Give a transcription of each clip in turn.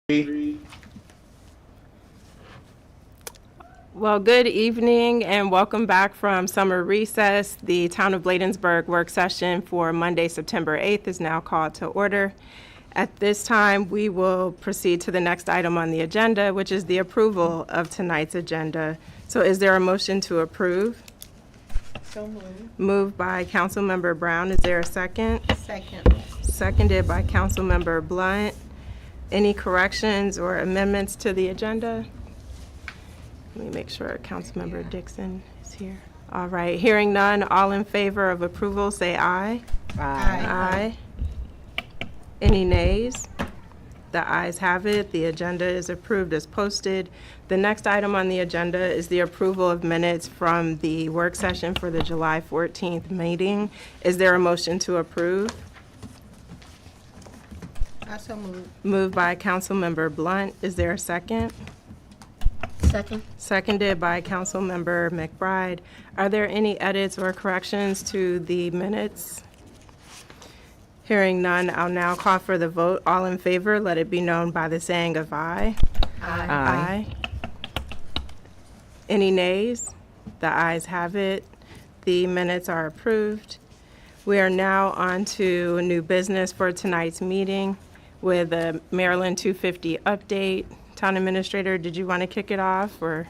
Well, good evening and welcome back from summer recess. The Town of Bladensburg work session for Monday, September 8th is now called to order. At this time, we will proceed to the next item on the agenda, which is the approval of tonight's agenda. So is there a motion to approve? So moved. Moved by Councilmember Brown. Is there a second? Second. Seconded by Councilmember Blunt. Any corrections or amendments to the agenda? Let me make sure Councilmember Dixon is here. All right, hearing none, all in favor of approval, say aye. Aye. Aye. Any nays? The ayes have it. The agenda is approved as posted. The next item on the agenda is the approval of minutes from the work session for the July 14th meeting. Is there a motion to approve? I so moved. Moved by Councilmember Blunt. Is there a second? Second. Seconded by Councilmember McBride. Are there any edits or corrections to the minutes? Hearing none, I'll now call for the vote. All in favor, let it be known by the saying of aye. Aye. Aye. Any nays? The ayes have it. The minutes are approved. We are now on to new business for tonight's meeting with a Maryland 250 update. Town Administrator, did you want to kick it off or?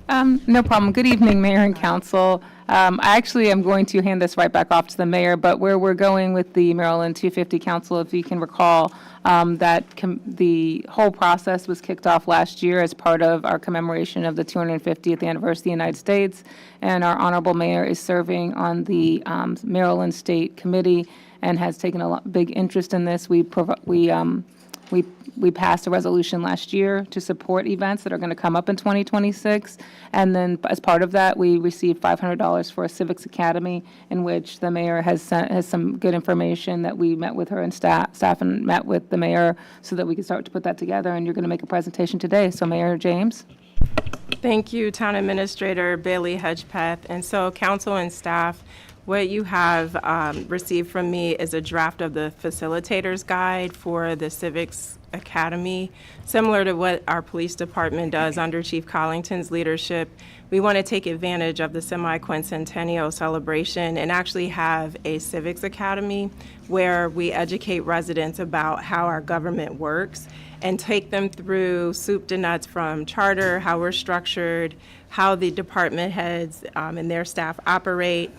No problem. Good evening, Mayor and Council. I actually am going to hand this right back off to the Mayor, but where we're going with the Maryland 250 Council, if you can recall, the whole process was kicked off last year as part of our commemoration of the 250th anniversary of the United States, and our Honorable Mayor is serving on the Maryland State Committee and has taken a big interest in this. We passed a resolution last year to support events that are going to come up in 2026. And then as part of that, we received $500 for a civics academy in which the mayor has some good information that we met with her and staff and met with the mayor so that we can start to put that together. And you're going to make a presentation today. So Mayor James. Thank you, Town Administrator Bailey Hedgepeth. And so council and staff, what you have received from me is a draft of the facilitator's guide for the Civics Academy, similar to what our police department does under Chief Collington's leadership. We want to take advantage of the semi-quincentennial celebration and actually have a Civics Academy where we educate residents about how our government works and take them through soup to nuts from charter, how we're structured, how the department heads and their staff operate,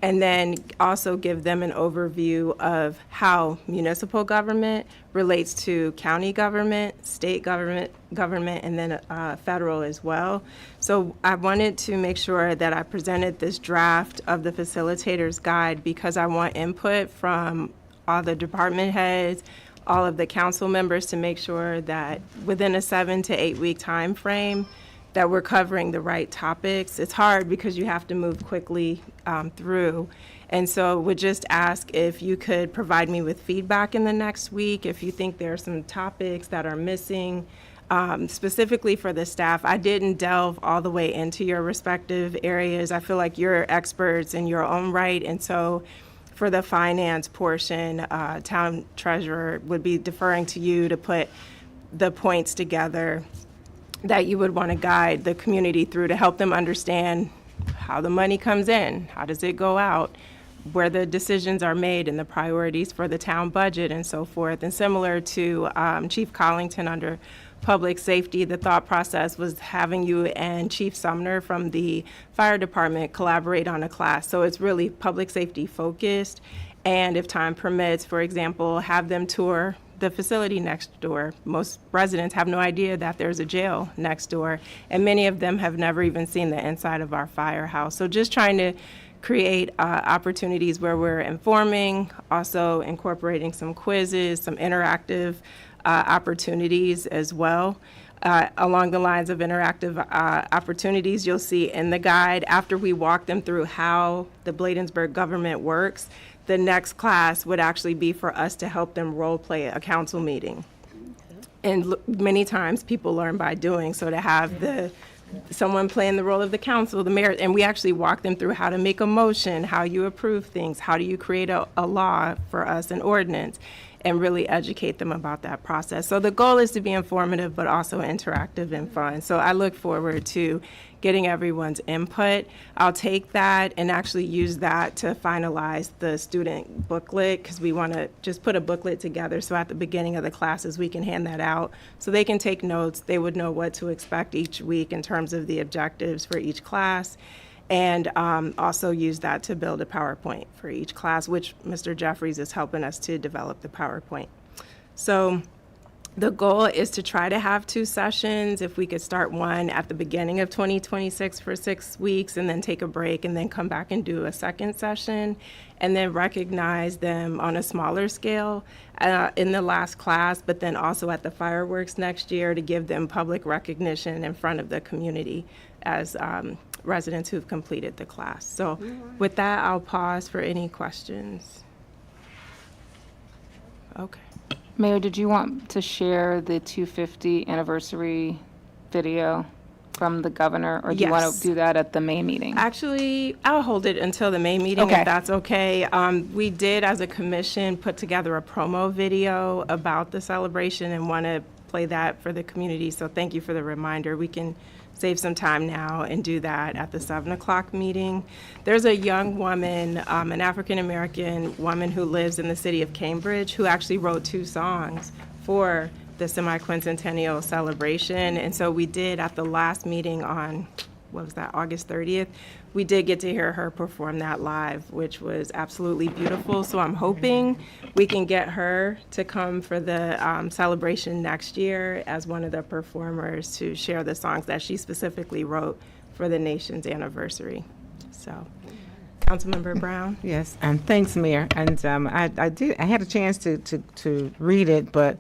and then also give them an overview of how municipal government relates to county government, state government, and then federal as well. So I wanted to make sure that I presented this draft of the facilitator's guide because I want input from all the department heads, all of the council members to make sure that within a 7 to 8 week time frame, that we're covering the right topics. It's hard because you have to move quickly through. And so would just ask if you could provide me with feedback in the next week, if you think there are some topics that are missing, specifically for the staff. I didn't delve all the way into your respective areas. I feel like you're experts in your own right. And so for the finance portion, Town Treasurer would be deferring to you to put the points together that you would want to guide the community through to help them understand how the money comes in, how does it go out, where the decisions are made and the priorities for the town budget and so forth. And similar to Chief Collington under public safety, the thought process was having you and Chief Sumner from the fire department collaborate on a class. So it's really public safety focused. And if time permits, for example, have them tour the facility next door. Most residents have no idea that there's a jail next door, and many of them have never even seen the inside of our firehouse. So just trying to create opportunities where we're informing, also incorporating some quizzes, some interactive opportunities as well. Along the lines of interactive opportunities, you'll see in the guide, after we walk them through how the Bladensburg government works, the next class would actually be for us to help them role play a council meeting. And many times people learn by doing, so to have someone playing the role of the council, the mayor, and we actually walk them through how to make a motion, how you approve things, how do you create a law for us, an ordinance. and really educate them about that process. So the goal is to be informative, but also interactive and fun. So I look forward to getting everyone's input. I'll take that and actually use that to finalize the student booklet, because we want to just put a booklet together. So at the beginning of the classes, we can hand that out so they can take notes. They would know what to expect each week in terms of the objectives for each class. And also use that to build a PowerPoint for each class, which Mr. Jeffries is helping us to develop the PowerPoint. So the goal is to try to have 2 sessions. If we could start one at the beginning of 2026 for 6 weeks and then take a break and then come back and do a second session, and then recognize them on a smaller scale in the last class, but then also at the fireworks next year to give them public recognition in front of the community as residents who've completed the class. So with that, I'll pause for any questions. Okay. Mayor, did you want to share the 250 anniversary video from the governor? Or do you want Yes. to do that at the May meeting? Actually, I'll hold it until the May meeting, Okay. if that's okay. We did, as a commission, put together a promo video about the celebration and want to play that for the community. So thank you for the reminder. We can save some time now and do that at the 7 o'clock meeting. There's a young woman, an African-American woman who lives in the city of Cambridge, who actually wrote 2 songs for the semi-quincentennial celebration. And so we did, at the last meeting on, what was that, August 30th, we did get to hear her perform that live, which was absolutely beautiful. So I'm hoping we can get her to come for the celebration next year as one of the performers to share the songs that she specifically wrote for the nation's anniversary. So, Councilmember Brown? Yes, and thanks, Mayor. And I had a chance to read it, but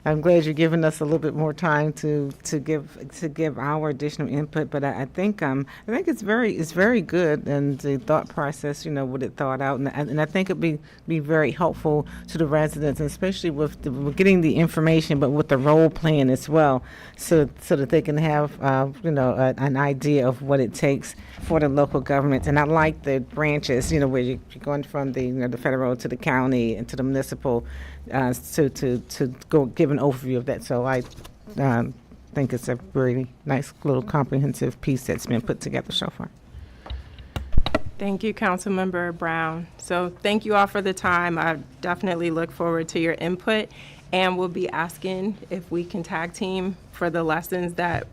I'm glad you're giving us a little bit more time to give our additional input. But I think it's very good, and the thought process, what it thought out, and I think it'd be very helpful to the residents, especially with getting the information, but with the role playing as well, so that they can have an idea of what it takes for the local government. And I like the branches, where you're going from the federal to the county and to the municipal, to go give an overview of that. So I think it's a really nice little comprehensive piece that's been put together so far. Thank you, Councilmember Brown. So thank you all for the time. I definitely look forward to your input, and we'll be asking if we can tag team for the lessons that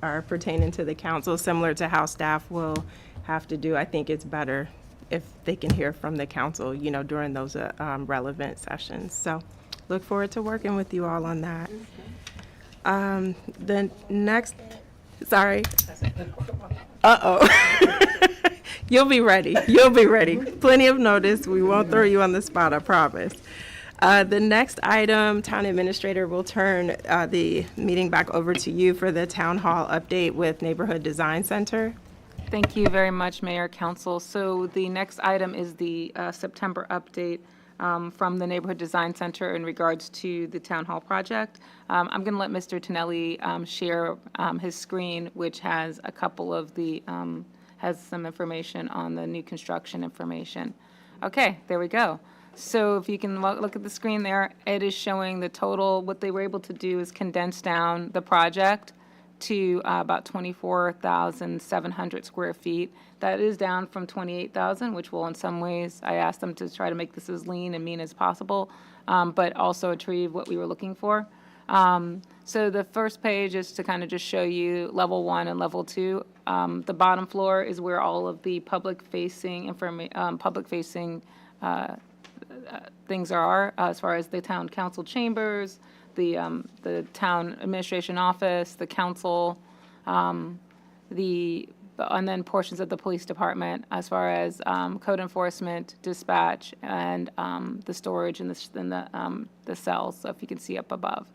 are pertaining to the council, similar to how staff will have to do. I think it's better if they can hear from the council, during those relevant sessions. So look forward to working with you all on that. The next, sorry. You'll be ready. You'll be ready. Plenty of notice. We won't throw you on the spot, I promise. The next item, Town Administrator will turn the meeting back over to you for the Town Hall update with Neighborhood Design Center. Thank you very much, Mayor, Council. So the next item is the September update from the Neighborhood Design Center in regards to the Town Hall project. I'm going to let Mr. Tonelli share his screen, which has a couple of the, has some information on the new construction information. Okay, there we go. So if you can look at the screen there, it is showing the total. What they were able to do is condense down the project to about 24,700 square feet. That is down from 28,000, which will in some ways, I asked them to try to make this as lean and mean as possible, but also achieve what we were looking for. So the first page is to kind of just show you level 1 and level 2. The bottom floor is where all of the public-facing things are, as far as the town council chambers, the town administration office, the council, and then portions of the police department, as far as code enforcement, dispatch, and the storage and the cells. So if you can see up above,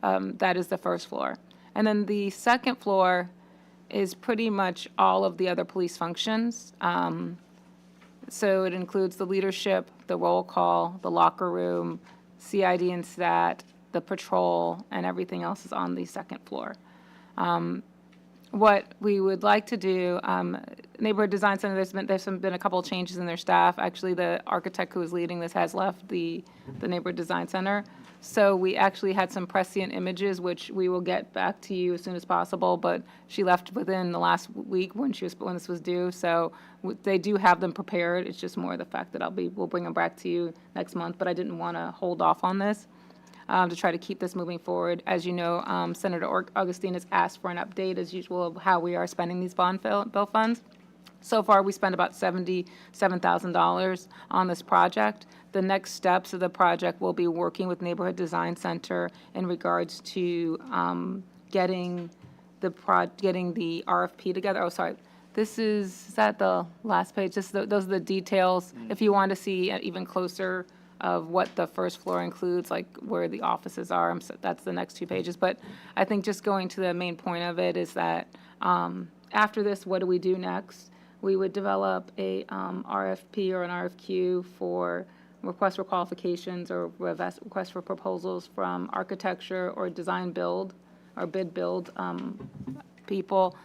that is the first floor. And then the second floor is pretty much all of the other police functions. So it includes the leadership, the roll call, the locker room, CID and STAT, the patrol, and everything else is on the second floor. what we would like to do, Neighborhood Design Center, there's been a couple of changes in their staff. Actually, the architect who was leading this has left the Neighborhood Design Center. So we actually had some prescient images, which we will get back to you as soon as possible, but she left within the last week when this was due. So they do have them prepared. It's just more the fact that we'll bring them back to you next month, but I didn't want to hold off on this. To try to keep this moving forward. As you know, Senator Augustine has asked for an update, as usual, of how we are spending these bond bill funds. So far, we spent about $77,000 on this project. The next steps of the project will be working with Neighborhood Design Center in regards to getting the RFP together. Oh, sorry. Is that the last page? Those are the details. If you want to see even closer of what the first floor includes, like where the offices are. That's the next 2 pages. But I think just going to the main point of it is that after this, what do we do next? We would develop a RFP or an RFQ for request for qualifications or request for proposals from architecture or design build or bid build people.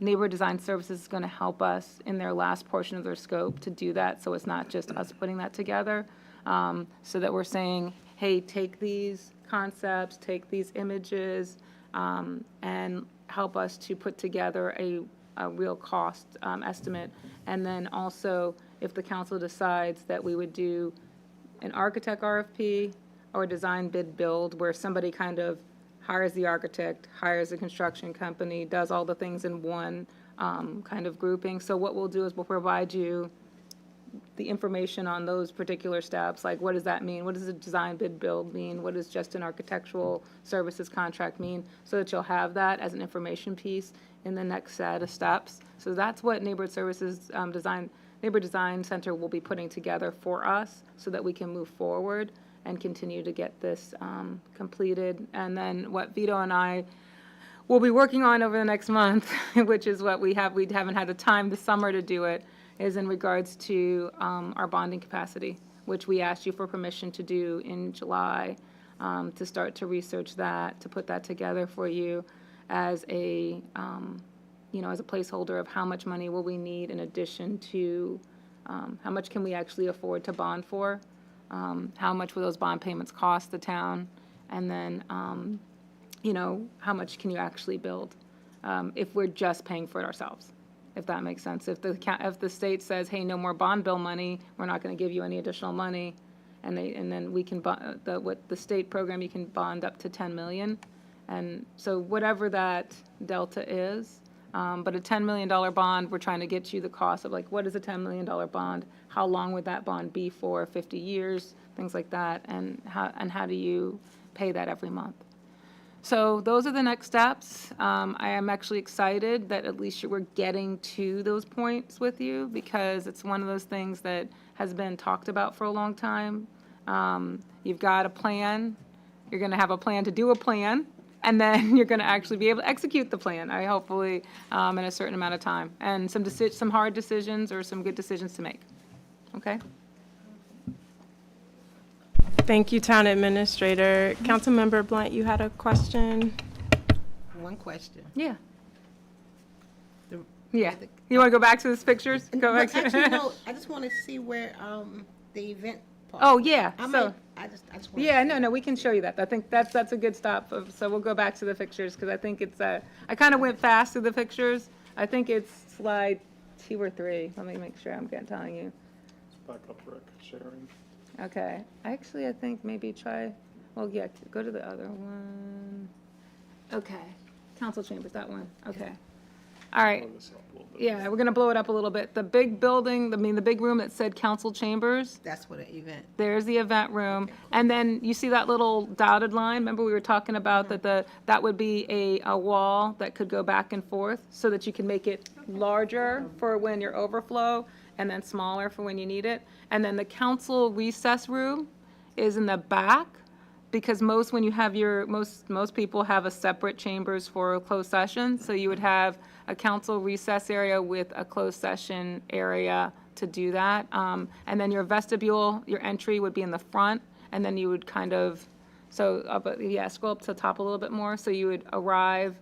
Neighborhood Design Services is going to help us in their last portion of their scope to do that, so it's not just us putting that together. So that we're saying, hey, take these concepts, take these images, and help us to put together a real cost estimate. And then also, if the council decides that we would do an architect RFP or design bid build, where somebody kind of hires the architect, hires a construction company, does all the things in one kind of grouping. So what we'll do is we'll provide you the information on those particular steps, like what does that mean? What does a design bid build mean? What does just an architectural services contract mean? So that you'll have that as an information piece in the next set of steps. So that's what Neighborhood Design Center will be putting together for us so that we can move forward and continue to get this completed. And then what Vito and I will be working on over the next month, which is what we haven't had the time this summer to do it, is in regards to our bonding capacity, which we asked you for permission to do in July, to start to research that, to put that together for you as as a placeholder of how much money will we need in addition to how much can we actually afford to bond for, how much will those bond payments cost the town, and then how much can you actually build if we're just paying for it ourselves. If that makes sense. If the state says, hey, no more bond bill money, we're not going to give you any additional money, and then we can what the state program, you can bond up to 10 million, and so whatever that delta is, but a $10 million bond, we're trying to get you the cost of, like, what is a $10 million bond? How long would that bond be for? 50 years, things like that, and how do you pay that every month? So those are the next steps. I am actually excited that at least we're getting to those points with you, because it's one of those things that has been talked about for a long time. You've got a plan. You're going to have a plan to do a plan, and then you're going to actually be able to execute the plan, hopefully in a certain amount of time, and some hard decisions or some good decisions to make. Okay? Thank you, Town Administrator. Councilmember Blunt, you had a question? One question. Yeah. The- Yeah. You want to go back to those pictures? Go back But to. actually, no, I just want to see where the event part. Oh, yeah. I So. just want. Yeah, no, we can show you that. I think that's a good stop. So we'll go back to the pictures, because I think it's, I kind of went fast through the pictures. I think it's slide 2 or 3. Let me make sure I'm telling you. Back up, Rick, sharing. Okay. Actually, I think maybe go to the other one. Okay. Council chambers, that one. Okay. All right. Blow this up a little bit. Yeah, we're going to blow it up a little bit. The big building, the big room that said council chambers, That's what an event. there's the event room. And then you see that little dotted line? Remember we were talking about that would be a wall that could go back and forth so that you can make it larger for when you're overflow and then smaller for when you need it. And then the council recess room is in the back, because most people have a separate chambers for a closed session. So you would have a council recess area with a closed session area to do that. And then your vestibule, your entry would be in the front, and then you would scroll up to the top a little bit more. So you would arrive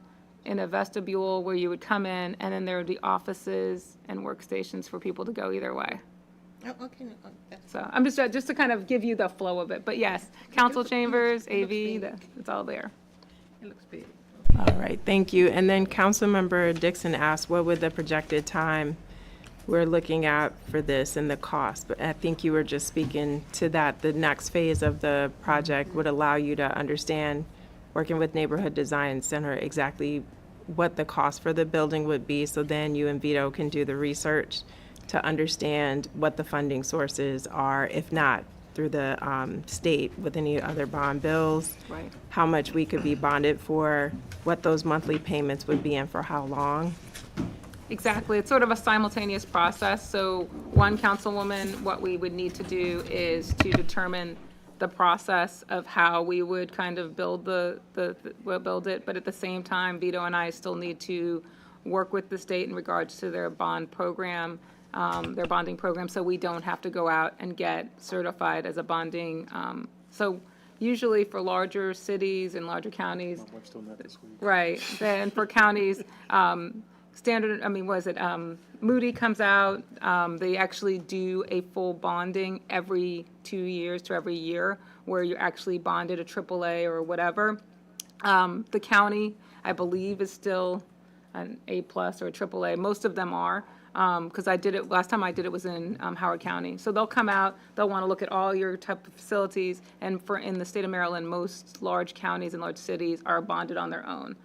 in a vestibule where you would come in, and then there would be offices and workstations for people to go either way. Oh, okay, no, that's, So I'm just to kind of give you the flow of it. But yes, council chambers, AV, it's all there. it looks big. All right, thank you. And then Councilmember Dixon asked, what would the projected time we're looking at for this and the cost? But I think you were just speaking to that. The next phase of the project would allow you to understand, working with Neighborhood Design Center, exactly what the cost for the building would be. So then you and Vito can do the research to understand what the funding sources are, if not through the state with any other bond bills. Right. How much we could be bonded for, what those monthly payments would be and for how long. Exactly. It's sort of a simultaneous process. So one councilwoman, what we would need to do is to determine the process of how we would kind of build build it. But at the same time, Vito and I still need to work with the state in regards to their bond program, their bonding program, so we don't have to go out and get certified as a bonding. So usually for larger cities and larger counties, My wife's doing that this week. right, then for counties, standard, I mean, was it, Moody comes out, they actually do a full bonding every 2 years to every year, where you're actually bonded a AAA or whatever. The county, I believe, is still an A+ or a AAA. Most of them are, because I did it, last time I did it was in Howard County. So they'll come out, they'll want to look at all your type of facilities, and in the state of Maryland, most large counties and large cities are bonded on their own.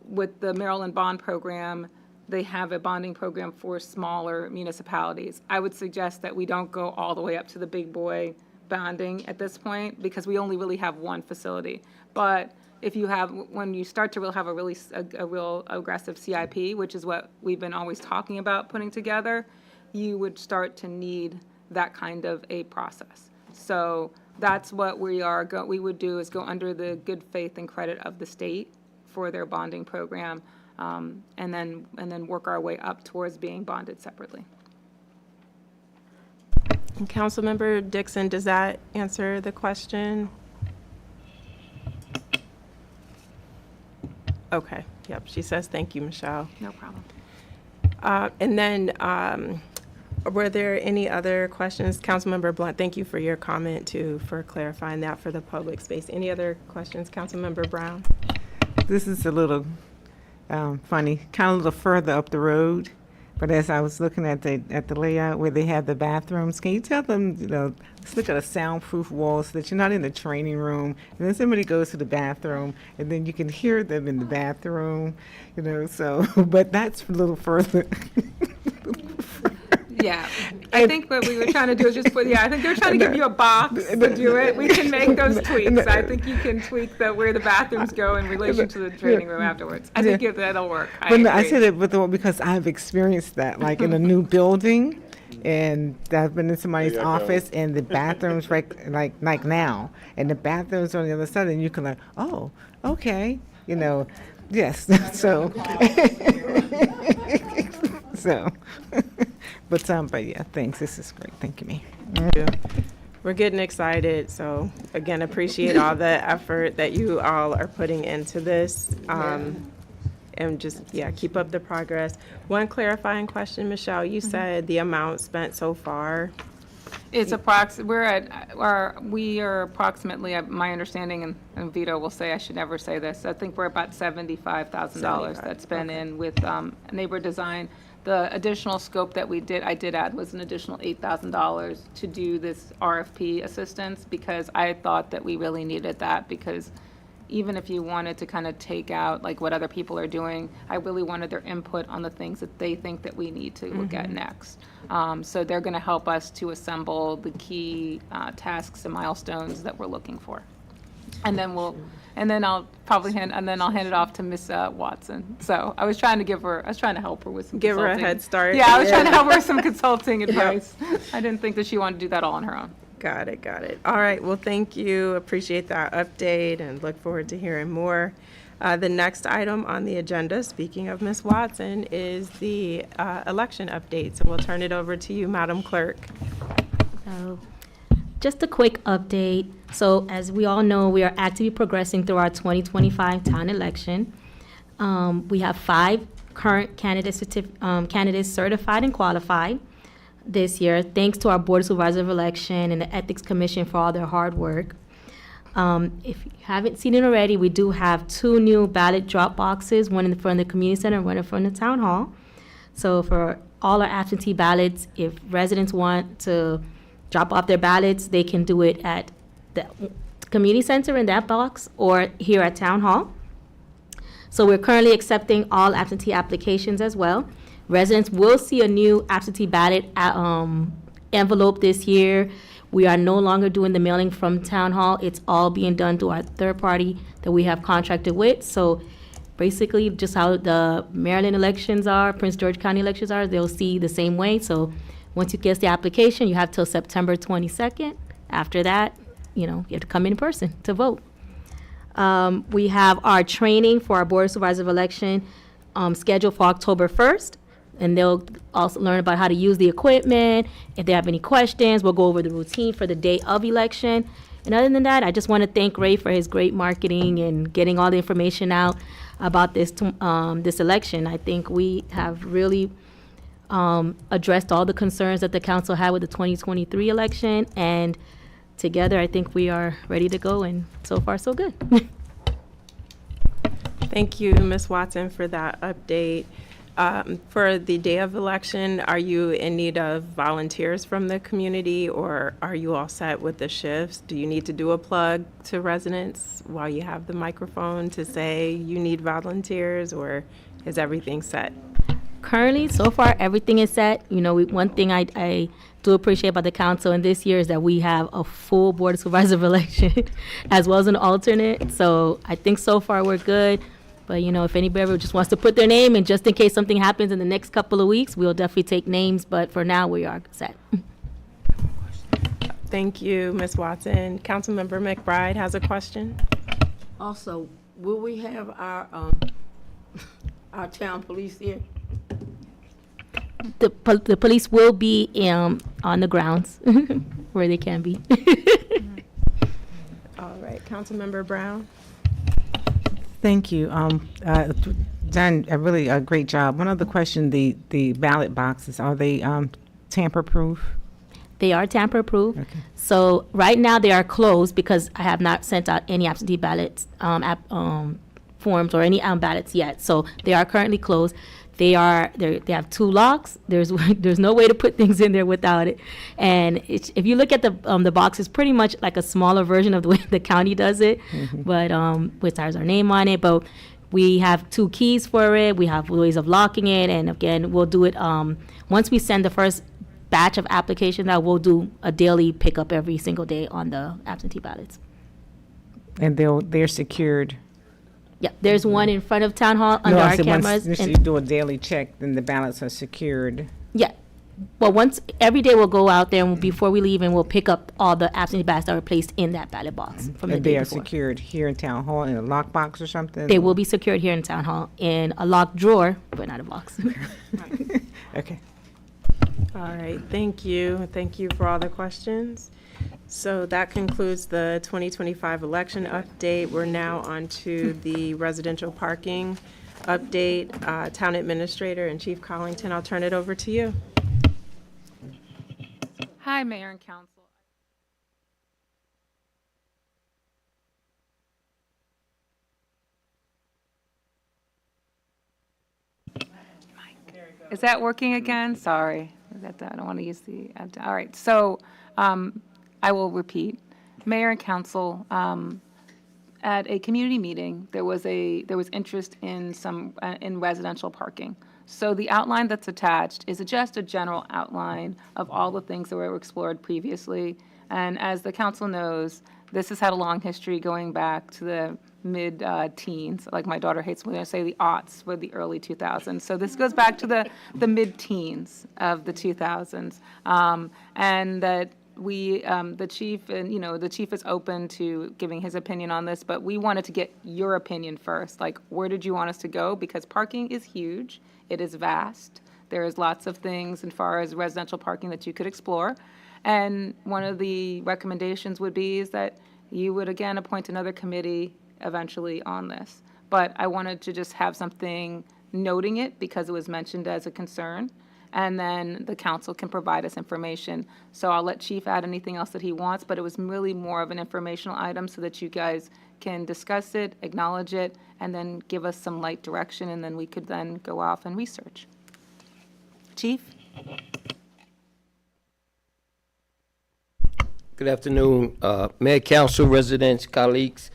With the Maryland Bond Program, they have a bonding program for smaller municipalities. I would suggest that we don't go all the way up to the big boy bonding at this point, because we only really have one facility. But if you have, when you start to have a real aggressive CIP, which is what we've been always talking about putting together, you would start to need that kind of a process. So that's what we would do, is go under the good faith and credit of the state for their bonding program, and then work our way up towards being bonded separately. And Councilmember Dixon, does that answer the question? Okay, yep, she says, thank you, Michelle. No problem. And then, were there any other questions? Councilmember Blunt, thank you for your comment too, for clarifying that for the public space. Any other questions, Councilmember Brown? This is a little funny, kind of a little further up the road. But as I was looking at the layout where they have the bathrooms, can you tell them, let's look at a soundproof wall so that you're not in the training room, and then somebody goes to the bathroom, and then you can hear them in the bathroom, so, but that's a little further. Yeah, I think what we were trying to do is just I think they're trying to give you a box to do it. We can make those tweaks. I think you can tweak where the bathrooms go in relation to the training room afterwards. I think that'll work. I said it because I've experienced that, like in a new building, and I've been in somebody's office, and the bathrooms like now, and the bathrooms on the other side, and you can oh, okay, yes, so. So, but yeah, thanks. This is great. Thank you, me. We're getting excited, so again, appreciate all the effort that you all are putting into this. And just, keep up the progress. One clarifying question, Michelle, you said the amount spent so far. It's we are approximately, my understanding, and Vito will say I should never say this, I think we're about $75,000 that's been in with neighbor design. The additional scope that I did add was an additional $8,000 to do this RFP assistance, because I thought that we really needed that, because even if you wanted to kind of take out like what other people are doing, I really wanted their input on the things that they think that we need to look at next. So they're going to help us to assemble the key tasks and milestones that we're looking for. And then I'll hand it off to Miss Watson. So I was trying to help her with some Give her a consulting. head start. Yeah, I was trying to help her with some consulting advice. I didn't think that she wanted to do that all on her own. Got it. All right, well, thank you. Appreciate that update and look forward to hearing more. The next item on the agenda, speaking of Ms. Watson, is the election update. So we'll turn it over to you, Madam Clerk. So, just a quick update. So as we all know, we are actively progressing through our 2025 town election. We have 5 current candidates certified and qualified this year, thanks to our Board of Supervisors of Election and the Ethics Commission for all their hard work. If you haven't seen it already, we do have 2 new ballot drop boxes, one in front of the community center and one in front of the town hall. So for all our absentee ballots, if residents want to drop off their ballots, they can do it at the community center in that box or here at town hall. So we're currently accepting all absentee applications as well. Residents will see a new absentee ballot envelope this year. We are no longer doing the mailing from town hall. It's all being done through our third party that we have contracted with. So basically, just how the Maryland elections are, Prince George County elections are, they'll see the same way. So once you get the application, you have till September 22nd. After that, you have to come in person to vote. We have our training for our Board of Supervisors of Election scheduled for October 1st. And they'll also learn about how to use the equipment. If they have any questions, we'll go over the routine for the day of election. And other than that, I just want to thank Ray for his great marketing and getting all the information out about this election. I think we have really addressed all the concerns that the council had with the 2023 election. And together, I think we are ready to go. And so far, so good. Thank you, Ms. Watson, for that update. For the day of election, are you in need of volunteers from the community, or are you all set with the shifts? Do you need to do a plug to residents while you have the microphone to say you need volunteers, or is everything set? Currently, so far, everything is set. One thing I do appreciate about the council in this year is that we have a full Board of Supervisors of Election as well as an alternate. So I think so far we're good. But, if anybody ever just wants to put their name in, just in case something happens in the next couple of weeks, we'll definitely take names. But for now, we are set. Thank you, Ms. Watson. Councilmember McBride has a question. Also, will we have our town police here? The police will be on the grounds where they can be. All right, Councilmember Brown. Thank you. Done a really great job. One other question, the ballot boxes, are they tamper-proof? They are tamper-proof. Okay. So right now they are closed because I have not sent out any absentee ballots forms or any ballots yet. So they are currently closed. They have 2 locks. There's no way to put things in there without it. And if you look at the box, it's pretty much like a smaller version of the way the county does it, but which has our name on it. But we have 2 keys for it. We have ways of locking it, and again, we'll do it once we send the first batch of applications out. We'll do a daily pickup every single day on the absentee ballots. And they're secured? Yeah, there's one in front of town hall under our cameras. Once you and- do a daily check, then the ballots are secured. Yeah. Well, every day we'll go out there and before we leave and we'll pick up all the absentee ballots that were placed in that ballot box from the And day they are before. secured here in town hall in a lockbox or something? They will be secured here in town hall in a locked drawer, but not a box. Okay. All right, thank you. Thank you for all the questions. So that concludes the 2025 election update. We're now on to the residential parking update. Town Administrator and Chief Collington, I'll turn it over to you. Hi, Mayor and Council. Is that working again? Sorry. I don't want to use the, all right. So I will repeat. Mayor and Council, at a community meeting, there was interest in in residential parking. So the outline that's attached is just a general outline of all the things that were explored previously. And as the council knows, this has had a long history going back to the mid-teens. Like my daughter hates when I say the aughts, were the early 2000s. So this goes back to the mid-teens of the 2000s. And that the chief, and the chief is open to giving his opinion on this, but we wanted to get your opinion first. Like, where did you want us to go? Because parking is huge. It is vast. There is lots of things as far as residential parking that you could explore. And one of the recommendations would be is that you would again appoint another committee eventually on this. but I wanted to just have something noting it because it was mentioned as a concern, and then the council can provide us information. So I'll let Chief add anything else that he wants, but it was really more of an informational item so that you guys can discuss it, acknowledge it, and then give us some light direction, and then we could then go off and research. Chief? Good afternoon, Mayor, Council, residents, colleagues.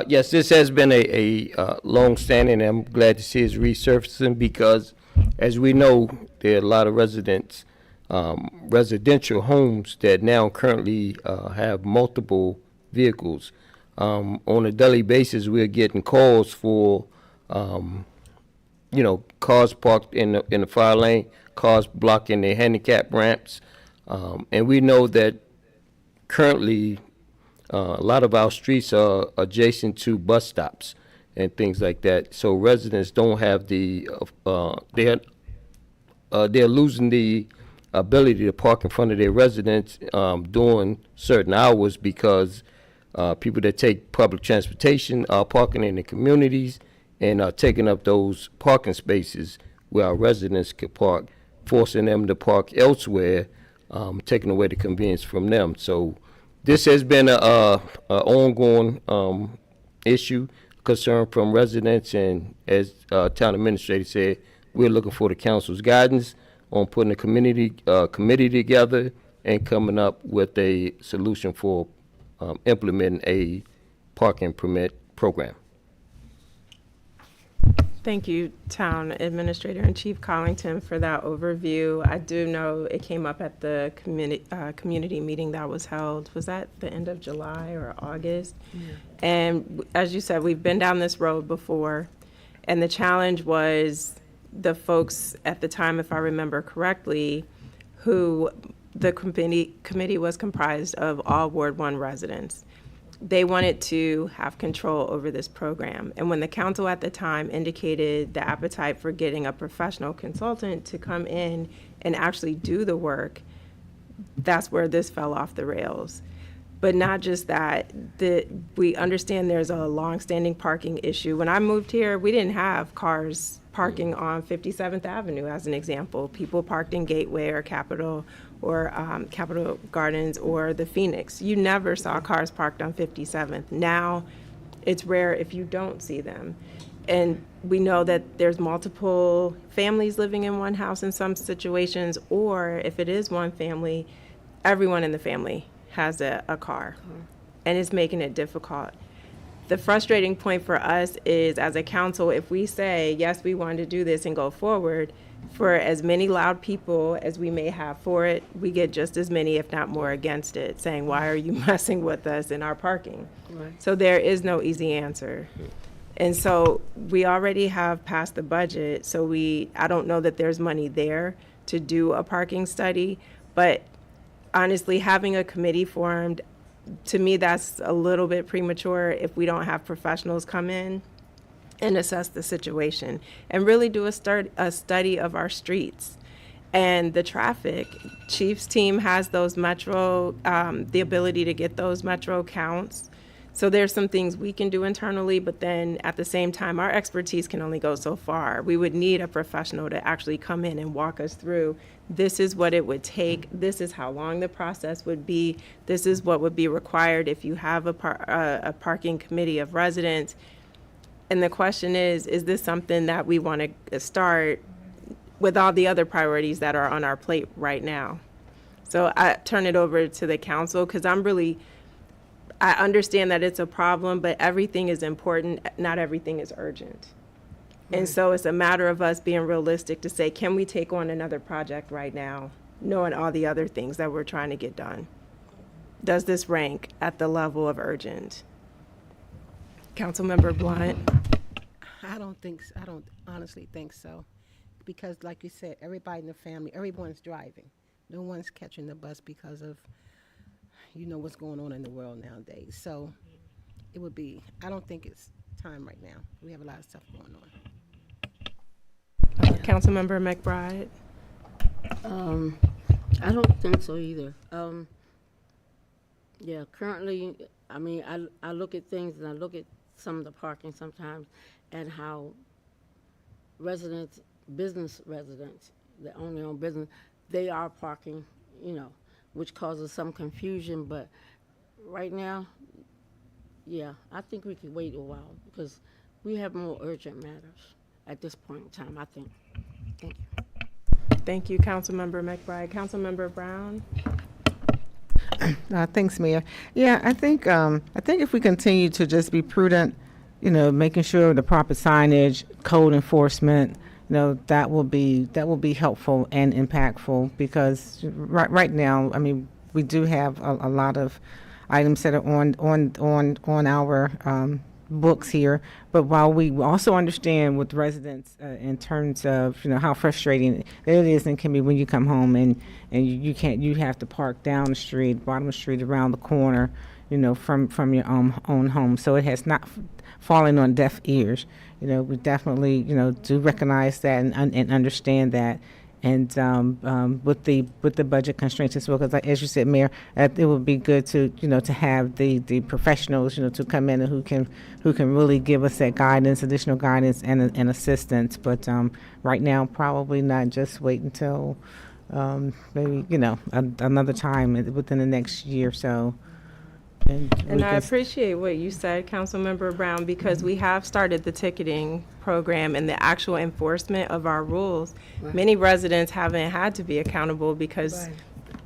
Yes, this has been a long-standing, and I'm glad to see it's resurfacing because, as we know, there are a lot of residential homes that now currently have multiple vehicles. On a daily basis, we're getting calls for, cars parked in the fire lane, cars blocking their handicap ramps, and we know that currently, a lot of our streets are adjacent to bus stops and things like that. So residents don't have they're losing the ability to park in front of their residence during certain hours because people that take public transportation are parking in the communities and are taking up those parking spaces where our residents could park, forcing them to park elsewhere, taking away the convenience from them. So this has been a ongoing issue, concern from residents, and as town administrator said, we're looking for the council's guidance on putting a committee together and coming up with a solution for implementing a parking permit program. Thank you, Town Administrator and Chief Collington, for that overview. I do know it came up at the community meeting that was held. Was that the end of July or August? Yeah. And as you said, we've been down this road before, and the challenge was the folks at the time, if I remember correctly, who the committee was comprised of all Ward 1 residents. They wanted to have control over this program. And when the council at the time indicated the appetite for getting a professional consultant to come in and actually do the work, that's where this fell off the rails. But not just that, we understand there's a longstanding parking issue. When I moved here, we didn't have cars parking on 57th Avenue, as an example. People parked in Gateway or Capitol Gardens or the Phoenix. You never saw cars parked on 57th. Now, it's rare if you don't see them. And we know that there's multiple families living in one house in some situations, or if it is one family, everyone in the family has a car, and it's making it difficult. The frustrating point for us is, as a council, if we say, yes, we want to do this and go forward, for as many loud people as we may have for it, we get just as many, if not more, against it, saying, why are you messing with us in our parking? Right. So there is no easy answer. And so we already have passed the budget, so I don't know that there's money there to do a parking study, but honestly, having a committee formed, to me, that's a little bit premature if we don't have professionals come in and assess the situation and really do a study of our streets and the traffic. Chief's team has those metro, the ability to get those metro counts. So there's some things we can do internally, but then at the same time, our expertise can only go so far. We would need a professional to actually come in and walk us through, this is what it would take, this is how long the process would be, this is what would be required if you have a parking committee of residents. And the question is this something that we want to start with all the other priorities that are on our plate right now? So I turn it over to the council, because I understand that it's a problem, but everything is important. Not everything is urgent. Right. And so it's a matter of us being realistic to say, can we take on another project right now, knowing all the other things that we're trying to get done? Does this rank at the level of urgent? Councilmember Blunt? I don't honestly think so. Because like you said, everybody in the family, everyone's driving. No one's catching the bus because of, what's going on in the world nowadays. So I don't think it's time right now. We have a lot of stuff going on. Councilmember McBride? I don't think so either. Currently, I look at things and I look at some of the parking sometimes, and how residents, business residents that own their own business, they are parking, which causes some confusion. But right now, yeah, I think we could wait a while because we have more urgent matters at this point in time, I think. Thank you. Thank you, Councilmember McBride. Councilmember Brown? Thanks, Mayor. Yeah, I think if we continue to just be prudent, making sure the proper signage, code enforcement, that will be helpful and impactful, because right now, I mean, we do have a lot of items that are on our books here. But while we also understand with residents in terms of how frustrating it is and can be when you come home and you have to park down the street, bottom of the street, around the corner, from your own home. So it has not fallen on deaf ears. We definitely do recognize that and understand that. And with the budget constraints as well, because as you said, Mayor, it would be good to to have the professionals to come in and who can really give us that guidance, additional guidance and assistance. But right now, probably not. Just wait until maybe another time within the next year or so. And I appreciate what you said, Councilmember Brown, because we have started the ticketing program and the actual enforcement of our rules. Many residents haven't had to be accountable because,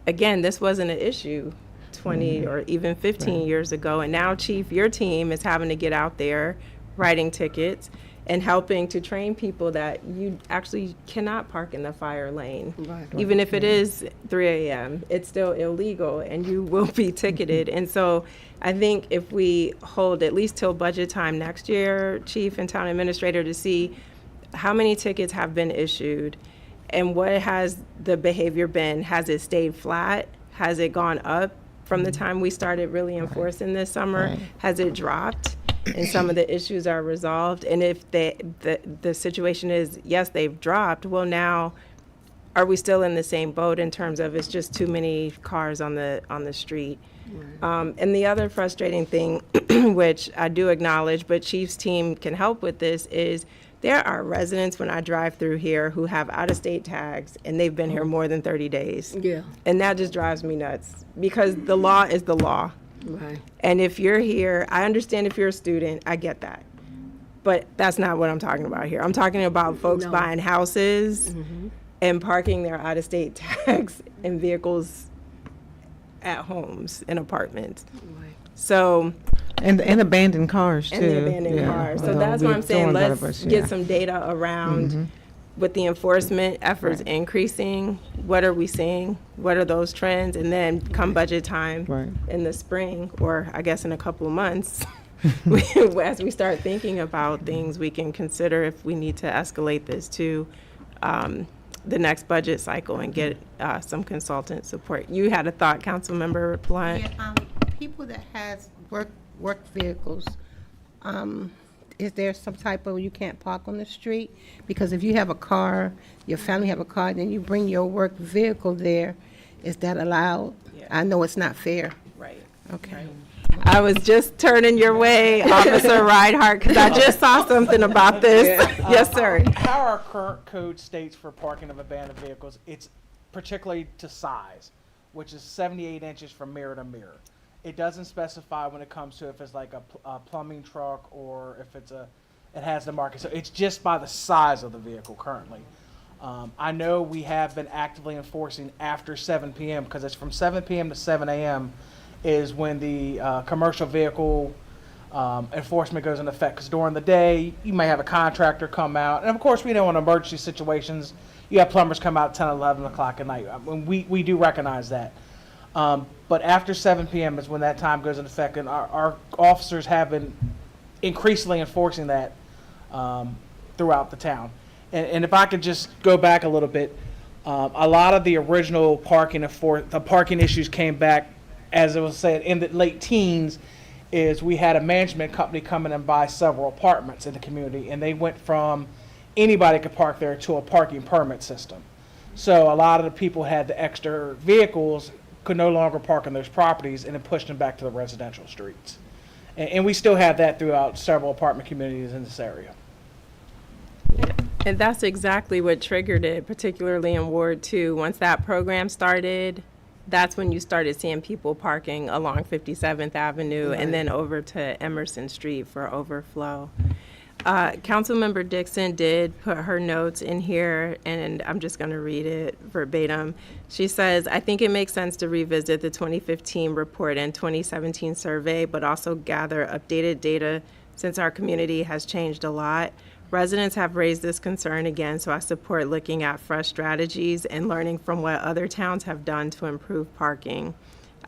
again, this wasn't an issue 20 or even 15 years ago. And now, Chief, your team is having to get out there writing tickets and helping to train people that you actually cannot park in the fire lane. Even if it is 3 a.m., it's still illegal and you will be ticketed. And so I think if we hold at least till budget time next year, Chief and Town Administrator, to see how many tickets have been issued and what has the behavior been. Has it stayed flat? Has it gone up from the time we started really enforcing this summer? Has it dropped? And some of the issues are resolved. And if the situation is, yes, they've dropped, well, now, are we still in the same boat in terms of it's just too many cars on the street? And the other frustrating thing, which I do acknowledge, but Chief's team can help with this, is there are residents when I drive through here who have out-of-state tags, and they've been here more than 30 days. Yeah. And that just drives me nuts, because the law is the law. Right. And if you're here, I understand if you're a student, I get that. But that's not what I'm talking about here. I'm talking about folks buying houses and parking their out-of-state tags in vehicles at homes and apartments. So, and abandoned cars too. and the abandoned cars. So that's what I'm saying. Let's get some data around with the enforcement efforts increasing. What are we seeing? What are those trends? And then come budget time in the spring, or I guess in a couple of months, as we start thinking about things, we can consider if we need to escalate this to the next budget cycle and get some consultant support. You had a thought, Councilmember Blunt? Yeah, people that has work vehicles, is there some type of, you can't park on the street? Because if you have a car, your family have a car, then you bring your work vehicle there, is that allowed? Yeah. I know it's not fair. Right. Okay. I was just turning your way, Officer Reinhardt, because I just saw something about this. Yes, sir. How our current code states for parking of abandoned vehicles, it's particularly to size, which is 78 inches from mirror to mirror. It doesn't specify when it comes to if it's like a plumbing truck or if it has the market. So it's just by the size of the vehicle currently. I know we have been actively enforcing after 7 p.m. because it's from 7 p.m. to 7 a.m. is when the commercial vehicle enforcement goes into effect. Because during the day, you may have a contractor come out. And of course, we know in emergency situations, you have plumbers come out at 10, 11 o'clock at night. We do recognize that. But after 7 p.m. is when that time goes into effect, and our officers have been increasingly enforcing that throughout the town. And if I could just go back a little bit, a lot of the original parking issues came back, as it was said, in the late teens, is we had a management company come in and buy several apartments in the community, and they went from anybody could park there to a parking permit system. So a lot of the people who had the extra vehicles could no longer park on those properties, and it pushed them back to the residential streets. And we still have that throughout several apartment communities in this area. And that's exactly what triggered it, particularly in Ward 2. Once that program started, that's when you started seeing people parking along 57th Avenue and then over to Emerson Street for overflow. Councilmember Dixon did put her notes in here, and I'm just going to read it verbatim. She says, I think it makes sense to revisit the 2015 report and 2017 survey, but also gather updated data since our community has changed a lot. Residents have raised this concern again, so I support looking at fresh strategies and learning from what other towns have done to improve parking.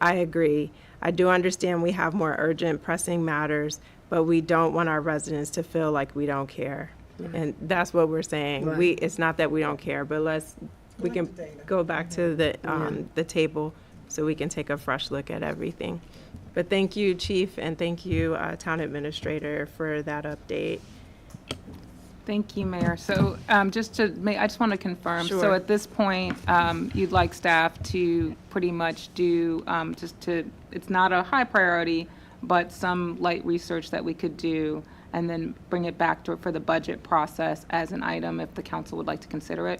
I agree. I do understand we have more urgent, pressing matters, but we don't want our residents to feel like we don't care. And that's what we're saying. It's not that we don't care, but we can go back to the table so we can take a fresh look at everything. But thank you, Chief, and thank you, Town Administrator, for that update. Thank you, Mayor. So I just want to confirm. So Sure. at this point, you'd like staff to pretty much do, it's not a high priority, but some light research that we could do, and then bring it back for the budget process as an item if the council would like to consider it.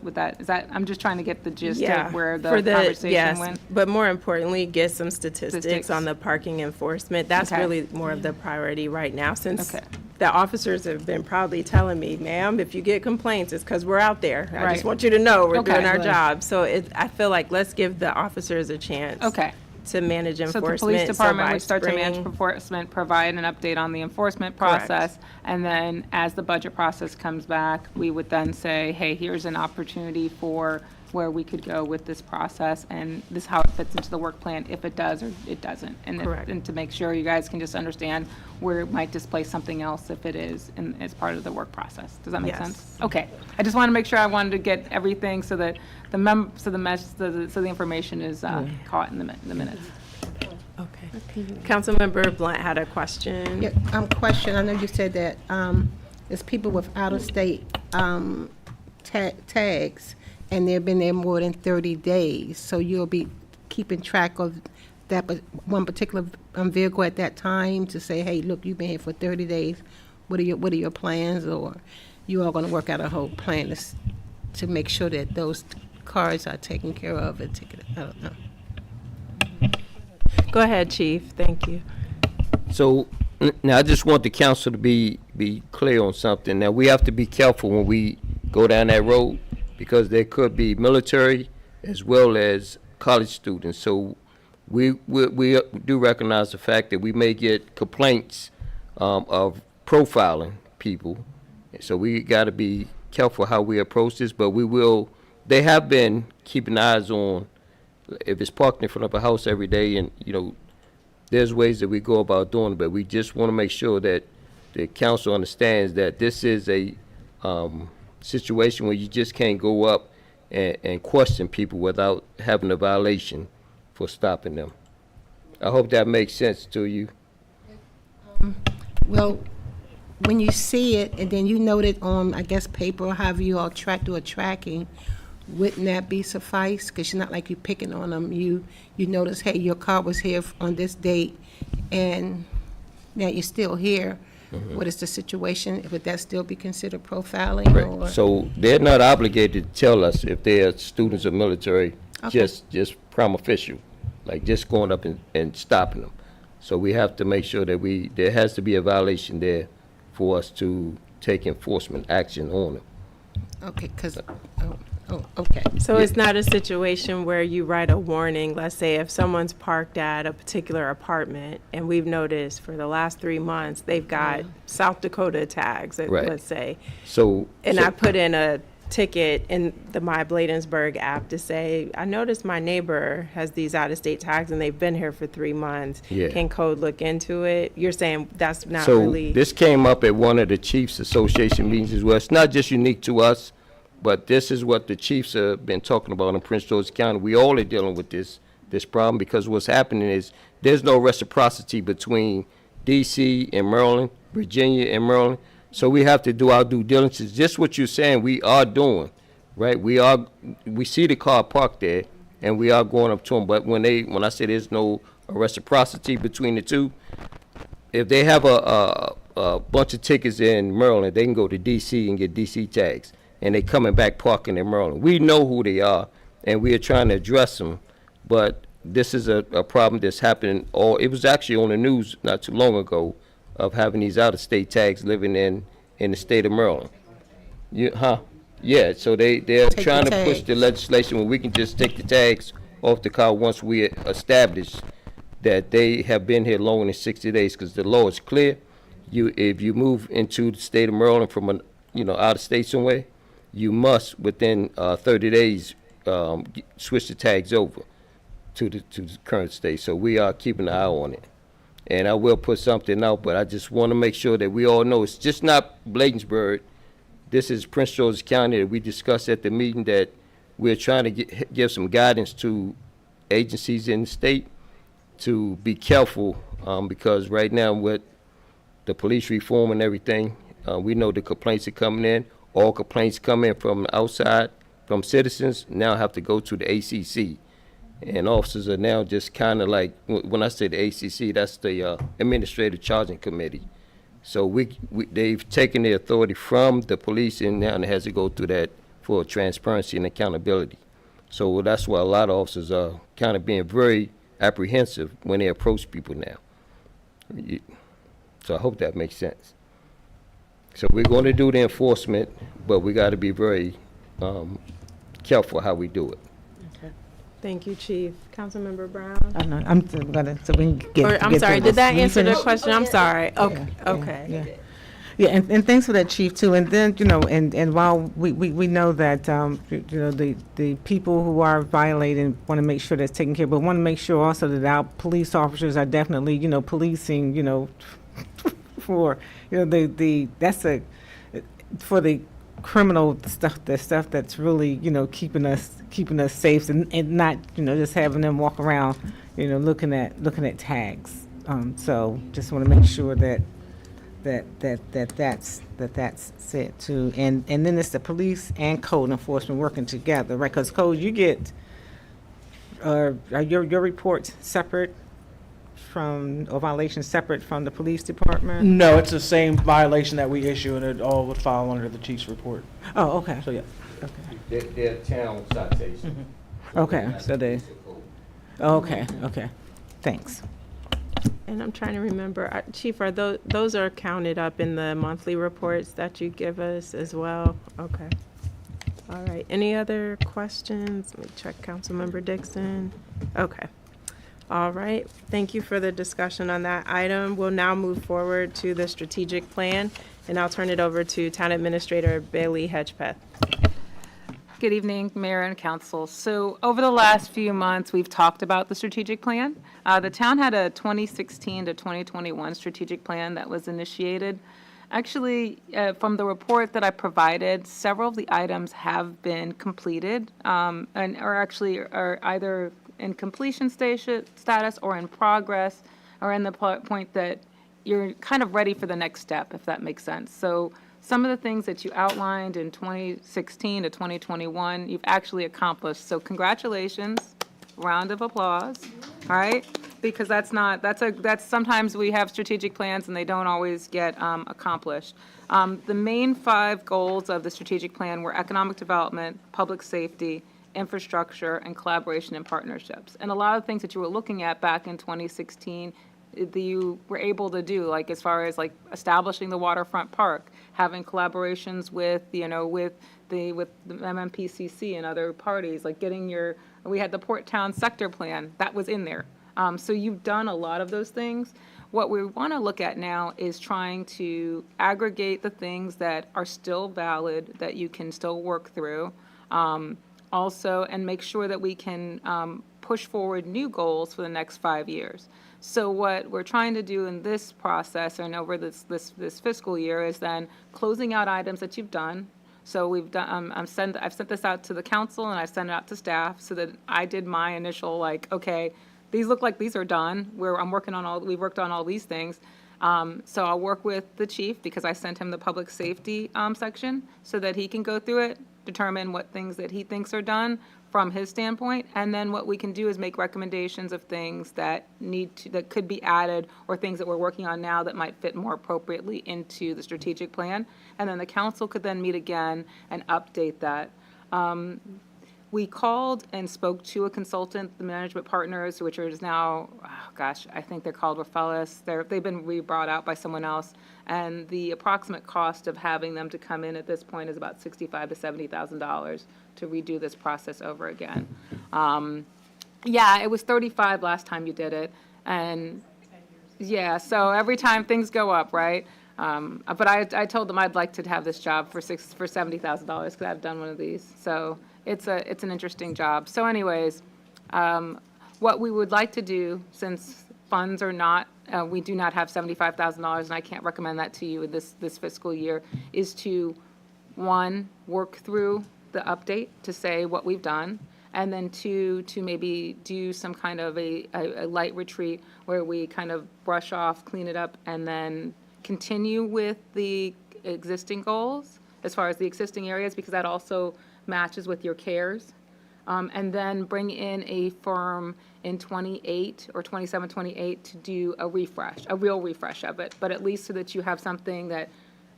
I'm just trying to get the gist of where the conversation went. But more importantly, get some statistics Statistics. on the parking enforcement. That's Okay. really more of the priority right now, since Okay. the officers have been proudly telling me, ma'am, if you get complaints, it's because we're out there. I Right. just want you to know we're Okay. doing our Right. job. So I feel like let's give the officers a chance Okay. to manage So enforcement. the police department by would start to manage spring- enforcement, provide an update on the enforcement Correct. process, and then as the budget process comes back, we would then say, hey, here's an opportunity for where we could go with this process, and this is how it fits into the work plan, if it does or it doesn't. Correct. And to make sure you guys can just understand where it might displace something else if it is, as part of the work process. Does that make Yes. sense? Okay. I just want to make sure I wanted to get everything so that the information is caught in the minutes. Okay. Councilmember Blunt had a question. Yeah, question, I know you said that, it's people with out-of-state, tags, and they've been there more than 30 days, so you'll be keeping track of that, one particular vehicle at that time to say, hey, look, you've been here for 30 days, what are your plans, or you are gonna work out a whole plan to make sure that those cars are taken care of and taken, I don't know. Go ahead, Chief. Thank you. So now I just want the council to be clear on something. Now, we have to be careful when we go down that road because there could be military as well as college students. So we do recognize the fact that we may get complaints of profiling people. So we got to be careful how we approach this, but they have been keeping eyes on if it's parked in front of a house every day, and there's ways that we go about doing it, but we just want to make sure that the council understands that this is a situation where you just can't go up and question people without having a violation for stopping them. I hope that makes sense to you. Well, when you see it and then you note it on, I guess, paper or however you all do a tracking, wouldn't that be suffice? Because it's not like you're picking on them. You notice, hey, your car was here on this date, and now you're still here. What is the situation? Would that still be considered profiling? Or? Right. So they're not obligated to tell us if they're students of military, Okay. just prima facie, like just going up and stopping them. So we have to make sure that there has to be a violation there for us to take enforcement action on them. Okay, because, okay. So it's not a situation where you write a warning, let's say if someone's parked at a particular apartment and we've noticed for the last 3 months, they've got South Dakota tags, Right. let's say. So I put in a ticket in the My Bladensburg app to say, I noticed my neighbor has these out-of-state tags and they've been here for 3 months. Yeah. Can code look into it? You're saying that's not So really. this came up at one of the Chiefs Association meetings as well. It's not just unique to us, but this is what the chiefs have been talking about in Prince George's County. We all are dealing with this problem because what's happening is there's no reciprocity between D.C. and Maryland, Virginia and Maryland. So we have to do our due diligence. Just what you're saying, we are doing, right? We see the car parked there, and we are going up to them. But when I say there's no reciprocity between the two, if they have a bunch of tickets in Maryland, they can go to DC and get DC tags, and they coming back parking in Maryland. We know who they are, and we are trying to address them, but this is a problem that's happening. It was actually on the news not too long ago of having these out-of-state tags living in the state of Maryland. Yeah, so they're Take trying the to push the tags. legislation where we can just take the tags off the car once we establish that they have been here longer than 60 days, because the law is clear. If you move into the state of Maryland from out of state somewhere, you must within 30 days switch the tags over to the current state. So we are keeping an eye on it. And I will put something out, but I just want to make sure that we all know it's just not Bladensburg. This is Prince George's County that we discussed at the meeting, that we're trying to give some guidance to agencies in the state to be careful, because right now with the police reform and everything, we know the complaints are coming in. All complaints come in from outside, from citizens, now have to go to the ACC. And officers are now just kind of like, when I say the ACC, that's the Administrative Charging Committee. So they've taken the authority from the police, and now it has to go through that for transparency and accountability. So that's why a lot of officers are kind of being very apprehensive when they approach people now. So I hope that makes sense. So we're going to do the enforcement, but we got to be very careful how we do it. Thank you, Chief. Councilmember Brown? I know, I'm gonna, so we can get. Or, I'm get sorry, to did that Will you answer the finish? question? I'm sorry. Okay, okay. Yeah. Yeah, and thanks for that, Chief, too. And then, and while we know that, the people who are violating want to make sure that's taken care of, but want to make sure also that our police officers are definitely, policing, for, for the criminal stuff, the stuff that's really, keeping us safe, and not, just having them walk around, looking at tags. So just want to make sure that's said too. And then it's the police and code enforcement working together, right? Because code, you get, are your reports separate from, or violations separate from the police department? No, it's the same violation that we issue, and it all would fall under the chief's report. Oh, okay. So, yeah. They're town citations. Okay, so okay, thanks. And I'm trying to remember, Chief, are those are counted up in the monthly reports that you give us as well? Okay. All right. Any other questions? Let me check Councilmember Dixon. Okay. All right. Thank you for the discussion on that item. We'll now move forward to the strategic plan, and I'll turn it over to Town Administrator Bailey Hedgepeth. Good evening, Mayor and Council. So over the last few months, we've talked about the strategic plan. The town had a 2016 to 2021 strategic plan that was initiated. Actually, from the report that I provided, several of the items have been completed and are either in completion status or in progress, or in the point that you're kind of ready for the next step, if that makes sense. So some of the things that you outlined in 2016 to 2021, you've actually accomplished. So congratulations, round of applause, all right? Because that's sometimes we have strategic plans and they don't always get accomplished. The main 5 goals of the strategic plan were economic development, public safety, infrastructure, and collaboration and partnerships. And a lot of things that you were looking at back in 2016 that you were able to do, like as far as like establishing the waterfront park, having collaborations with the MMPCC and other parties, like we had the Port Town sector plan that was in there. So you've done a lot of those things. What we want to look at now is trying to aggregate the things that are still valid, that you can still work through, also, and make sure that we can push forward new goals for the next 5 years. So what we're trying to do in this process and over this fiscal year is then closing out items that you've done. So we've done. I've sent this out to the council and I've sent it out to staff so that I did my initial okay, these look like these are done. We've worked on all these things. So I'll work with the chief because I sent him the public safety section so that he can go through it, determine what things that he thinks are done from his standpoint, and then what we can do is make recommendations of things that that could be added, or things that we're working on now that might fit more appropriately into the strategic plan, and then the council could then meet again and update that. We called and spoke to a consultant, the management partners, which is now, oh gosh, I think they're called Rafellis. They've been re-brought out by someone else, and the approximate cost of having them to come in at this point is about $65,000 to $70,000 to redo this process over again. Yeah, it was 35 last time you did it, and yeah, so every time things go up, right? But I told them I'd like to have this job for $70,000 because I've done one of these. So it's an interesting job. So anyways, what we would like to do, since funds are not, we do not have $75,000, and I can't recommend that to you this fiscal year, is to, one, work through the update to say what we've done, and then two, to maybe do some kind of a light retreat where we kind of brush off, clean it up, and then continue with the existing goals as far as the existing areas, because that also matches with your CARES. And then bring in a firm in 28 or 27, 28 to do a refresh, a real refresh of it, but at least so that you have something that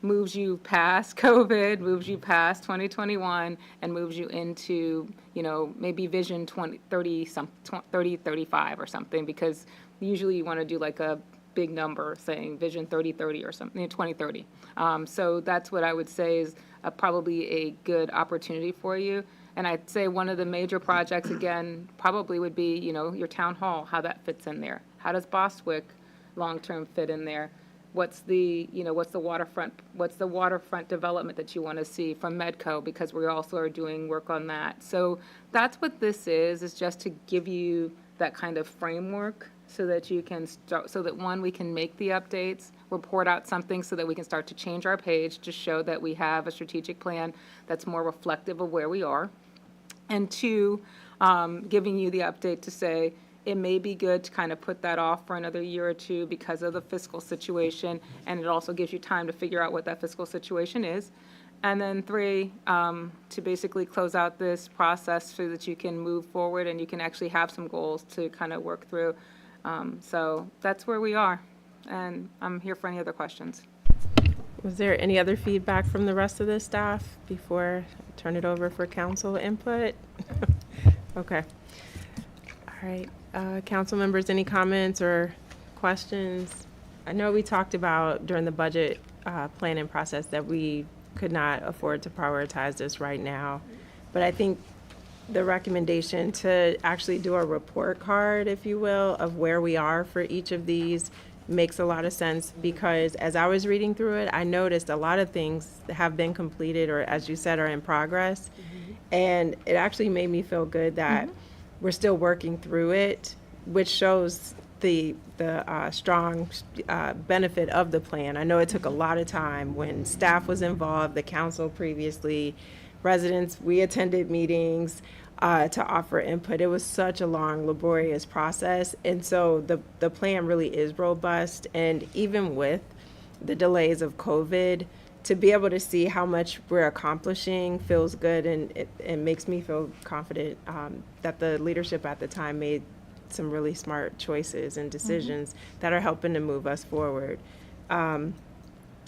moves you past COVID, moves you past 2021, and moves you into, maybe Vision 3035 or something, because usually you want to do like a big number saying Vision 3030 or something, 2030. So that's what I would say is probably a good opportunity for you. And I'd say one of the major projects, again, probably would be, your town hall, how that fits in there. How does Bostwick long-term fit in there? What's the waterfront development that you want to see from Medco, because we also are doing work on that. So that's what this is just to give you that kind of framework so that you can start, so that one, we can make the updates, report out something so that we can start to change our page to show that we have a strategic plan that's more reflective of where we are. And two, giving you the update to say, it may be good to kind of put that off for another year or two because of the fiscal situation, and it also gives you time to figure out what that fiscal situation is. And then three, to basically close out this process so that you can move forward and you can actually have some goals to kind of work through. So that's where we are, and I'm here for any other questions. Was there any other feedback from the rest of the staff before I turn it over for council input? Okay. All right. Council members, any comments or questions? I know we talked about during the budget planning process that we could not afford to prioritize this right now, but I think the recommendation to actually do a report card, if you will, of where we are for each of these makes a lot of sense, because as I was reading through it, I noticed a lot of things have been completed or, as you said, are in progress. And it actually made me feel good that we're still working through it, which shows the strong benefit of the plan. I know it took a lot of time when staff was involved, the council previously, residents, we attended meetings to offer input. It was such a long, laborious process. And so the plan really is robust. And even with the delays of COVID, to be able to see how much we're accomplishing feels good, and it makes me feel confident that the leadership at the time made some really smart choices and decisions that are helping to move us forward.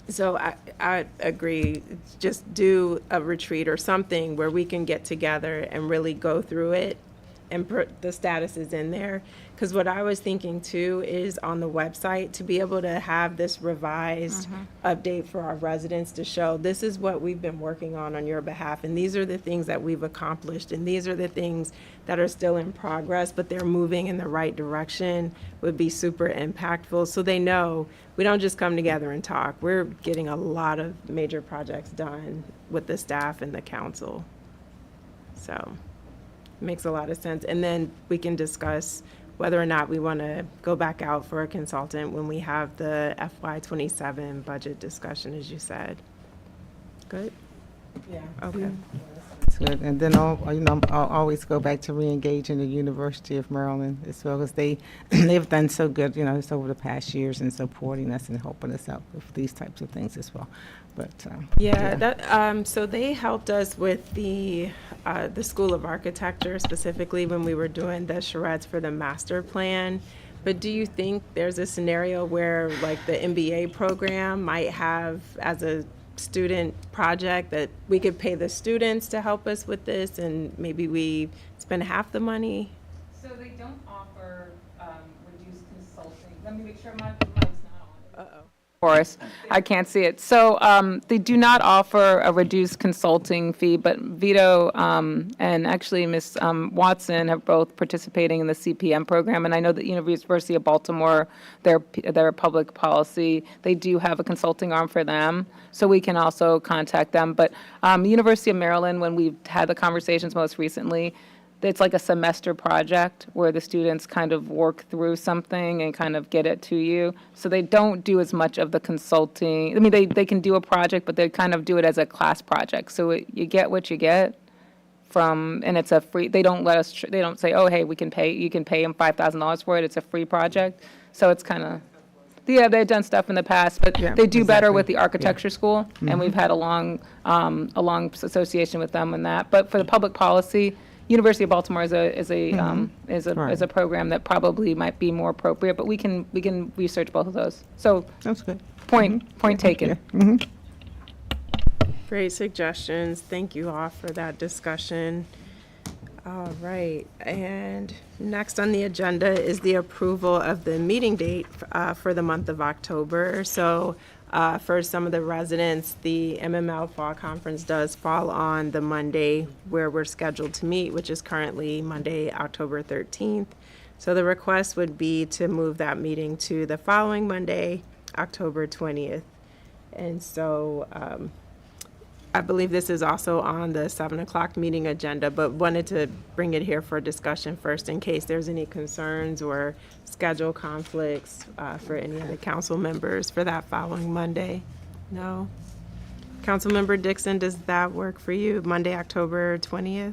So I agree, just do a retreat or something where we can get together and really go through it and put the statuses in there. Because what I was thinking too is on the website to be able to have this revised update for our residents to show this is what we've been working on your behalf, and these are the things that we've accomplished, and these are the things that are still in progress, but they're moving in the right direction, would be super impactful. So they know we don't just come together and talk. We're getting a lot of major projects done with the staff and the council. So it makes a lot of sense. And then we can discuss whether or not we want to go back out for a consultant when we have the FY27 budget discussion, as you said. Good? Yeah. Okay. That's good. And then, I'll always go back to re-engaging the University of Maryland as well, as they've done so good, it's over the past years in supporting us and helping us out with these types of things as well. But, So they helped us with the School of Architecture, specifically when we were doing the charrettes for the master plan. But do you think there's a scenario where, like, the MBA program might have, as a student project, that we could pay the students to help us with this, and maybe we spend half the money? So they don't offer reduced consulting. Let me make sure my mic's not on. Uh-oh. Of course, I can't see it. So they do not offer a reduced consulting fee, but Vito and actually Ms. Watson have both participating in the CPM program, and I know that University of Baltimore, their public policy, they do have a consulting arm for them, so we can also contact them. But University of Maryland, when we've had the conversations most recently, it's like a semester project where the students kind of work through something and kind of get it to you. So they don't do as much of the consulting. I mean, they can do a project, but they kind of do it as a class project. So you get what you get from, and it's a free, they don't let us, they don't say, oh, hey, you can pay them $5,000 for it. It's a free project. So it's kind of, yeah, they've done stuff in the past, but Yeah, they do better exactly. with the architecture school. And we've had a long association with them in that. But for the public policy, University of Baltimore is a program that probably might be more appropriate, but we can research both of those. So that's good. point taken. Great suggestions. Thank you all for that discussion. All right, and next on the agenda is the approval of the meeting date for the month of October. So for some of the residents, the MML Fall Conference does fall on the Monday where we're scheduled to meet, which is currently Monday, October 13th. So the request would be to move that meeting to the following Monday, October 20th. And so I believe this is also on the 7 o'clock meeting agenda, but wanted to bring it here for discussion first in case there's any concerns or schedule conflicts for any of the council members for that following Monday. No? Councilmember Dixon, does that work for you, Monday, October 20th?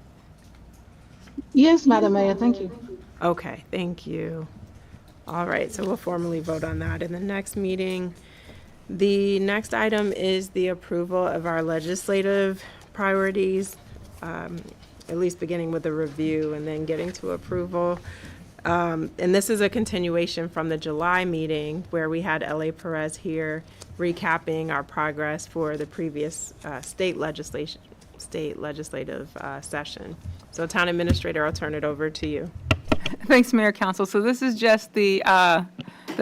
Yes, Madam Mayor, thank you. Okay, thank you. All right, so we'll formally vote on that in the next meeting. The next item is the approval of our legislative priorities, at least beginning with a review and then getting to approval. And this is a continuation from the July meeting where we had L.A. Perez here recapping our progress for the previous state legislative session. So Town Administrator, I'll turn it over to you. Thanks, Mayor Council. So this is just the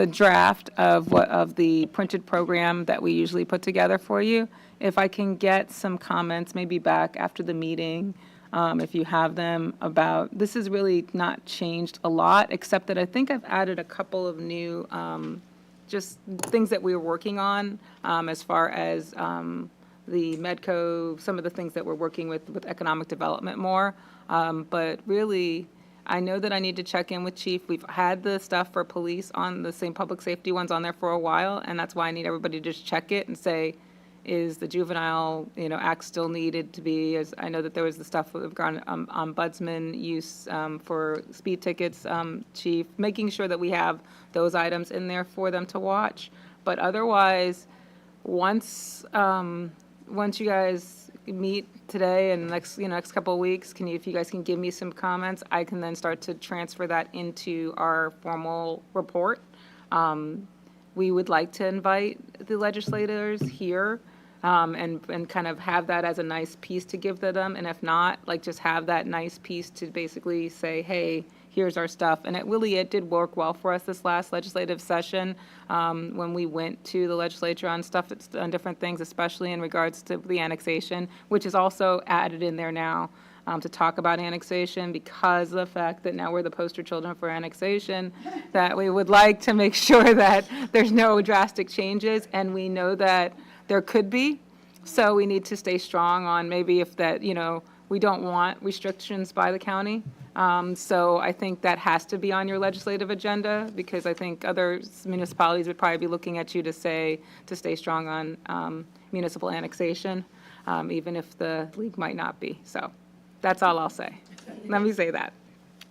draft of the printed program that we usually put together for you. If I can get some comments, maybe back after the meeting, if you have them, about, this has really not changed a lot, except that I think I've added a couple of new, just things that we were working on, as far as the Medco, some of the things that we're working with economic development more. But really, I know that I need to check in with Chief. We've had the stuff for police on the same public safety ones on there for a while, and that's why I need everybody to just check it and say, is the juvenile, act still needed to be, as I know that there was the stuff with regard ombudsman use for speed tickets, Chief, making sure that we have those items in there for them to watch. But otherwise, once you guys meet today and next couple of weeks, if you guys can give me some comments, I can then start to transfer that into our formal report. We would like to invite the legislators here and kind of have that as a nice piece to give to them. And if not, just have that nice piece to basically say, hey, here's our stuff. And it did work well for us this last legislative session when we went to the legislature on stuff, on different things, especially in regards to the annexation, which is also added in there now to talk about annexation, because of the fact that now we're the poster children for annexation, that we would like to make sure that there's no drastic changes, and we know that there could be. So we need to stay strong on maybe if that, we don't want restrictions by the county. So I think that has to be on your legislative agenda, because I think other municipalities would probably be looking at you to stay strong on municipal annexation, even if the league might not be. So That's all I'll say. Let me say that.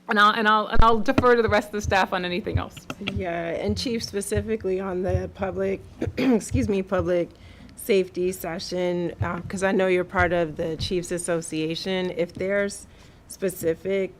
And I'll defer to the rest of the staff on anything else. Yeah, and Chief, specifically on the public, excuse me, public safety session, because I know you're part of the Chiefs Association. If there's specific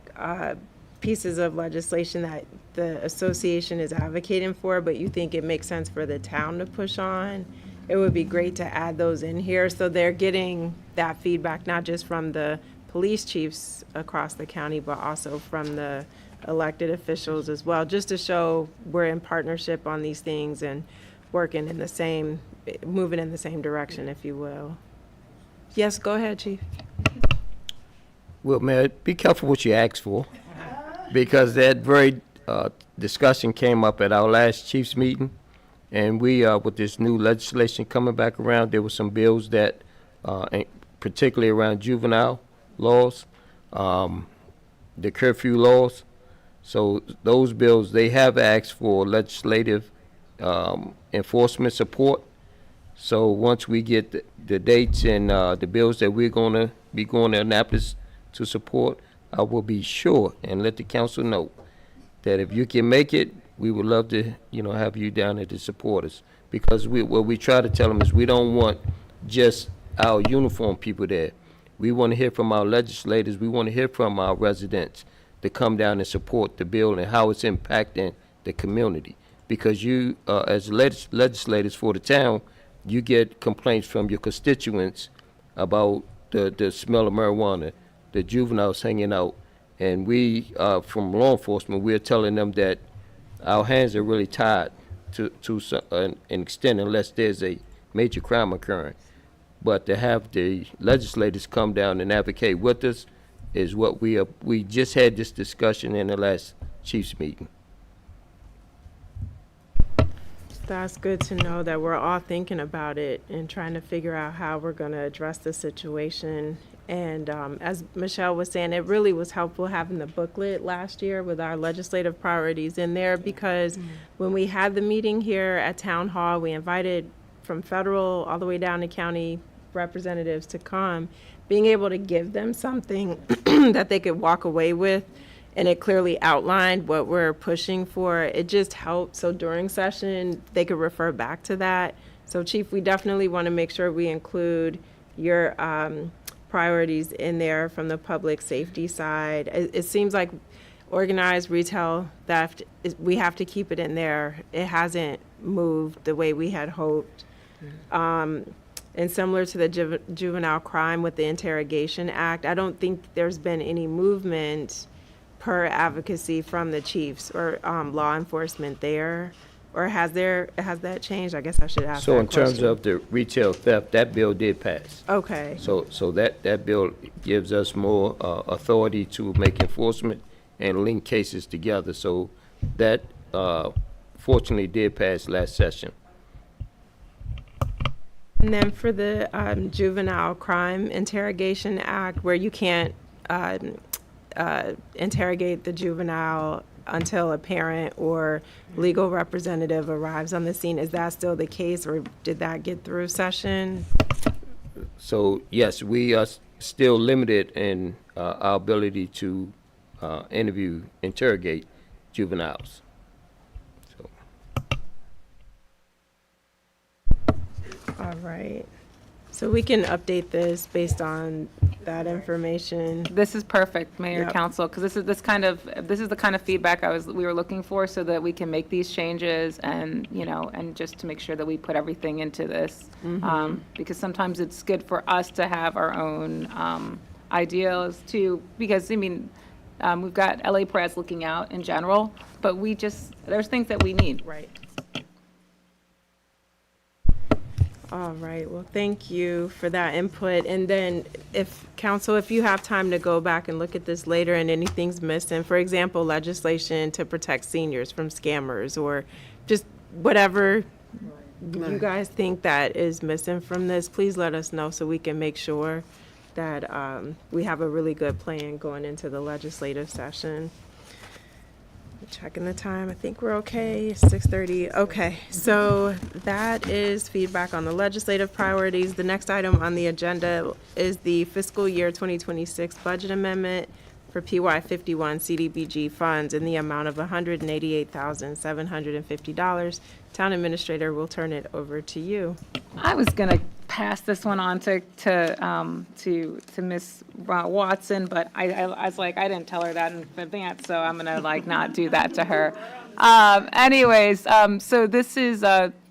pieces of legislation that the association is advocating for, but you think it makes sense for the town to push on, it would be great to add those in here so they're getting that feedback, not just from the police chiefs across the county, but also from the elected officials as well, just to show we're in partnership on these things and working in the same, moving in the same direction, if you will. Yes, go ahead, Chief. Well, Mayor, be careful what you ask for, because that very discussion came up at our last Chiefs meeting, and we, with this new legislation coming back around, there were some bills that, particularly around juvenile laws, the curfew laws. So those bills, they have asked for legislative enforcement support. So once we get the dates and the bills that we're going to be going to Annapolis to support, I will be sure and let the council know that if you can make it, we would love to, have you down there to support us. Because what we try to tell them is we don't want just our uniform people there. We want to hear from our legislators. We want to hear from our residents to come down and support the bill and how it's impacting the community. Because you, as legislators for the town, you get complaints from your constituents about the smell of marijuana, the juveniles hanging out. And we, from law enforcement, we're telling them that our hands are really tied to an extent unless there's a major crime occurring. But to have the legislators come down and advocate with us is what we just had this discussion in the last Chiefs meeting. That's good to know that we're all thinking about it and trying to figure out how we're going to address the situation. And as Michelle was saying, it really was helpful having the booklet last year with our legislative priorities in there, because when we had the meeting here at Town Hall, we invited from federal all the way down to county representatives to come, being able to give them something that they could walk away with, and it clearly outlined what we're pushing for. It just helped, so during session, they could refer back to that. So Chief, we definitely want to make sure we include your priorities in there from the public safety side. It seems like organized retail theft, we have to keep it in there. It hasn't moved the way we had hoped. And similar to the juvenile crime with the Interrogation Act, I don't think there's been any movement per advocacy from the chiefs or law enforcement there. Or has that changed? I guess I should ask So that in terms question. of the retail theft, that bill did pass. Okay. So that bill gives us more authority to make enforcement and link cases together. So that fortunately did pass last session. And then for the Juvenile Crime Interrogation Act, where you can't interrogate the juvenile until a parent or legal representative arrives on the scene, is that still the case, or did that get through session? So yes, we are still limited in our ability to interrogate juveniles. So. All right. So we can update this based on that information. This is perfect, Mayor, Yep. Council, because this is the kind of feedback we were looking for, so that we can make these changes and, and just to make sure that we put everything into this. Because sometimes it's good for us to have our own ideas too, because, we've got LA Press looking out in general, but there's things that we need. Right. All right, well, thank you for that input. And then if you have time to go back and look at this later and anything's missing, for example, legislation to protect seniors from scammers, or just whatever you guys think that is missing from this, please let us know so we can make sure that we have a really good plan going into the legislative session. Checking the time. I think we're okay. 6:30. Okay. So that is feedback on the legislative priorities. The next item on the agenda is the fiscal year 2026 budget amendment for PY 51 CDBG funds in the amount of $188,750. Town administrator will turn it over to you. I was gonna pass this one on to Miss Watson, but I was like, I didn't tell her that in advance, so I'm gonna like not do that to her. So this is,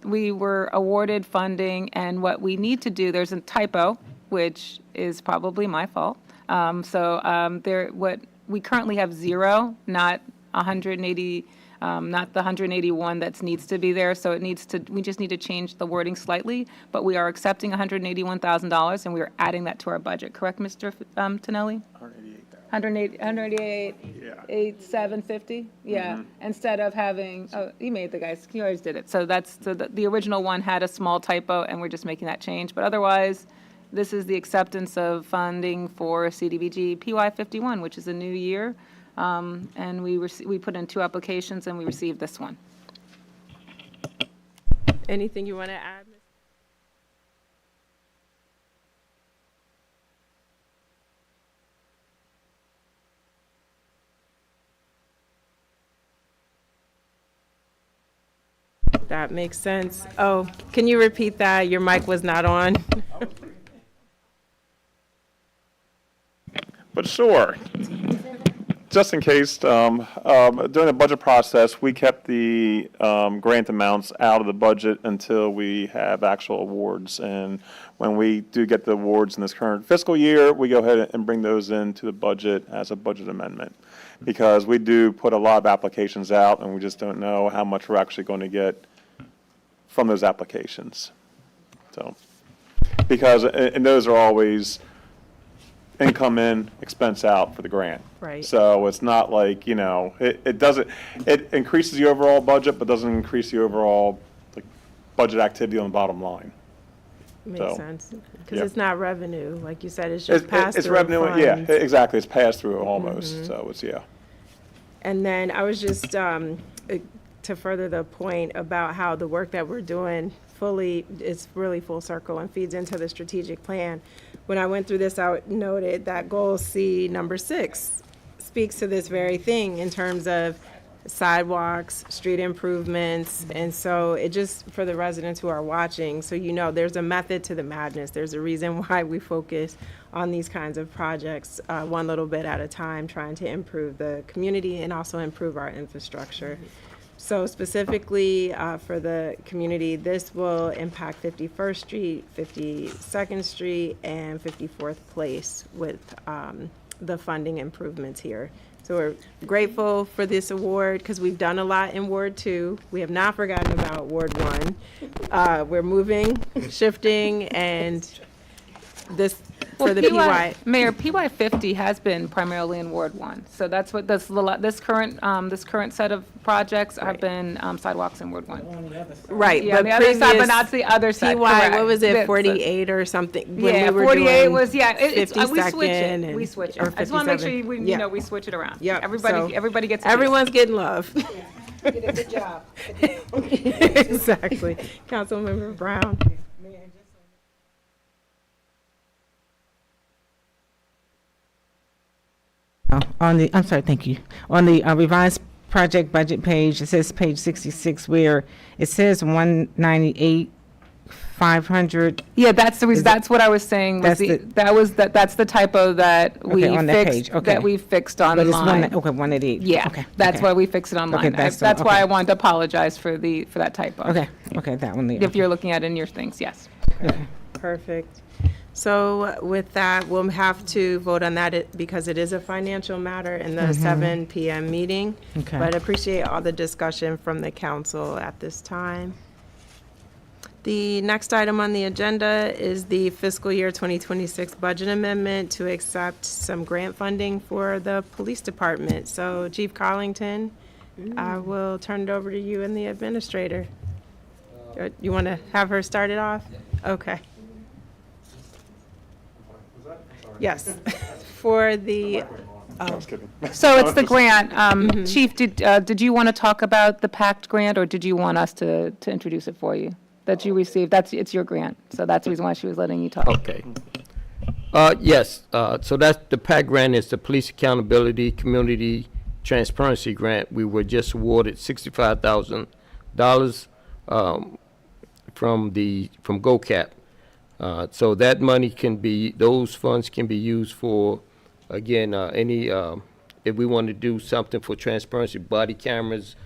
we were awarded funding, and what we need to do, there's a typo, which is probably my fault. What we currently have 0, not 180, not the 181 that needs to be there. So we just need to change the wording slightly, but we are accepting $181,000 and we are adding that to our budget. Correct, Mr. Tonelli? 188,750? Yeah, instead of having, oh, you made the guys, you always did it. So the original one had a small typo and we're just making that change. But otherwise, this is the acceptance of funding for CDBG PY 51, which is a new year. And we put in 2 applications and we received this one. Anything you want to add? That makes sense. Oh, can you repeat that? Your mic was not on. But sure, just in case, during the budget process, we kept the grant amounts out of the budget until we have actual awards. And when we do get the awards in this current fiscal year, we go ahead and bring those into the budget as a budget amendment. Because we do put a lot of applications out, and we just don't know how much we're actually going to get from those applications. So, because, and those are always income in, expense out for the grant. Right. So it's not like, it increases the overall budget, but doesn't increase the overall like budget activity on the bottom line. Makes sense. Because yeah. it's not revenue, like you said, it's just pass-through It's revenue, yeah, funds. exactly. It's pass-through almost, so it's, yeah. And then I was just, to further the point about how the work that we're doing it's really full circle and feeds into the strategic plan. When I went through this, I noted that goal C number 6 speaks to this very thing in terms of sidewalks, street improvements, and so it just, for the residents who are watching, so there's a method to the madness. There's a reason why we focus on these kinds of projects, one little bit at a time, trying to improve the community and also improve our infrastructure. So specifically for the community, this will impact 51st Street, 52nd Street, and 54th Place with the funding improvements here. So we're grateful for this award because we've done a lot in Ward 2. We have not forgotten about Ward 1. We're moving, shifting, and this for the PY. Mayor, PY 50 has been primarily in Ward 1. So that's what this current set of projects have been sidewalks in Ward 1. Right, Yeah, but the other side, but previous not the other side. PY, correct. what was it, That's- 48 or something? when Yeah, we were 48 doing was, yeah, we switch 52nd it. We and- switch it. or I just want to make sure 57. you know, we switch it around. Yep, so Everybody gets a piece. Everyone's getting love. Good job. Exactly. Councilmember Brown. I'm sorry, thank you. On the revised project budget page, it says page 66, where it says 198,500. Yeah, that's the reason, that's what I was saying, was that's the typo that we Okay, on that fixed, page, okay. that we fixed But it's online. okay, 188. Yeah, Okay, that's okay. why we fixed it online. that's That's why okay. I wanted to apologize for that typo. Okay, that one there. If you're looking at it in your things, yes. Perfect. So with that, we'll have to vote on that because it is a financial matter in the 7 p.m. meeting. Okay. But appreciate all the discussion from the council at this time. The next item on the agenda is the fiscal year 2026 budget amendment to accept some grant funding for the police department. So Chief Collington, I will turn it over to you and the administrator. You want to have her start it off? Okay. Yes. For the, I was kidding. So it's the grant. Chief, did you want to talk about the PACT grant, or did you want us to introduce it for you? That you received, it's your grant, so that's the reason why she was letting you talk. Okay. Yes, so that's, the PAC grant is the Police Accountability Community Transparency Grant. We were just awarded $65,000 from GOCAP. So that money those funds can be used for, again, if we want to do something for transparency, body cameras,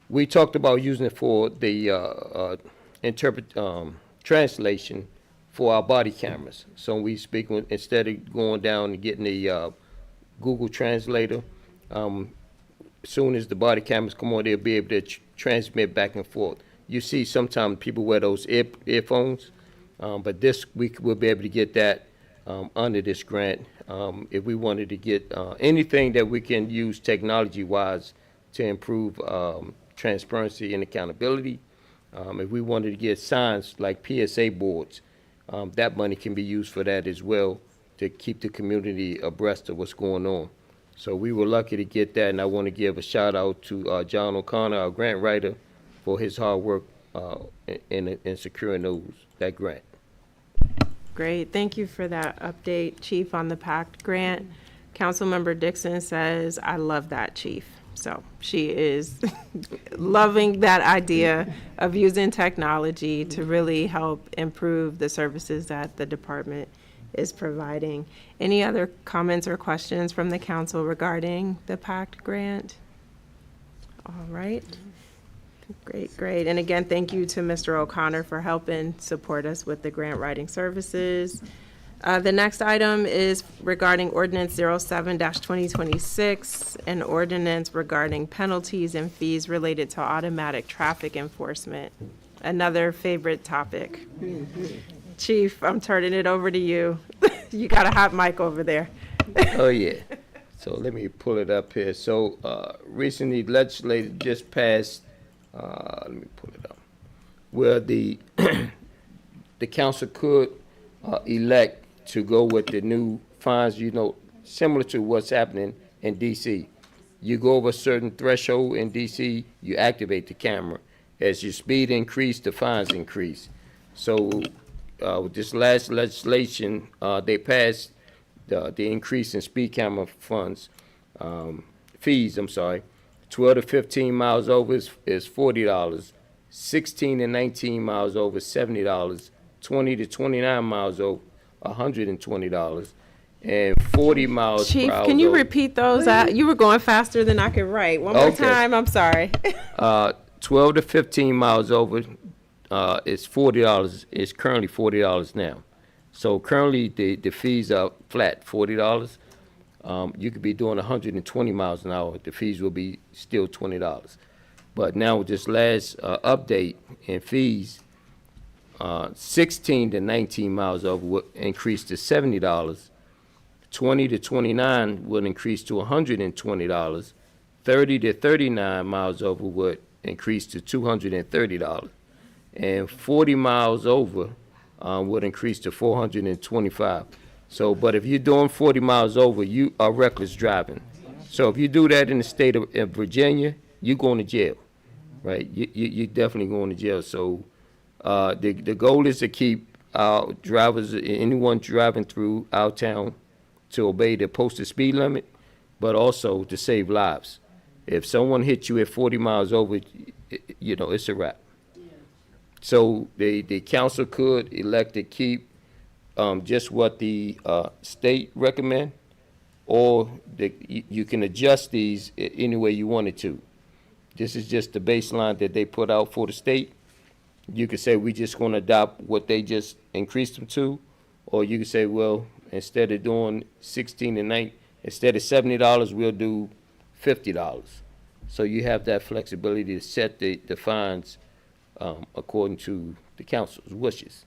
we talked about using it for the translation for our body cameras. So we speak instead of going down and getting the Google Translator. Soon as the body cameras come on, they'll be able to transmit back and forth. You see, sometimes people wear those earphones, but this week we'll be able to get that under this grant. If we wanted to get anything that we can use technology-wise to improve transparency and accountability. If we wanted to get signs like PSA boards, that money can be used for that as well to keep the community abreast of what's going on. So we were lucky to get that, and I want to give a shout out to John O'Connor, our grant writer, for his hard work in securing that grant. Great, thank you for that update, Chief, on the PACT grant. Councilmember Dixon says, I love that, Chief. So she is loving that idea of using technology to really help improve the services that the department is providing. Any other comments or questions from the council regarding the PACT grant? All right. Great. And again, thank you to Mr. O'Connor for helping support us with the grant writing services. The next item is regarding Ordinance 07-2026, an ordinance regarding penalties and fees related to automatic traffic enforcement. Another favorite topic. Chief, I'm turning it over to you. You got a hot mic over there. Oh, yeah. So let me pull it up here. So recently, legislature just passed, let me pull it up, where the council could elect to go with the new fines, similar to what's happening in D.C. You go over a certain threshold in D.C., you activate the camera. As your speed increase, the fines increase. So with this last legislation, they passed the increase in speed camera fees, 12 to 15 miles over is $40, 16 to 19 miles over is $70, 20 to 29 miles over $120, and 40 miles Chief, per hour. can you repeat those? You were going faster than I could write. One more Okay. time, I'm sorry. 12 to 15 miles over is $40. It's currently $40 now. So currently the fees are flat, $40. You could be doing 120 miles an hour. The fees will be still $20. But now with this last update in fees, 16 to 19 miles over will increase to $70. 20 to 29 will increase to $120. 30 to 39 miles over would increase to $230. And 40 miles over would increase to $425. So, but if you're doing 40 miles over, you are reckless driving. So if you do that in the state of Virginia, you're going to jail, right? You're definitely going to jail. So the goal is to keep our drivers, anyone driving through our town, to obey the posted speed limit, but also to save lives. If someone hits you at 40 miles over, it's a wrap. So the council could elect to keep just what the state recommend, or you can adjust these any way you wanted to. This is just the baseline that they put out for the state. You could say we just going to adopt what they just increased them to, or you could say, well, instead of doing 16 and 9, instead of $70, we'll do $50. So you have that flexibility to set the fines according to the council's wishes.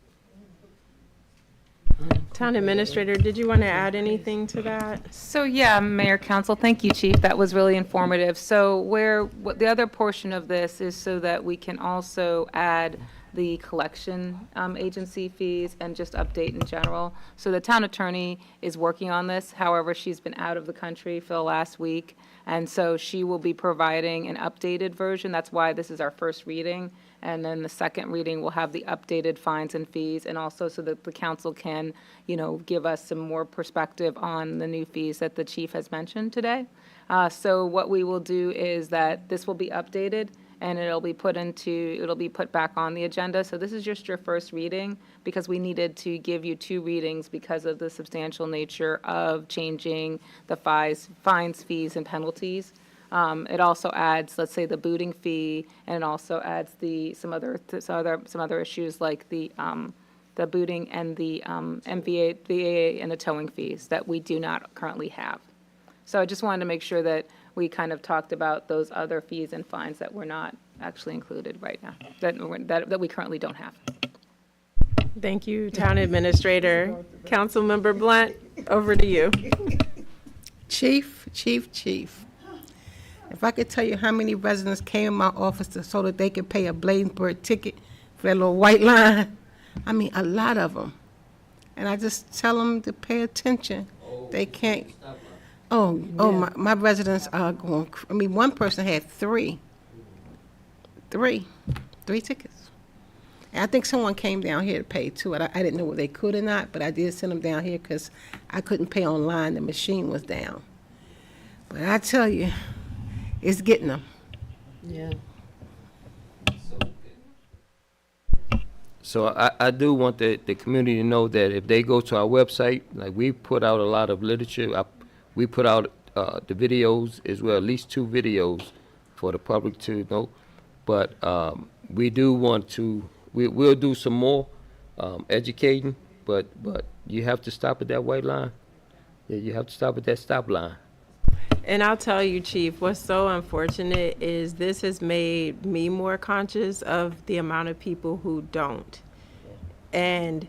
Town Administrator, did you want to add anything to that? So yeah, Mayor, Council, thank you, Chief. That was really informative. So what the other portion of this is so that we can also add the collection agency fees, and just update in general. So the town attorney is working on this. However, she's been out of the country for the last week, and so she will be providing an updated version. That's why this is our first reading. And then the second reading will have the updated fines and fees, and also so that the council can, give us some more perspective on the new fees that the chief has mentioned today. So what we will do is that this will be updated, and it'll be put back on the agenda. So this is just your first reading, because we needed to give you 2 readings because of the substantial nature of changing the fines, fees, and penalties. It also adds, let's say, the booting fee, and it also adds some other issues like the booting and the VAA and the towing fees that we do not currently have. So I just wanted to make sure that we kind of talked about those other fees and fines that were not actually included right now, that we currently don't have. Thank you, Town Administrator. Councilmember Blunt, over to you. Chief. If I could tell you how many residents came in my office so that they could pay a Bladensburg ticket for that little white line, I mean, a lot of them. And I just tell them to pay attention. They can't. My residents are going. One person had three tickets. And I think someone came down here to pay too. I didn't know whether they could or not, but I did send them down here because I couldn't pay online. The machine was down. But I tell you, it's getting them. Yeah. So I do want the community to know that if they go to our website, like we put out a lot of literature, we put out the videos as well, at least 2 videos for the public to know. But we do want to, we'll do some more educating, but you have to stop at that white line. Yeah, you have to stop at that stop line. And I'll tell you, Chief, what's so unfortunate is this has made me more conscious of the amount of people who don't. And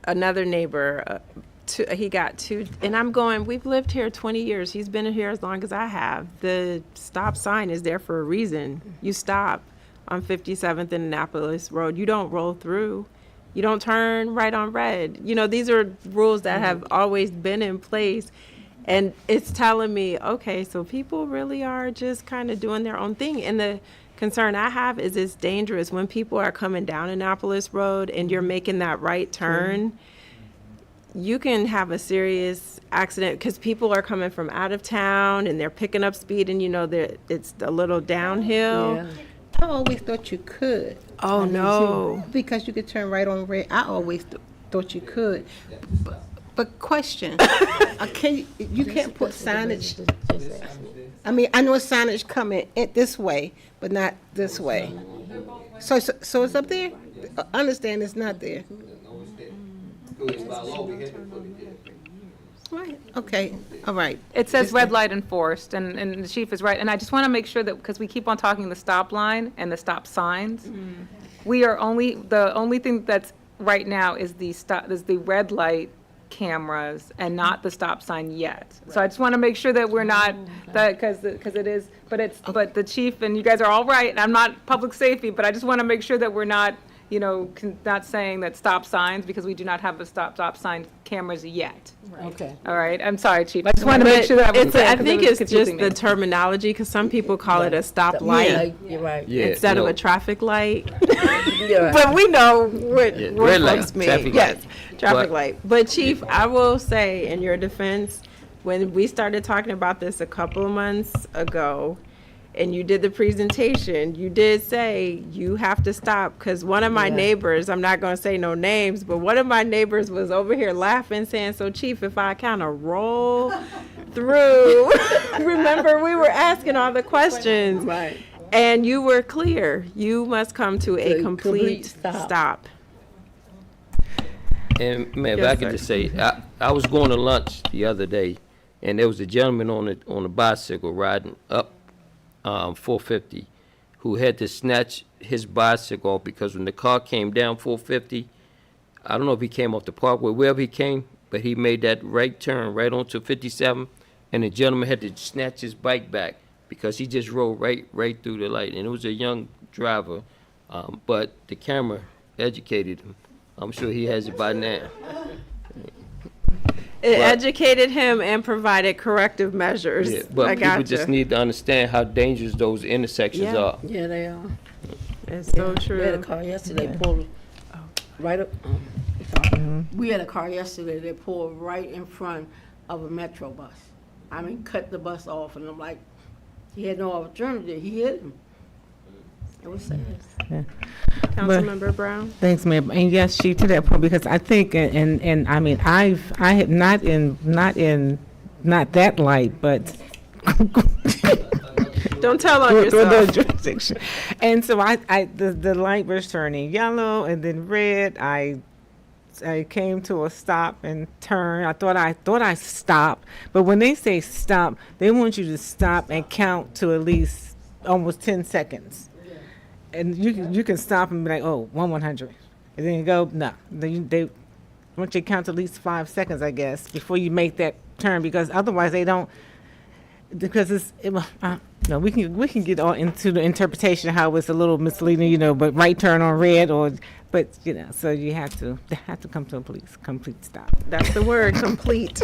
another neighbor, he got 2, and I'm going, we've lived here 20 years. He's been here as long as I have. The stop sign is there for a reason. You stop on 57th and Annapolis Road. You don't roll through. You don't turn right on red. These are rules that have always been in place. And it's telling me, okay, so people really are just kind of doing their own thing. And the concern I have is it's dangerous when people are coming down Annapolis Road and you're making that right turn. You can have a serious accident because people are coming from out of town and they're picking up speed, and it's a little downhill. Yeah. I always thought you could. Oh, no. Because you could turn right on red. I always thought you could. But question, you can't put signage. I know signage coming this way, but not this way. So it's up there? I understand it's not there. Right. Okay, all right. It says red light enforced, and the chief is right. And I just want to make sure that, because we keep on talking the stop line and the stop signs, the only thing that's right now is the red light cameras and not the stop sign yet. So I just want to make sure that we're not, because it is, but the chief and you guys are all right, and I'm not public safety, but I just want to make sure that we're not, not saying that stop signs, because we do not have the stop sign cameras yet. Okay. All right, I'm sorry, chief. I just want to make sure that I think it's just the terminology, because some people call it a stop light You're right. Yeah, instead of no. a traffic light. You're right. But we know what red light, folks mean. traffic Yes, light. traffic But- light. But Chief, I will say in your defense, when we started talking about this a couple of months ago, and you did the presentation, you did say you have to stop, because one of my neighbors, I'm not going to say no names, but one of my neighbors was over here laughing, saying, so Chief, if I kind of roll through, remember we were asking all the questions. Right. And you were clear. You must come to a complete stop. And man, if Yes, I could sir. just say, I was going to lunch the other day, and there was a gentleman on a bicycle riding up 450 who had to snatch his bicycle off, because when the car came down 450, I don't know if he came off the parkway, wherever he came, but he made that right turn right onto 57, and the gentleman had to snatch his bike back because he just rolled right through the light. And it was a young driver But the camera educated him. I'm sure he has it by now. It But- educated him and provided corrective measures. Yeah, I but people gotcha. just need to understand how dangerous those intersections Yeah. are. Yeah, they are. It's so We had a true. car yesterday pulled right up. We had a car yesterday that pulled right in front of a metro bus. I mean, cut the bus off, and I'm like, he had no alternative. He hit him. It was sad. Councilmember Brown? Thanks, Mayor. And yes, she to that point, because I think, and I mean, I had not that light, but Don't tell on through the yourself. jurisdiction. And so the light was turning yellow and then red. I came to a stop and turn. I thought I stopped, but when they say stop, they want you to stop and count to at least almost 10 seconds. And you can stop and be like, oh, 100. And then you go, no. They want you to count to at least 5 seconds, I guess, before you make that turn, because otherwise they don't, because no, we can get all into the interpretation of how it's a little misleading, but right turn on red but so you have to come to a complete stop. That's the word, complete.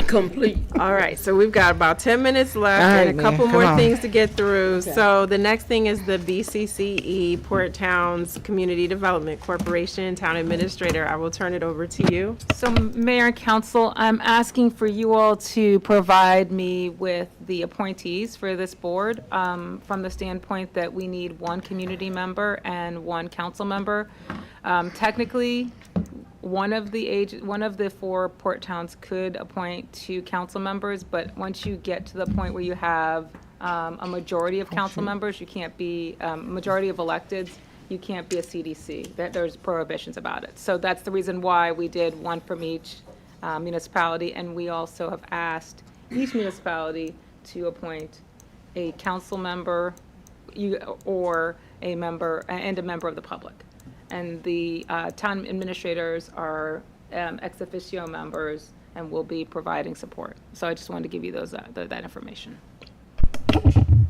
Complete. All right, so we've got about 10 minutes left All right, and a man, couple come more on. things to get through. So the next thing is the BCCE, Port Towns Community Development Corporation. Town Administrator, I will turn it over to you. So Mayor and Council, I'm asking for you all to provide me with the appointees for this board, from the standpoint that we need one community member and one council member. Technically, one of the four port towns could appoint 2 council members, but once you get to the point where you have a majority of council members, you can't be, majority of electeds, you can't be a CDC. There's prohibitions about it. So that's the reason why we did one from each municipality, and we also have asked each municipality to appoint a council member or a member and a member of the public. And the town administrators are ex officio members and will be providing support. So I just wanted to give you that information.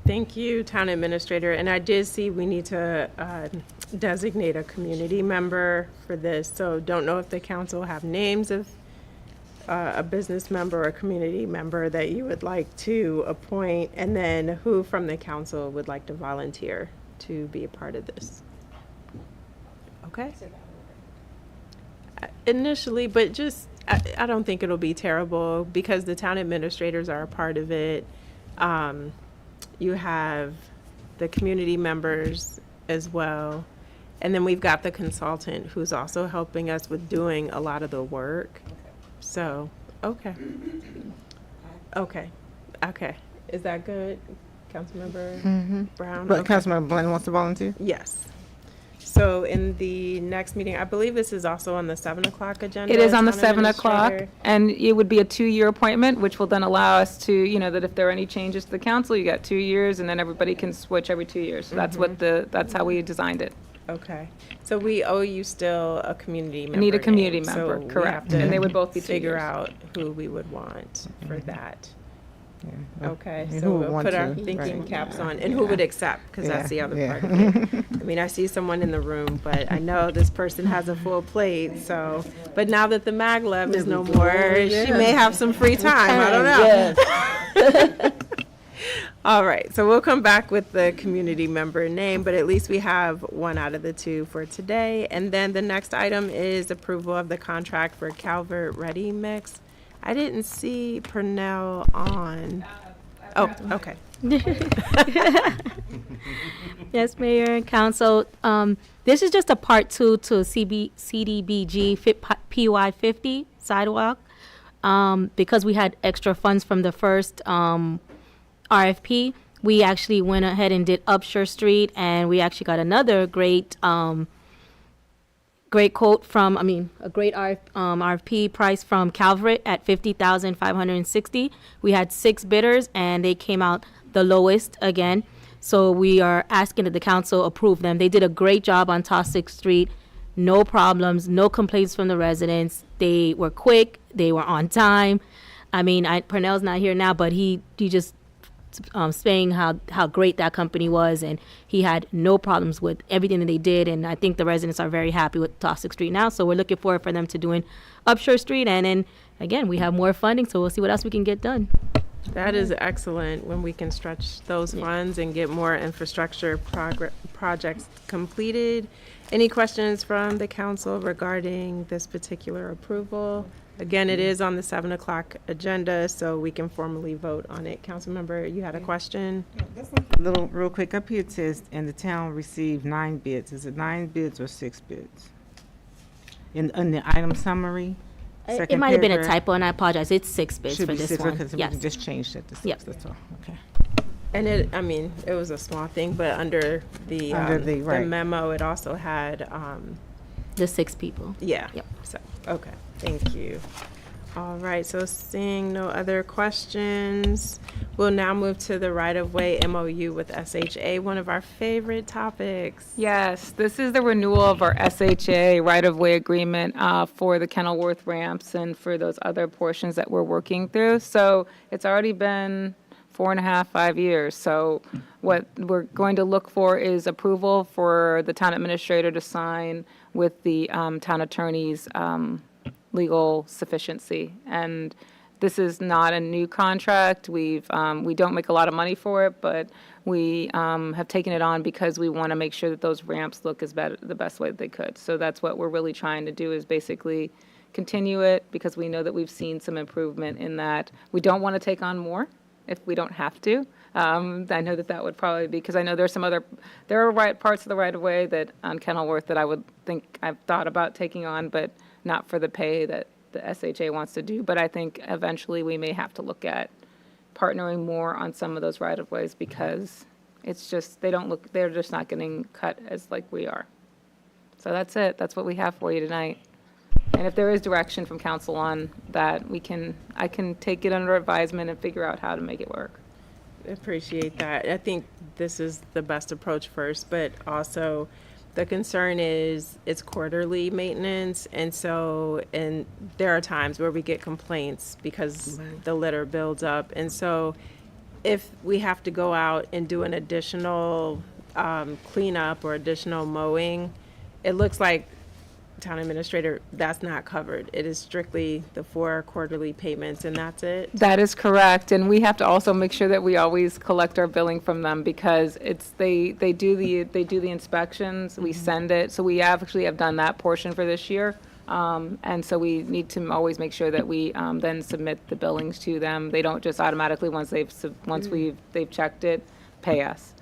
Thank you, Town Administrator. And I did see we need to designate a community member for this. So don't know if the council have names of a business member or community member that you would like to appoint, and then who from the council would like to volunteer to be a part of this. Okay? Initially, but just, I don't think it'll be terrible because the town administrators are a part of it. You have the community members as well. And then we've got the consultant who's also helping us with doing a lot of the work. So, okay. Okay. Is that good, Councilmember Brown? But Okay. Councilmember Blunt wants to volunteer? Yes. So in the next meeting, I believe this is also on the 7 o'clock agenda. It is on the Town 7 o'clock, Administrator. and it would be a 2-year appointment, which will then allow us to, that if there are any changes to the council, you got 2 years, and then everybody can switch every 2 years. So that's how we designed it. Okay. So we owe you still a community member. Need a community name, member, so we correct. have to And they would both be 2 figure years. out who we would want for that. Yeah. Okay, And so who would we'll want put our to, thinking right. caps on, and who would accept, because that's the other Yeah. part of it. I mean, I see someone in the room, but I know this person has a full plate, so, but now that the maglev is no more, she may have some free time, I don't know. All right, so we'll come back with the community member name, but at least we have 1 out of the 2 for today. And then the next item is approval of the contract for Calvert Ready Mix. I didn't see Purnell on. Oh, okay. Yes, Mayor and Council. This is just a part 2 to CDBG PY 50 sidewalk. Because we had extra funds from the first RFP, we actually went ahead and did Upshur Street, and we actually got another great quote from, a great RFP price from Calvert at $50,560. We had 6 bidders, and they came out the lowest again. So we are asking that the council approve them. They did a great job on Tosick Street. No problems, no complaints from the residents. They were quick, they were on time. Purnell's not here now, but he just saying how great that company was, and he had no problems with everything that they did. And I think the residents are very happy with Toxic Street now. So we're looking forward for them to doing Upshur Street. And then again, we have more funding, so we'll see what else we can get done. That is excellent when we can stretch those funds and get more infrastructure projects completed. Any questions from the council regarding this particular approval? Again, it is on the 7 o'clock agenda, so we can formally vote on it. Councilmember, you had a question? A little, real quick, up here it says, and the town received 9 bids. Is it 9 bids or 6 bids? In the item summary? It second might have been a paragraph? typo, and I apologize. It's 6 bids Should for be this 6, one. okay, so we Yes. can just change that to 6, Yep. that's all, okay. And it was a small thing, but under the right. memo, it also had, The 6 people. yeah. Yep. So, okay, thank you. All right, so seeing no other questions, we'll now move to the right-of-way MOU with SHA, one of our favorite topics. Yes, this is the renewal of our SHA right-of-way agreement for the Kenilworth ramps and for those other portions that we're working through. So it's already been 4.5, 5 years. So what we're going to look for is approval for the town administrator to sign with the town attorney's legal sufficiency. And this is not a new contract. We don't make a lot of money for it, but we have taken it on because we want to make sure that those ramps look the best way that they could. So that's what we're really trying to do, is basically continue it, because we know that we've seen some improvement in that. We don't want to take on more if we don't have to. I know that would probably be, because I know there are parts of the right-of-way that on Kenilworth that I would think I've thought about taking on, but not for the pay that the SHA wants to do. But I think eventually we may have to look at partnering more on some of those right-of-ways, because it's just, they're just not getting cut as like we are. So that's it. That's what we have for you tonight. And if there is direction from council on that, I can take it under advisement and figure out how to make it work. Appreciate that. I think this is the best approach first, but also the concern is it's quarterly maintenance, and there are times where we get complaints because the litter builds up. And so if we have to go out and do an additional cleanup or additional mowing, it looks like, town administrator, that's not covered. It is strictly the 4 quarterly payments, and that's it? That is correct, and we have to also make sure that we always collect our billing from them, because they do the inspections, we send it, so we actually have done that portion for this year, and so we need to always make sure that we then submit the billings to them. They don't just automatically, once they've checked it, pay us.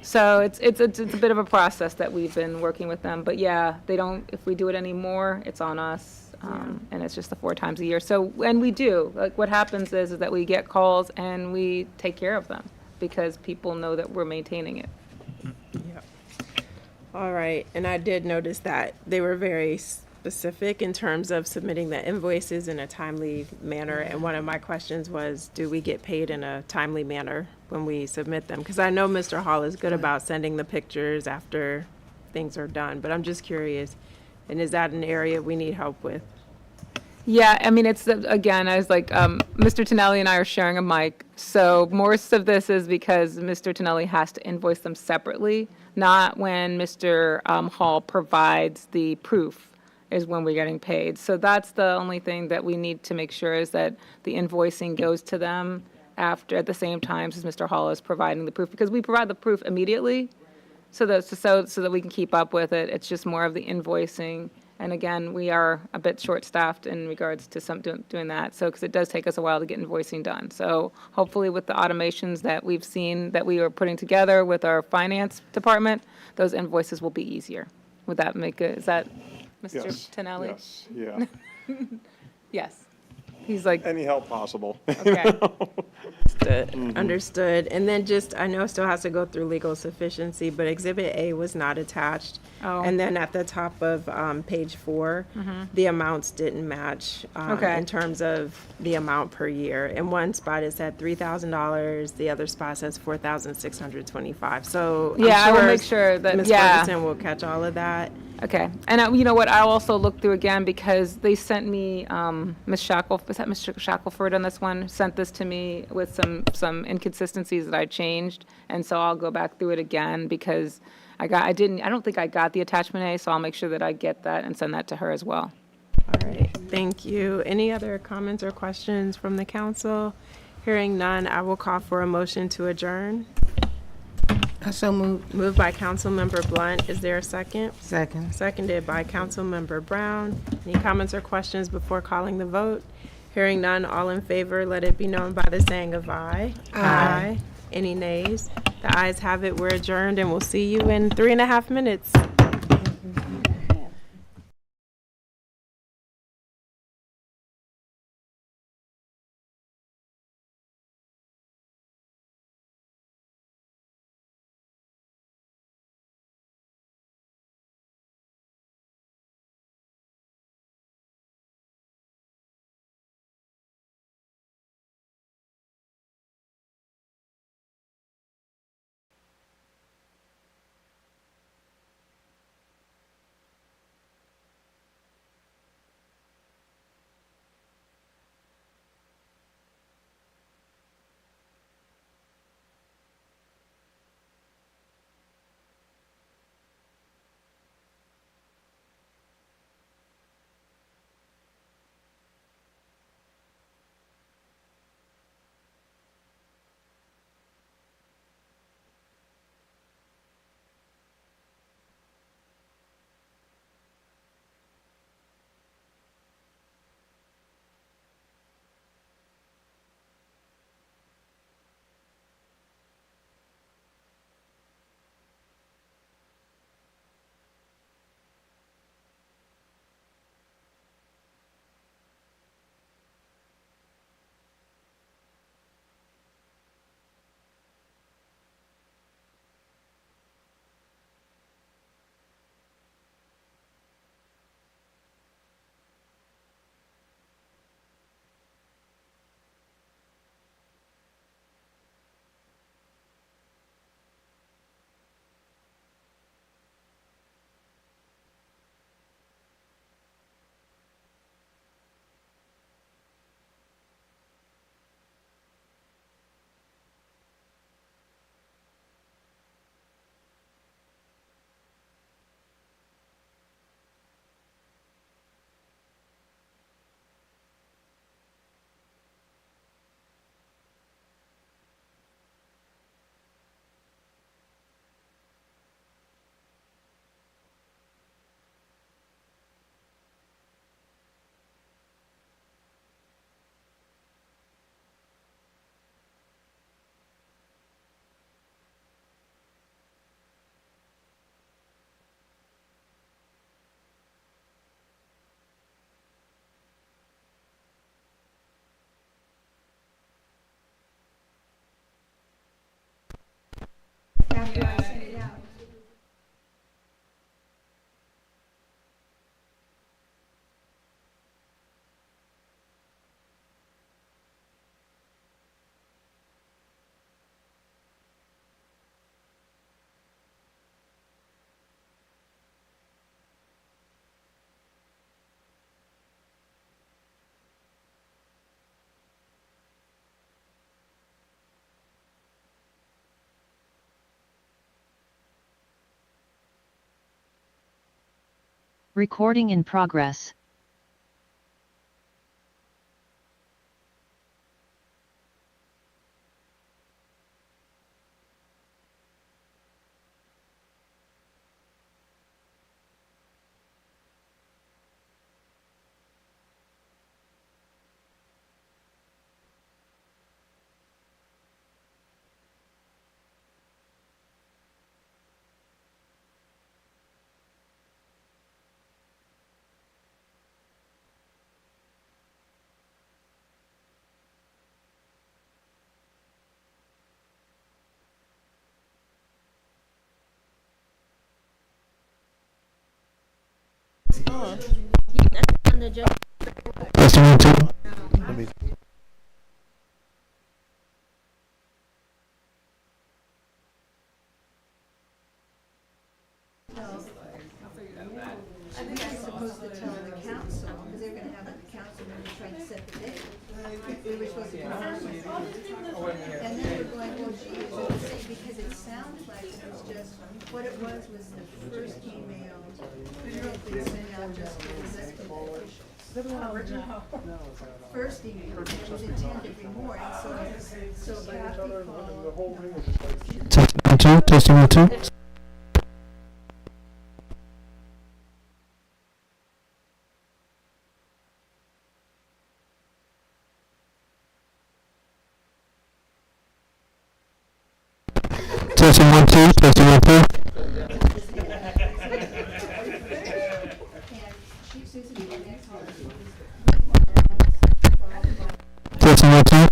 So it's a bit of a process that we've been working with them, but yeah, if we do it anymore, it's on us, and it's just the 4 times a year. So, and we do, like, what happens is that we get calls and we take care of them, because people know that we're maintaining it. Yep. All right, and I did notice that they were very specific in terms of submitting the invoices in a timely manner, and one of my questions was, do we get paid in a timely manner when we submit them? Because I know Mr. Hall is good about sending the pictures after things are done, but I'm just curious, and is that an area we need help with? Yeah, I mean, again, I was like, Mr. Tonelli and I are sharing a mic, so most of this is because Mr. Tonelli has to invoice them separately, not when Mr. Hall provides the proof is when we're getting paid. So that's the only thing that we need to make sure, is that the invoicing goes to them at the same time as Mr. Hall is providing the proof, because we provide the proof immediately, so that we can keep up with it. It's just more of the invoicing. And again, we are a bit short-staffed in regards to doing that, so, because it does take us a while to get invoicing done. So hopefully with the automations that we've seen that we are putting together with our finance department, those invoices will be easier. Would that is that Mr. Yes, Tonelli? yes, yeah. Yes. He's like, Any help possible. okay. Understood. And then I know it still has to go through legal sufficiency, but Exhibit A was not attached. Oh. And then at the top of page 4, the amounts didn't match Okay. in terms of the amount per year. In one spot it said $3,000, the other spot says $4,625. So Yeah, I I'm will sure make sure that, Ms. yeah. Ferguson will catch all of that. Okay, and you know what, I'll also look through again, because they sent me, Ms. was that Mr. Shackelford on this one, sent this to me with some inconsistencies that I changed. And so I'll go back through it again because I don't think I got the attachment A, so I'll make sure that I get that and send that to her as well. All right, thank you. Any other comments or questions from the council? Hearing none, I will call for a motion to adjourn. I so moved. Moved by Councilmember Blunt. Is there a second? Second. Seconded by Councilmember Brown. Any comments or questions before calling the vote? Hearing none, all in favor, let it be known by the saying of aye. Aye. Any nays? The ayes have it. We're adjourned, and we'll see you in 3.5 minutes. Recording in progress. I think you're supposed to tell the council, because they're gonna have the council members trying to set the date. And then we're going, oh geez, because it sounded like it was just, what it was the first email, Harold did send out just to the elected officials. First email, it was intended for more, and so Kathy called. Testing 1 2. Testing 1 2. Testing 1 2. Testing 1 2. Testing 1 2.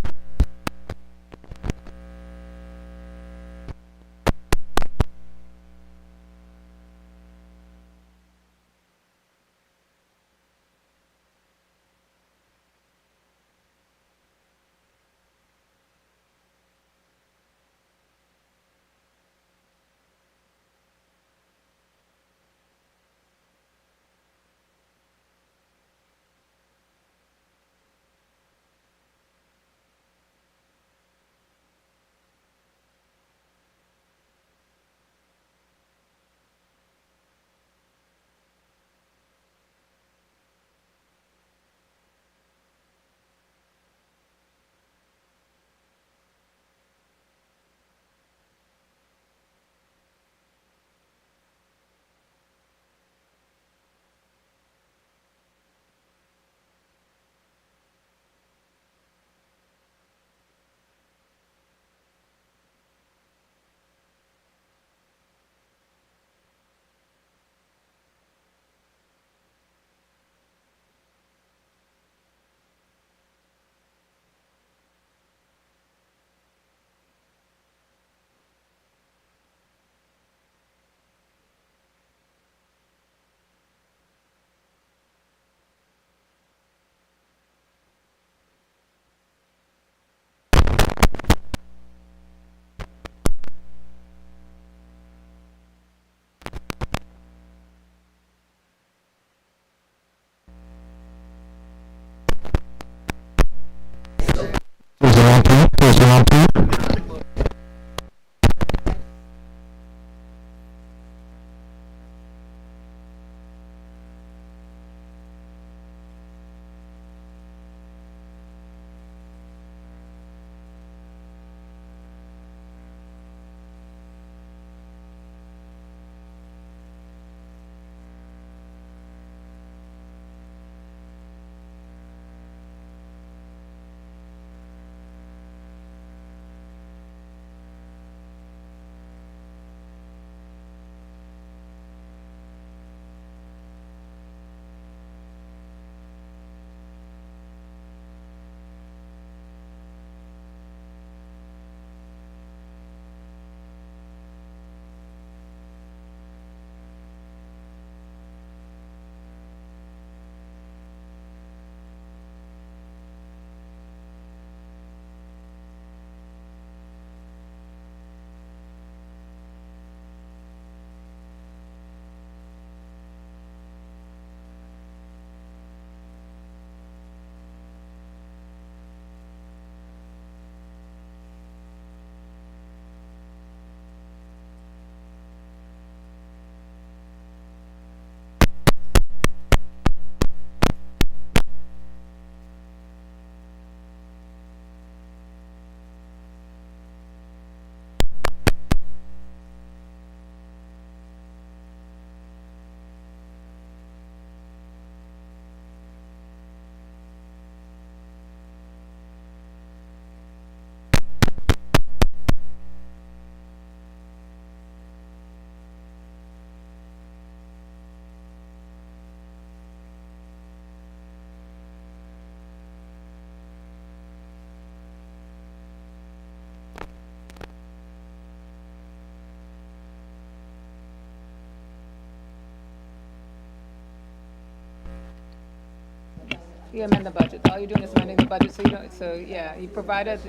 You amend the budget. All you're doing is amending the budget, so you don't, so, yeah, you provided,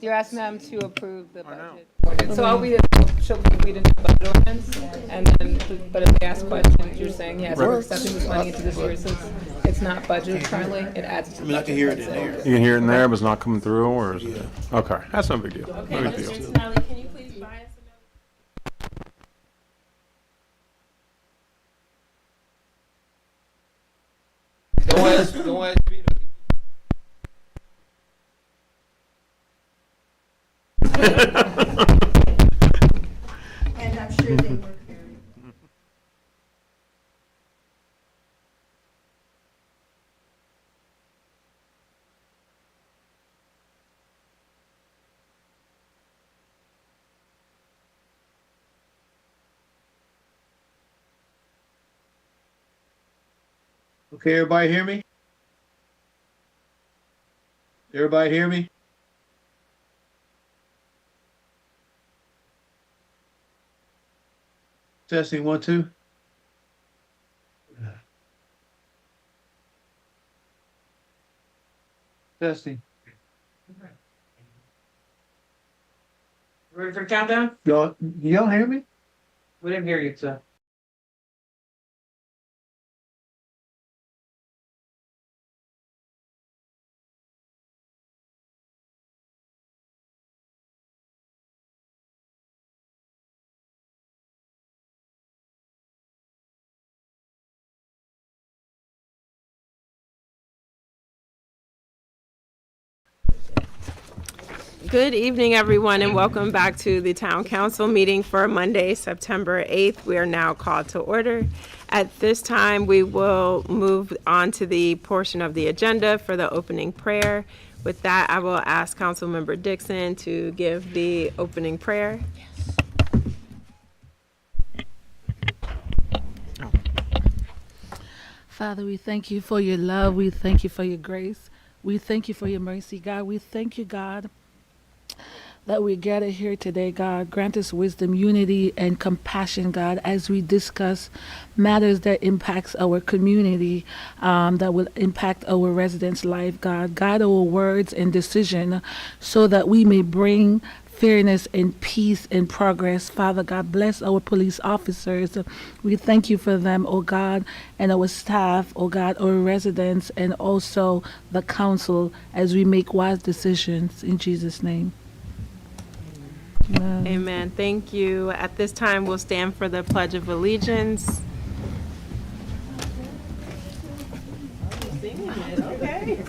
you're asking them to approve the budget. So are we, we didn't have budget ordinance, and then, but if they ask questions, you're saying, yes, we're accepting this money into this year since it's not budgeted currently, it adds to. I mean, I can hear it in there. You can hear it in there, but it's not coming through, or is it? Okay, that's no big deal. Okay, No big deal. Mr. Tinelli, can you please buy us another? Don't ask Peter. And I'm sure they work very. Okay, everybody hear me? Everybody hear me? Testing 1, 2. Testing. Ready for the countdown? Y'all hear me? We didn't hear you, sir. Good evening, everyone, and welcome back to the Town Council meeting for Monday, September 8th. We are now called to order. At this time, we will move on to the portion of the agenda for the opening prayer. With that, I will ask Councilmember Dixon to give the opening prayer. Father, we thank you for your love. We thank you for your grace. We thank you for your mercy, God. We thank you, God, that we gather here today, God. Grant us wisdom, unity, and compassion, God, as we discuss matters that impacts our community, that will impact our residents' life, God. Guide our words and decision so that we may bring fairness and peace and progress. Father God, bless our police officers. We thank you for them, oh God, and our staff, oh God, our residents, and also the council as we make wise decisions. In Jesus' name. Amen. Amen. Thank you. At this time, we'll stand for the Pledge of Allegiance. Okay.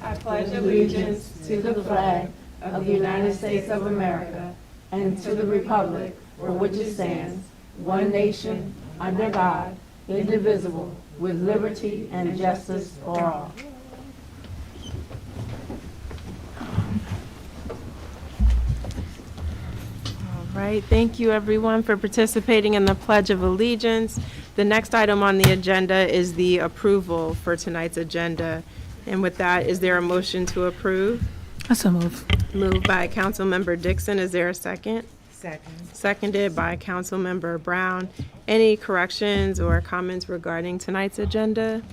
I pledge allegiance To the flag of the United States of America and to the republic for which it stands, one nation, under God, indivisible, with liberty and justice for all. All right. Thank you, everyone, for participating in the Pledge of Allegiance. The next item on the agenda is the approval for tonight's agenda. And with that, is there a motion to approve? That's a move. Moved by Councilmember Dixon. Is there a second? Second. Seconded by Councilmember Brown. Any corrections or comments regarding tonight's agenda?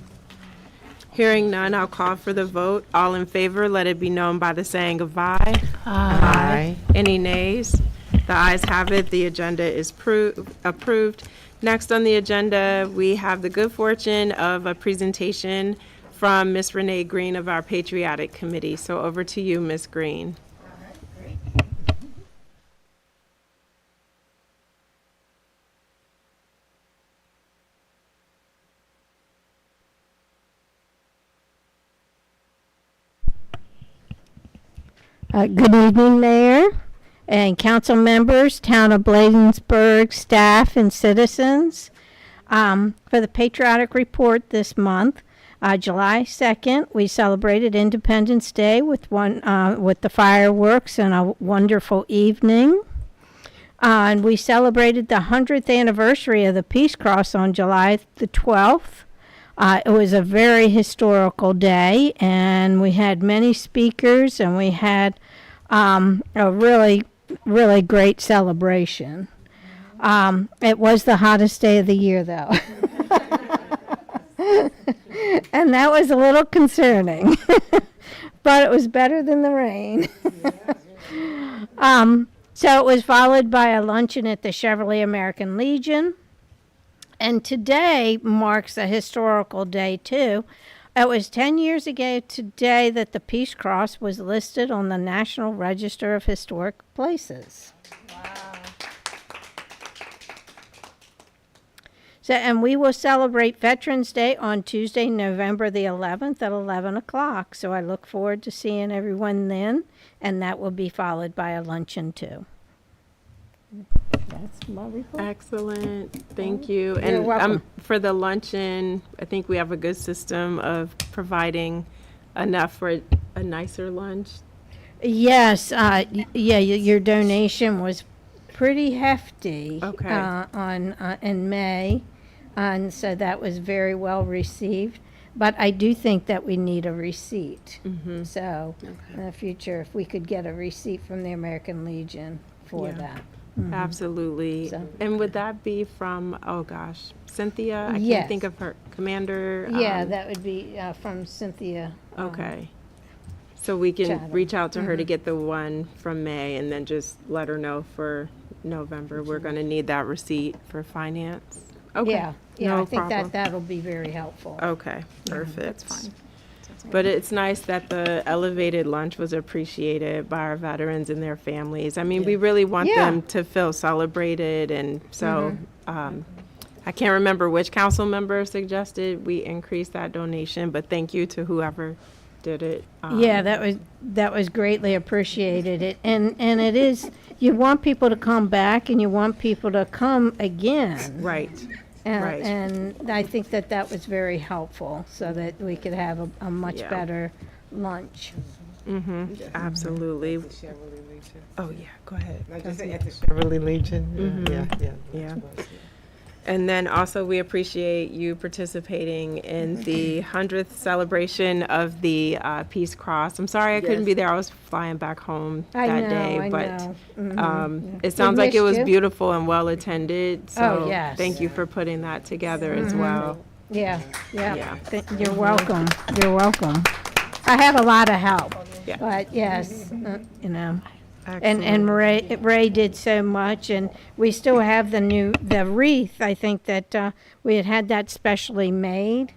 Hearing none, I'll call for the vote. All in favor, let it be known by the saying of aye. Aye. Any nays? The ayes have it. The agenda is approved. Next on the agenda, we have the good fortune of a presentation from Ms. Renee Green of our Patriotic Committee. So over to you, Ms. Green. Good evening, Mayor and council members, Town of Bladensburg staff and citizens. For the Patriotic Report this month, July 2nd, we celebrated Independence Day with the fireworks and a wonderful evening. And we celebrated the 100th anniversary of the Peace Cross on July the 12th. It was a very historical day, and we had many speakers, and we had a really, really great celebration. It was the hottest day of the year, though. And that was a little concerning, but it was better than the rain. So it was followed by a luncheon at the Chevrolet American Legion. And today marks a historical day, too. It was 10 years ago today that the Peace Cross was listed on the National Register of Historic Places. So, and we will celebrate Veterans Day on Tuesday, November the 11th at 11 o'clock. So I look forward to seeing everyone then, and that will be followed by a luncheon too. That's my report. Excellent, thank you. You're And welcome. for the luncheon, I think we have a good system of providing enough for a nicer lunch. Yes, your donation was pretty hefty. Okay. In May, and so that was very well received. But I do think that we need a receipt. So in the future, if we could get a receipt from the American Legion for Yeah. that. Absolutely. So- And would that be from, oh gosh, Cynthia? I Yes. can't think of her, Commander. Yeah, that would be from Cynthia. Okay. So we can Chatham. reach out to her to get the one from May and then just let her know for November. We're going to need that receipt for finance. Okay. Yeah, No I think problem. that'll be very helpful. Okay, perfect. That's fine. But it's nice that the elevated lunch was appreciated by our veterans and their families. I mean, we really want Yeah. them to feel celebrated, and so I can't remember which council member suggested we increase that donation, but thank you to whoever did it. Yeah, that was greatly appreciated. And it is, you want people to come back and you want people to come again. Right. Right. And I think that was very helpful so that we could have a much Yeah. better lunch. Absolutely. Chevrolet Legion. Oh, yeah, go ahead. I just say at the Chevrolet Legion. Yeah. And then also, we appreciate you participating in the 100th celebration of the Peace Cross. I'm sorry I couldn't be there. I was flying back home I that know, day. I But know. Yeah. it sounds like it missed was you. beautiful and well attended. So Oh, yes. thank you for putting that together as well. Yeah. Yeah. You're welcome. You're welcome. I had a lot of help. Yeah. But yes, you know. Excellent. And Ray did so much, and we still have the wreath. I think that we had that specially made,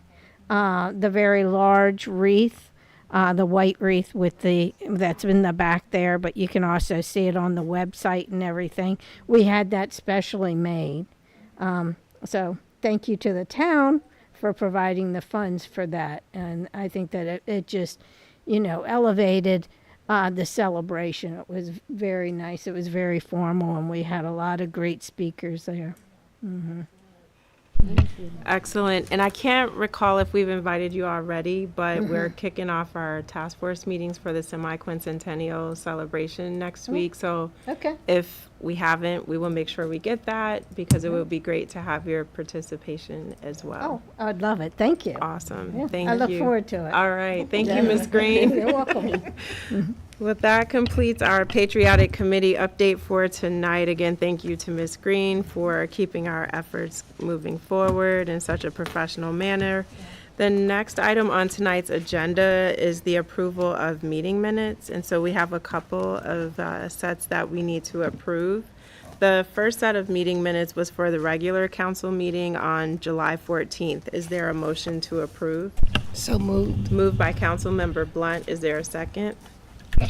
the very large wreath, the white wreath that's in the back there. But you can also see it on the website and everything. We had that specially made. So thank you to the town for providing the funds for that, and I think that it just, elevated the celebration. It was very nice. It was very formal, and we had a lot of great speakers there. Excellent. And I can't recall if we've invited you already, but we're kicking off our task force meetings for the semi-quincentennial celebration next week. So Okay. if we haven't, we will make sure we get that because it would be great to have your participation as well. Oh, I'd love it. Thank you. Awesome. Yeah, Thank I you. look forward to it. All right. Thank you, Ms. Green. You're welcome. With that completes our Patriotic Committee update for tonight. Again, thank you to Ms. Green for keeping our efforts moving forward in such a professional manner. The next item on tonight's agenda is the approval of meeting minutes. And so we have a couple of sets that we need to approve. The first set of meeting minutes was for the regular council meeting on July 14th. Is there a motion to approve? So moved. Moved by Councilmember Blunt. Is there a second?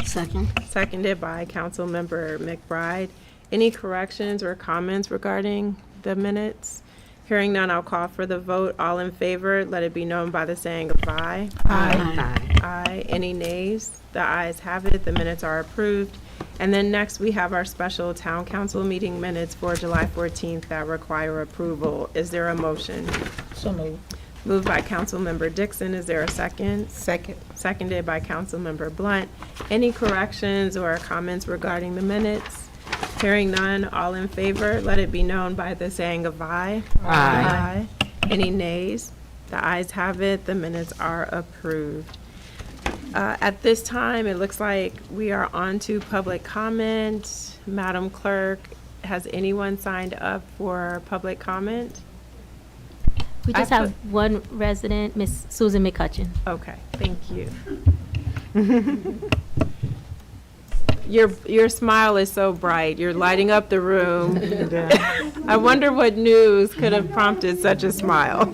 Second. Seconded by Councilmember McBride. Any corrections or comments regarding the minutes? Hearing none, I'll call for the vote. All in favor, let it be known by the saying of aye. Aye. Any nays? The ayes have it. The minutes are approved. And then next, we have our special town council meeting minutes for July 14th that require approval. Is there a motion? So moved. Moved by Councilmember Dixon. Is there a second? Second. Seconded by Councilmember Blunt. Any corrections or comments regarding the minutes? Hearing none, all in favor, let it be known by the saying of aye. Aye. Any nays? The ayes have it. The minutes are approved. At this time, it looks like we are on to public comment. Madam Clerk, has anyone signed up for public comment? We just have one resident, Miss Susan McCutcheon. Okay, thank you. Your smile is so bright. You're lighting up the room. I wonder what news could have prompted such a smile.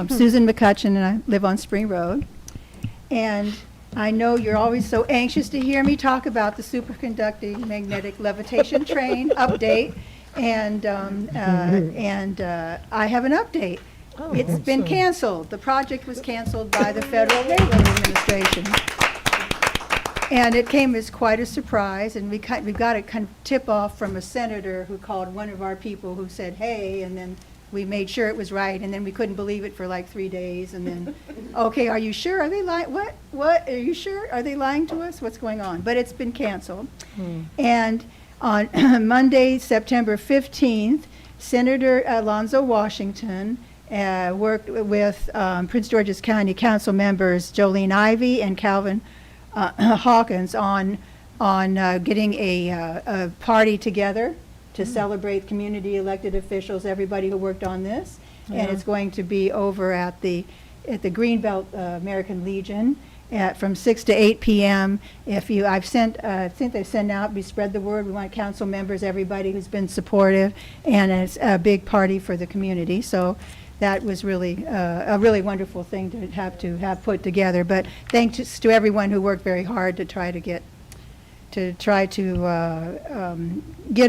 Susan McCutcheon, and I live on Spring Road. And I know you're always so anxious to hear me talk about the superconducting magnetic levitation train update. And I have an update. It's been canceled. The project was canceled by the Federal Railroad Administration. And it came as quite a surprise, and we got a kind of tip-off from a senator who called one of our people who said, hey, and then we made sure it was right, and then we couldn't believe it for like 3 days, and then, okay, are you sure? Are they lying? What? Are you sure? Are they lying to us? What's going on? But it's been canceled. And on Monday, September 15th, Senator Alonzo Washington worked with Prince George's County Council members Jolene Ivey and Calvin Hawkins on getting a party together to celebrate community elected officials, everybody who worked on this. And it's going to be over at the Greenbelt American Legion from 6 to 8 p.m. I think they've sent out, we spread the word. We want council members, everybody who's been supportive, and it's a big party for the community. So that was really a really wonderful thing to have put together. But thanks to everyone who worked very hard to try to get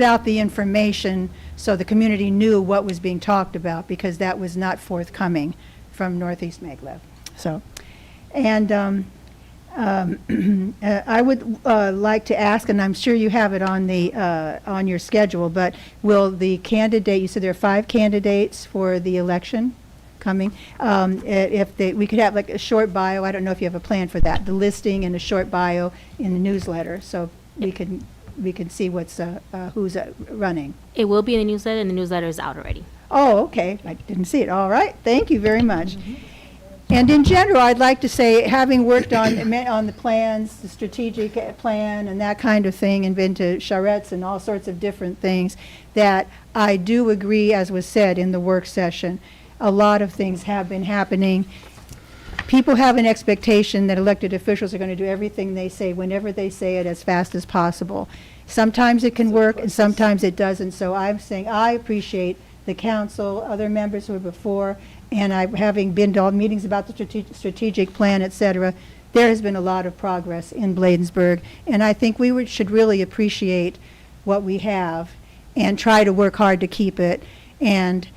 out the information so the community knew what was being talked about, because that was not forthcoming from Northeast Maglev. So, and I would like to ask, and I'm sure you have it on your schedule, but will the candidate, you said there are 5 candidates for the election coming, we could have like a short bio. I don't know if you have a plan for that, the listing and a short bio in the newsletter, so we can see who's running. It will be in the newsletter, and the newsletter is out already. Oh, okay. I didn't see it. All right. Thank you very much. And in general, I'd like to say, having worked on the plans, the strategic plan and that kind of thing, and been to charrettes and all sorts of different things, that I do agree, as was said in the work session, a lot of things have been happening. People have an expectation that elected officials are going to do everything they say, whenever they say it, as fast as possible. Sometimes it can work, and sometimes it doesn't. So I'm saying I appreciate the council, other members who were before, and having been to all meetings about the strategic plan, et cetera, there has been a lot of progress in Bladensburg, and I think we should really appreciate what we have and try to work hard to keep it, and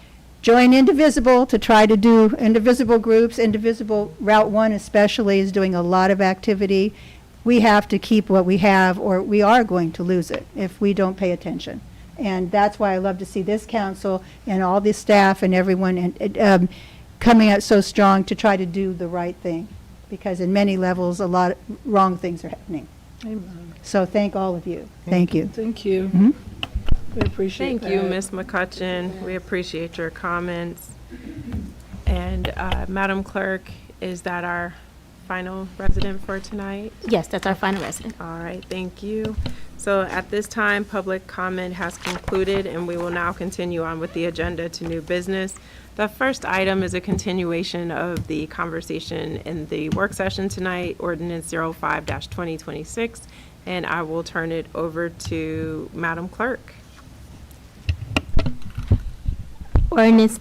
join Indivisible to try to do Indivisible groups. Indivisible Route 1 especially is doing a lot of activity. We have to keep what we have, or we are going to lose it if we don't pay attention. And that's why I love to see this council and all the staff and everyone coming out so strong to try to do the right thing, because in many levels a lot of wrong things are happening. Amen. So thank all of you. Thank you. Thank you. We appreciate Thank you, that. Ms. McCutcheon. We appreciate your comments. And Madam Clerk, is that our final resident for tonight? Yes, that's our final resident. All right, thank you. So at this time, public comment has concluded, and we will now continue on with the agenda to new business. The first item is a continuation of the conversation in the work session tonight, Ordinance 05-2026, and I will turn it over to Madam Clerk. Ordinance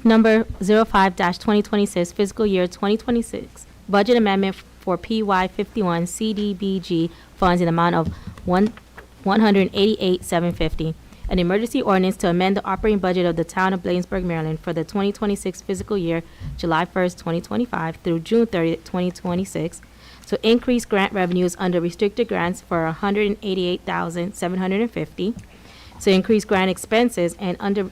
number 05-2026, fiscal year 2026, budget amendment for PY 51 CDBG funds in the amount of $188,750. An emergency ordinance to amend the operating budget of the town of Bladensburg, Maryland for the 2026 fiscal year, July 1st, 2025 through June 30th, 2026, to increase grant revenues under restricted grants for $188,750, to increase grant expenses and under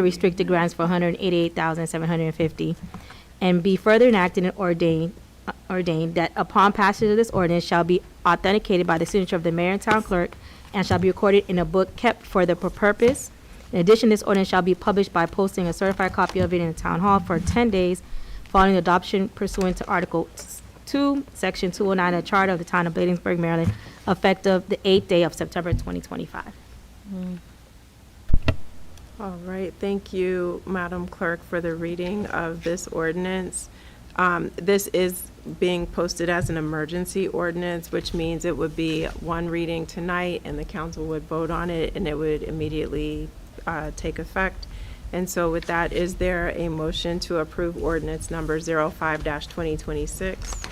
restricted grants for $188,750, and be further enacted and ordained that upon passage of this ordinance shall be authenticated by the signature of the mayor and town clerk and shall be recorded in a book kept for the purpose. In addition, this ordinance shall be published by posting a certified copy of it in the town hall for 10 days following adoption pursuant to Article 2, Section 209 of the Charter of the town of Bladensburg, Maryland, effective the 8th day of September 2025. All right, thank you, Madam Clerk, for the reading of this ordinance. This is being posted as an emergency ordinance, which means it would be one reading tonight, and the council would vote on it, and it would immediately take effect. And so with that, is there a motion to approve ordinance number 05-2026?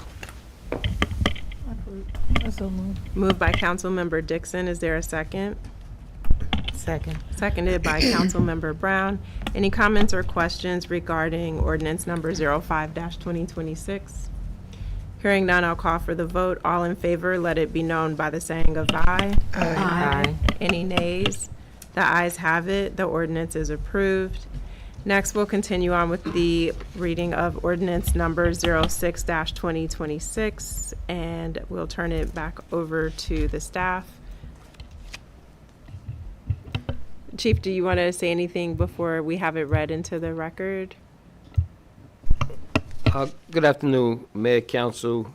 So moved. Moved by Councilmember Dixon. Is there a second? Second. Seconded by Councilmember Brown. Any comments or questions regarding ordinance number 05-2026? Hearing none, I'll call for the vote. All in favor, let it be known by the saying of aye. Aye. Any nays? The ayes have it. The ordinance is approved. Next, we'll continue on with the reading of ordinance number 06-2026, and we'll turn it back over to the staff. Chief, do you want to say anything before we have it read into the record? Good afternoon, Mayor, Council,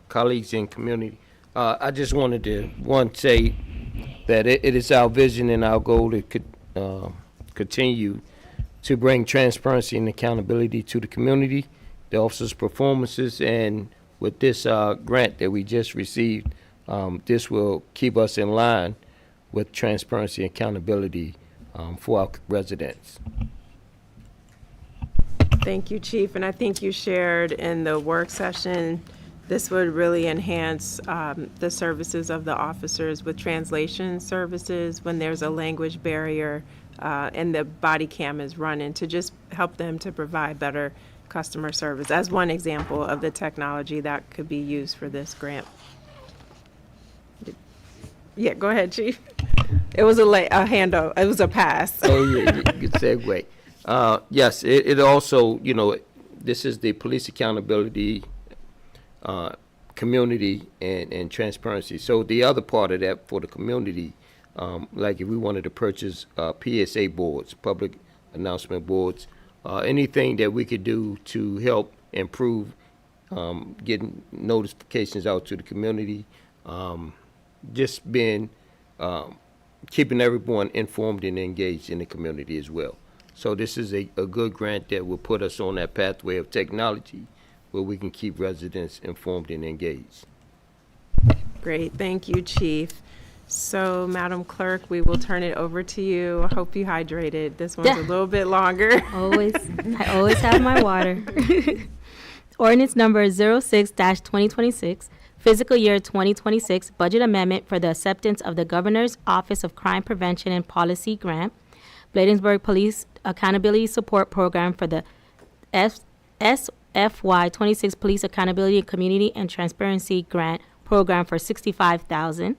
colleagues, and community. I just wanted to, say that it is our vision and our goal to continue to bring transparency and accountability to the community, the officers' performances, and with this grant that we just received, this will keep us in line with transparency and accountability for our residents. Thank you, Chief. And I think you shared in the work session, this would really enhance the services of the officers with translation services when there's a language barrier and the body cam is running, to just help them to provide better customer service, as one example of the technology that could be used for this grant. Yeah, go ahead, Chief. It was a handout. It was a pass. Oh, yeah, good segue. Yes, it also, this is the police accountability, community, and transparency. So the other part of that for the community, like if we wanted to purchase PSA boards, public announcement boards, anything that we could do to help improve getting notifications out to the community, just being keeping everyone informed and engaged in the community as well. So this is a good grant that will put us on that pathway of technology where we can keep residents informed and engaged. Great, thank you, Chief. So, Madam Clerk, we will turn it over to you. I hope you hydrated. This one's a little bit longer. I always have my water. Ordinance number 06-2026, fiscal year 2026 budget amendment for the acceptance of the Governor's Office of Crime Prevention and Policy Grant, Bladensburg Police Accountability Support Program for the SFY 26 Police Accountability and Community and Transparency Grant Program for $65,000.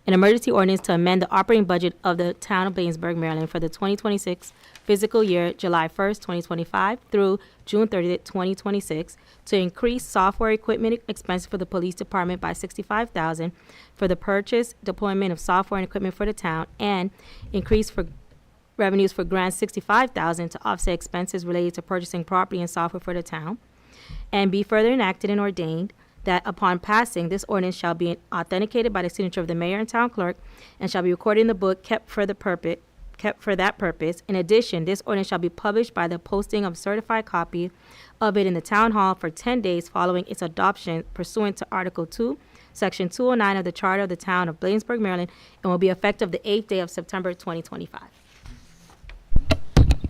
An emergency ordinance to amend the operating budget of the town of Bladensburg, Maryland for the 2026 fiscal year, July 1st, 2025 through June 30th, 2026, to increase software equipment expenses for the police department by $65,000 for the purchase, deployment of software and equipment for the town, and increase for revenues for grants $65,000 to offset expenses related to purchasing property and software for the town. And be further enacted and ordained that upon passing, this ordinance shall be authenticated by the signature of the mayor and town clerk and shall be recorded in the book kept for that purpose. In addition, this ordinance shall be published by the posting of a certified copy of it in the town hall for 10 days following its adoption pursuant to Article 2, Section 209 of the Charter of the Town of Bladensburg, Maryland, and will be effective the 8th day of September 2025.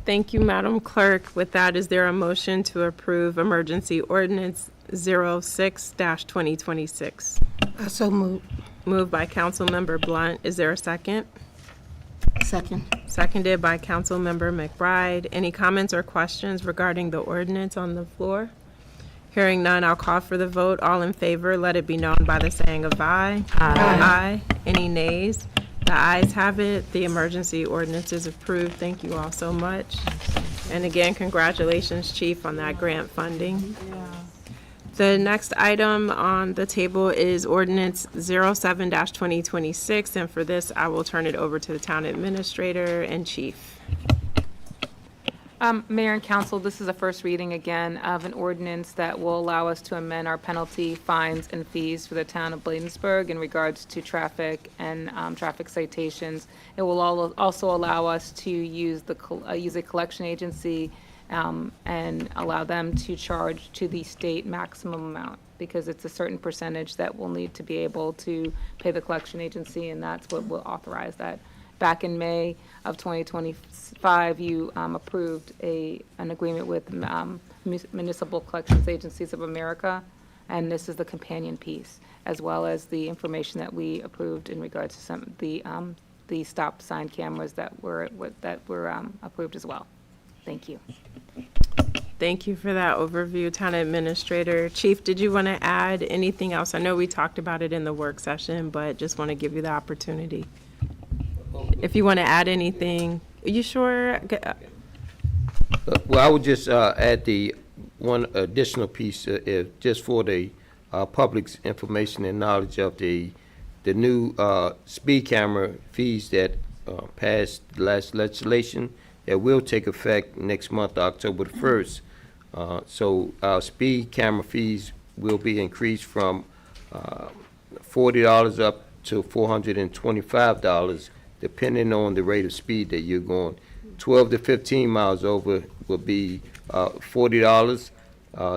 Thank you, Madam Clerk. With that, is there a motion to approve emergency ordinance 06-2026? So moved. Moved by Councilmember Blunt. Is there a second? Second. Seconded by Councilmember McBride. Any comments or questions regarding the ordinance on the floor? Hearing none, I'll call for the vote. All in favor, let it be known by the saying of aye. Aye. Any nays? The ayes have it. The emergency ordinance is approved. Thank you all so much. And again, congratulations, Chief, on that grant funding. The next item on the table is ordinance 07-2026, and for this, I will turn it over to the town administrator and chief. Mayor and council, this is a first reading again of an ordinance that will allow us to amend our penalty, fines, and fees for the town of Bladensburg in regards to traffic and traffic citations. It will also allow us to use a collection agency and allow them to charge to the state maximum amount, because it's a certain percentage that will need to be able to pay the collection agency, and that's what will authorize that. Back in May of 2025, you approved an agreement with Municipal Collections Agencies of America, and this is the companion piece, as well as the information that we approved in regards to some of the stop sign cameras that were approved as well. Thank you. Thank you for that overview, Town Administrator. Chief, did you want to add anything else? I know we talked about it in the work session, but just want to give you the opportunity. If you want to add anything, are you sure? Well, I would just add the one additional piece, just for the public's information and knowledge of the new speed camera fees that passed the last legislation that will take effect next month, October the 1st. So our speed camera fees will be increased from $40 up to $425, depending on the rate of speed that you're going. 12 to 15 miles over will be $40.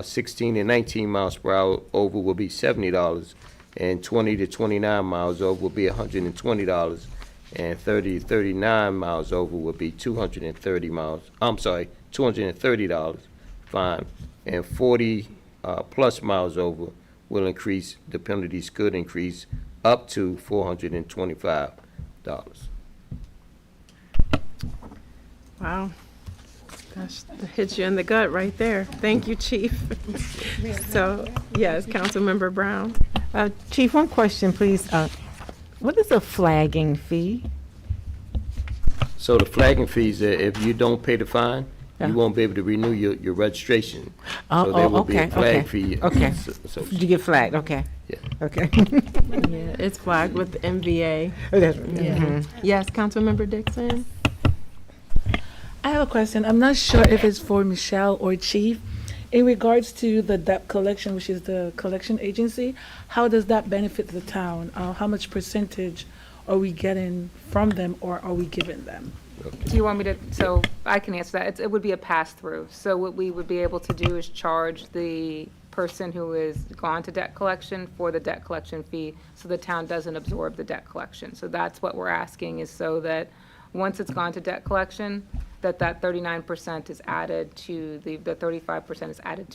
16 and 19 miles per hour over will be $70, and 20 to 29 miles over will be $120, and 30 to 39 miles over will be $230 fine, and 40 plus miles over will increase, the penalties could increase up to $425. Wow. Gosh, that hits you in the gut right there. Thank you, Chief. So, yes, Councilmember Brown. Chief, one question, please. What is a flagging fee? So the flagging fees, if you don't pay the fine, you won't be able to renew your registration. So there will be a flag fee. Okay. So You get flagged, okay. Yeah. Okay. Yeah, it's flagged with the MVA. Oh, that's right. Yeah. Mhm. Yes, Councilmember Dixon. I have a question. I'm not sure if it's for Michelle or Chief. In regards to the debt collection, which is the collection agency, how does that benefit the town? How much percentage are we getting from them, or are we giving them? Do you want me to, so I can answer that. It would be a pass-through. So what we would be able to do is charge the person who is gone to debt collection for the debt collection fee, so the town doesn't absorb the debt collection. So that's what we're asking, is so that once it's gone to debt collection, that 39% is added to the 35% is added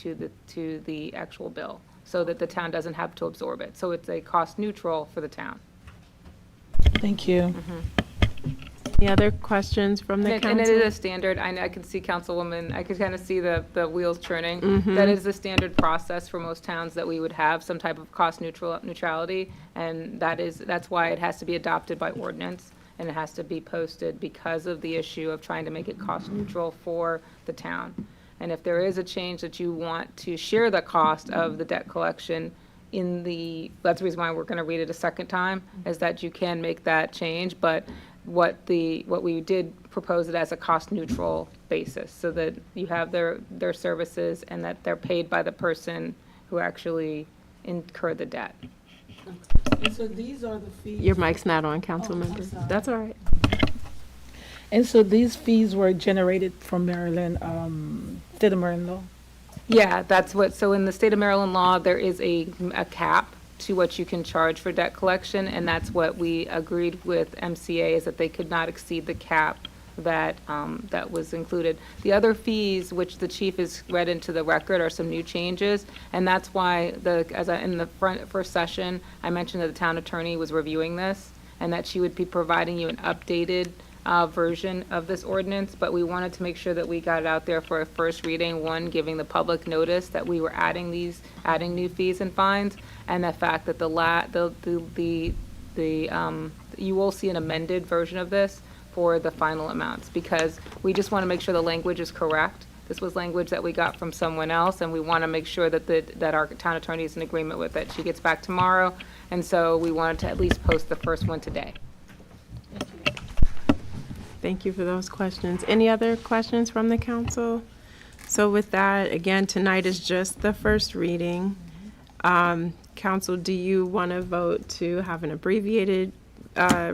to the actual bill, so that the town doesn't have to absorb it. So it's a cost neutral for the town. Thank you. Any other questions from the council? And it is a standard, I can see Councilwoman, I could kind of see the wheels turning. That is the standard process for most towns, that we would have some type of cost neutrality, and that's why it has to be adopted by ordinance, and it has to be posted because of the issue of trying to make it cost neutral for the town. And if there is a change that you want to share the cost of the debt collection that's the reason why we're going to read it a second time, is that you can make that change, but what we did propose it as a cost neutral basis, so that you have their services and that they're paid by the person who actually incurred the debt. And so these are the fees. Your mic's not on, council member. sorry. That's all right. And so these fees were generated from Maryland, state of Maryland law? Yeah, so in the state of Maryland law, there is a cap to what you can charge for debt collection, and that's what we agreed with MCA, is that they could not exceed the cap that was included. The other fees, which the chief has read into the record, are some new changes, and that's why in the first session, I mentioned that the town attorney was reviewing this, and that she would be providing you an updated version of this ordinance, but we wanted to make sure that we got it out there for a first reading, one, giving the public notice that we were adding new fees and fines, and the fact that you will see an amended version of this for the final amounts, because we just want to make sure the language is correct. This was language that we got from someone else, and we want to make sure that our town attorney is in agreement with it. She gets back tomorrow, and so we wanted to at least post the first one today. Thank you for those questions. Any other questions from the council? So with that, again, tonight is just the first reading. Council, do you want to vote to have an abbreviated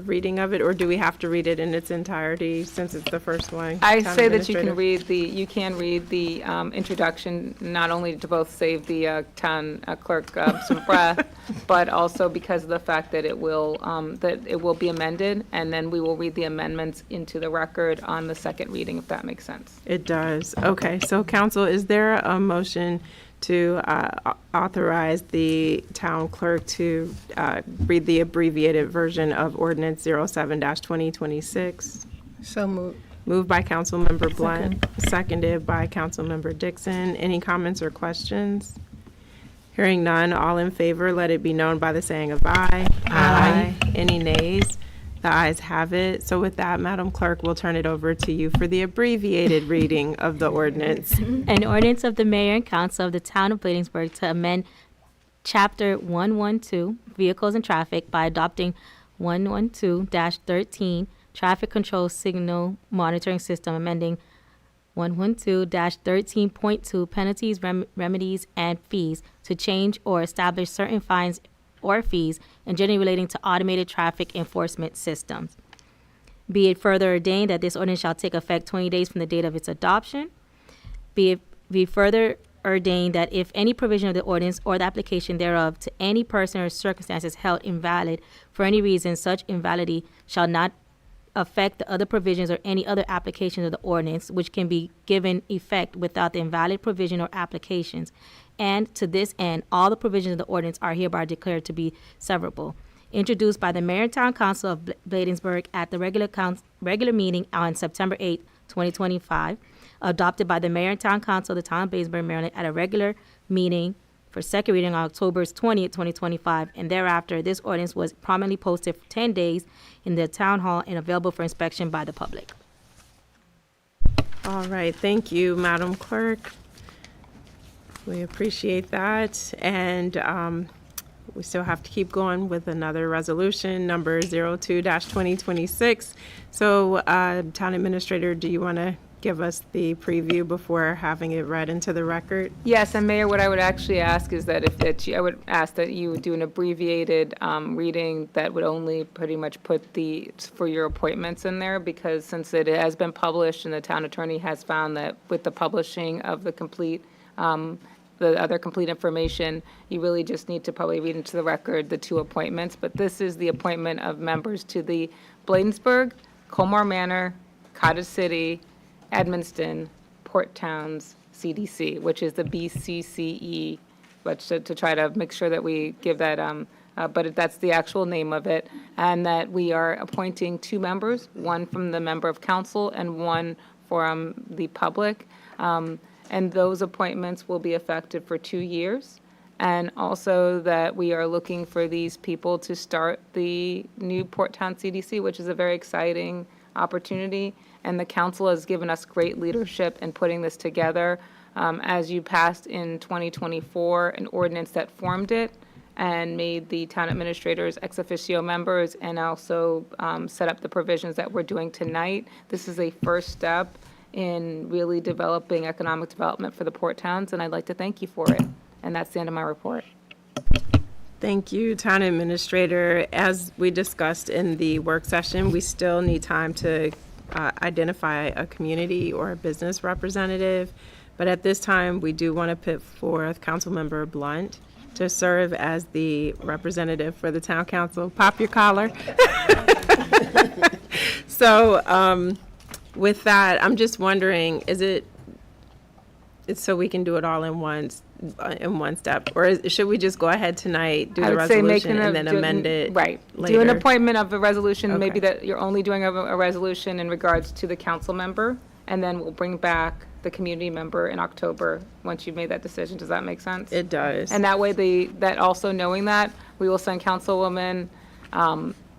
reading of it, or do we have to read it in its entirety since it's the first one? I Town say that you can Administrator? read the introduction, not only to both save the town clerk some breath, but also because of the fact that it will be amended, and then we will read the amendments into the record on the second reading, if that makes sense. It does. Okay, so council, is there a motion to authorize the town clerk to read the abbreviated version of ordinance 07-2026? So moved. Moved by Councilmember Blunt, seconded by Councilmember Dixon. Any comments or questions? Hearing none, all in favor, let it be known by the saying of aye. Aye. Any nays? The ayes have it. So with that, Madam Clerk, we'll turn it over to you for the abbreviated reading of the ordinance. An ordinance of the mayor and council of the town of Bladensburg to amend chapter 112, vehicles and traffic, by adopting 112-13, traffic control signal monitoring system, amending 112-13.2, penalties, remedies, and fees, to change or establish certain fines or fees, and generally relating to automated traffic enforcement systems. Be it further ordained that this ordinance shall take effect 20 days from the date of its adoption. Be further ordained that if any provision of the ordinance or the application thereof to any person or circumstances held invalid for any reason, such invalidity shall not affect the other provisions or any other applications of the ordinance, which can be given effect without the invalid provision or applications. And to this end, all the provisions of the ordinance are hereby declared to be severable. Introduced by the Mayor and Town Council of Bladensburg at the regular meeting on September 8, 2025. Adopted by the Mayor and Town Council of the Town of Bladensburg, Maryland at a regular meeting for second reading on October 20th, 2025. And thereafter, this ordinance was prominently posted for 10 days in the Town Hall and available for inspection by the public. All right, thank you, Madam Clerk. We appreciate that. And we still have to keep going with another resolution, number 02-2026. So, Town Administrator, do you want to give us the preview before having it read into the record? Yes, and Mayor, what I would actually ask is that I would ask that you do an abbreviated reading that would only pretty much put for your appointments in there, because since it has been published and the town attorney has found that with the publishing of the other complete information, you really just need to probably read into the record the two appointments. But this is the appointment of members to the Bladensburg, Colmar Manor, Cottage City, Edmonston, Port Towns, CDC, which is the BCCE, but to try to make sure that we give that, but that's the actual name of it, and that we are appointing two members, one from the member of council and one from the public. And those appointments will be effective for 2 years. And also that we are looking for these people to start the new Port Town CDC, which is a very exciting opportunity. And the council has given us great leadership in putting this together. As you passed in 2024, an ordinance that formed it and made the town administrators ex officio members, and also set up the provisions that we're doing tonight. This is a first step in really developing economic development for the port towns, and I'd like to thank you for it. And that's the end of my report. Thank you, Town Administrator. As we discussed in the work session, we still need time to identify a community or a business representative. But at this time, we do want to put forth Councilmember Blunt to serve as the representative for the Town Council. Pop your collar. So with that, I'm just wondering, it's so we can do it all in one step, or should we just go ahead tonight, do the resolution, and then amend it Right. later? Do an appointment of a resolution, Okay. maybe that you're only doing a resolution in regards to the council member, and then we'll bring back the community member in October once you've made that decision. Does that make sense? It does. And that way, that also knowing that, we will send Councilwoman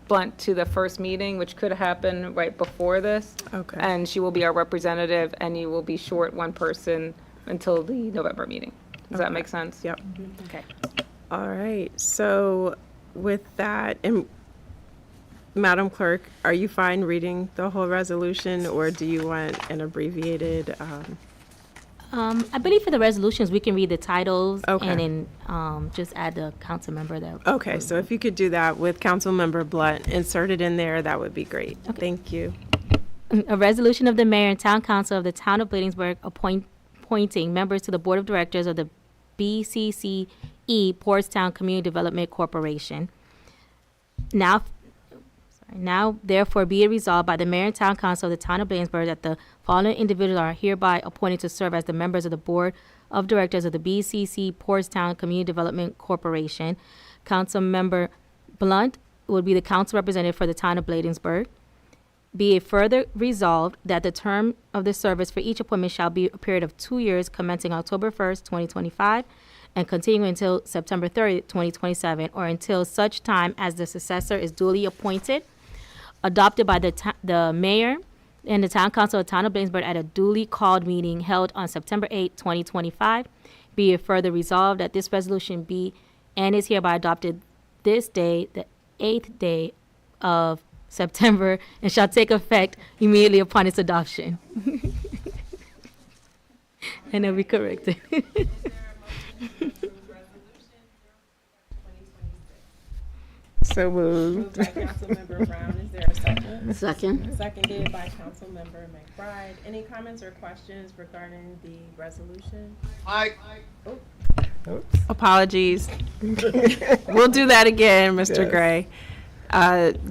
Blunt to the first meeting, which could happen right before this. Okay. And she will be our representative, and you will be short one person until the November meeting. Does that make sense? Yep. Okay. All right. So with that, and Madam Clerk, are you fine reading the whole resolution, or do you want an abbreviated? I believe for the resolutions, we can read the titles Okay. and then just add the council member that. Okay, so if you could do that with Councilmember Blunt inserted in there, that would be great. Thank you. A resolution of the mayor and town council of the town of Bladensburg appointing members to the board of directors of the BCCE Portstown Community Development Corporation. Now therefore be it resolved by the mayor and town council of the town of Bladensburg that the following individuals are hereby appointed to serve as the members of the board of directors of the BCC Portstown Community Development Corporation. Council member Blunt would be the council representative for the town of Bladensburg. Be it further resolved that the term of the service for each appointment shall be a period of 2 years commencing October 1st, 2025, and continuing until September 30th, 2027, or until such time as the successor is duly appointed, adopted by the mayor and the town council of the town of Bladensburg at a duly called meeting held on September 8th, 2025. Be it further resolved that this resolution be and is hereby adopted this day, the 8th day of September, and shall take effect immediately upon its adoption. And it'll be corrected. So moved. Moved by Councilmember Brown. Is there a second? Second. Seconded by Councilmember McBride. Any comments or questions regarding the resolution? Apologies. We'll do that again, Mr. Gray.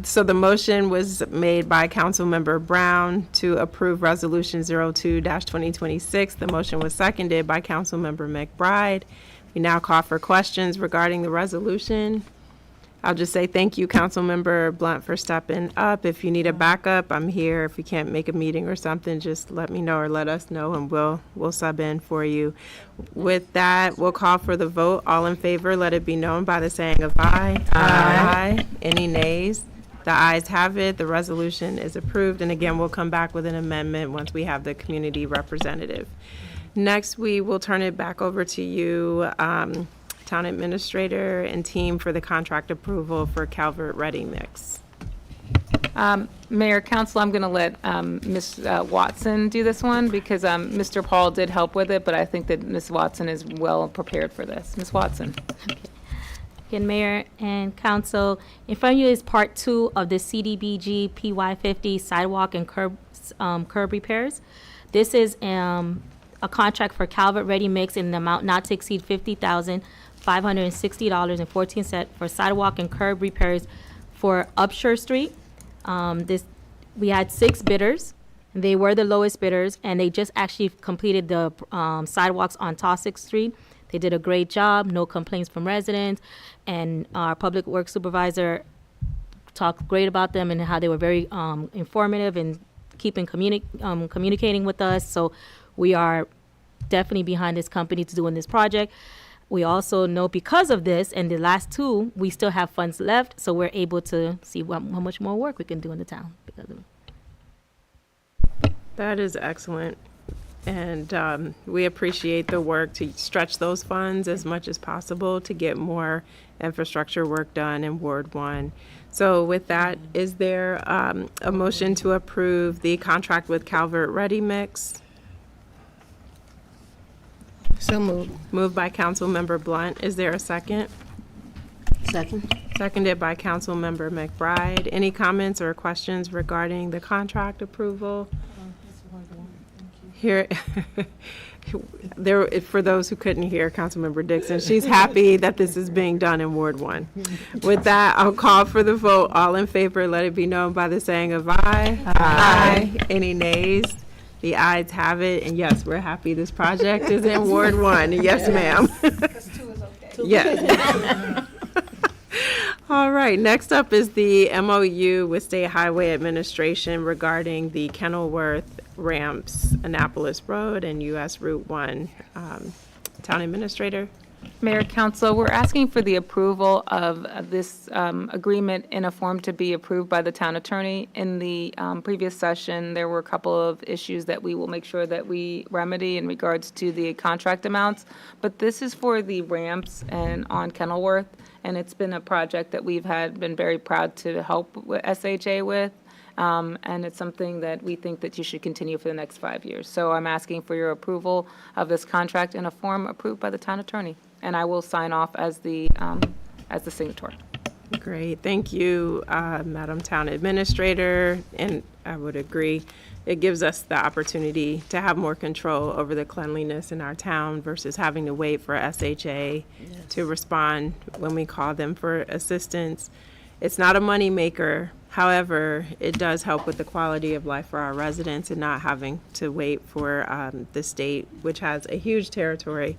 So the motion was made by Councilmember Brown to approve Resolution 02-2026. The motion was seconded by Councilmember McBride. We now call for questions regarding the resolution. I'll just say thank you, Councilmember Blunt, for stepping up. If you need a backup, I'm here. If you can't make a meeting or something, just let me know or let us know, and we'll sub in for you. With that, we'll call for the vote. All in favor, let it be known by the saying of aye. Aye. Any nays? The ayes have it. The resolution is approved. And again, we'll come back with an amendment once we have the community representative. Next, we will turn it back over to you, Town Administrator and team, for the contract approval for Calvert Ready Mix. Mayor, Council, I'm going to let Ms. Watson do this one because Mr. Paul did help with it, but I think that Ms. Watson is well prepared for this. Ms. Watson. Again, Mayor and Council, in front of you is Part 2 of the CDBG PY50 sidewalk and curb repairs. This is a contract for Calvert Ready Mix in the amount not to exceed $50,560.14 for sidewalk and curb repairs for Upshur Street. We had 6 bidders. They were the lowest bidders, and they just actually completed the sidewalks on Taussig Street. They did a great job, no complaints from residents, and our public works supervisor talked great about them and how they were very informative and keeping communicating with us. So we are definitely behind this company to doing this project. We also know because of this and the last 2, we still have funds left, so we're able to see how much more work we can do in the town because of it. That is excellent. And we appreciate the work to stretch those funds as much as possible to get more infrastructure work done in Ward 1. So with that, is there a motion to approve the contract with Calvert Ready Mix? So moved. Moved by Councilmember Blunt. Is there a second? Second. Seconded by Councilmember McBride. Any comments or questions regarding the contract approval? Here, for those who couldn't hear Councilmember Dixon, she's happy that this is being done in Ward 1. With that, I'll call for the vote. All in favor, let it be known by the saying of aye. Aye. Any nays? The ayes have it, and yes, we're happy this project is in Ward 1. Yes, ma'am. Because 2 is okay. Yes. All right, next up is the MOU with State Highway Administration regarding the Kenilworth ramps, Annapolis Road and US Route 1. Town Administrator? Mayor, Council, we're asking for the approval of this agreement in a form to be approved by the town attorney. In the previous session, there were a couple of issues that we will make sure that we remedy in regards to the contract amounts. But this is for the ramps and on Kenilworth, and it's been a project that we've been very proud to help with SHA with. and it's something that we think that you should continue for the next 5 years. So I'm asking for your approval of this contract in a form approved by the town attorney, and I will sign off as the signator. Great, thank you, Madam Town Administrator, and I would agree. It gives us the opportunity to have more control over the cleanliness in our town versus having to wait for SHA to respond when we call them for assistance. It's not a moneymaker, however, it does help with the quality of life for our residents and not having to wait for the state, which has a huge territory.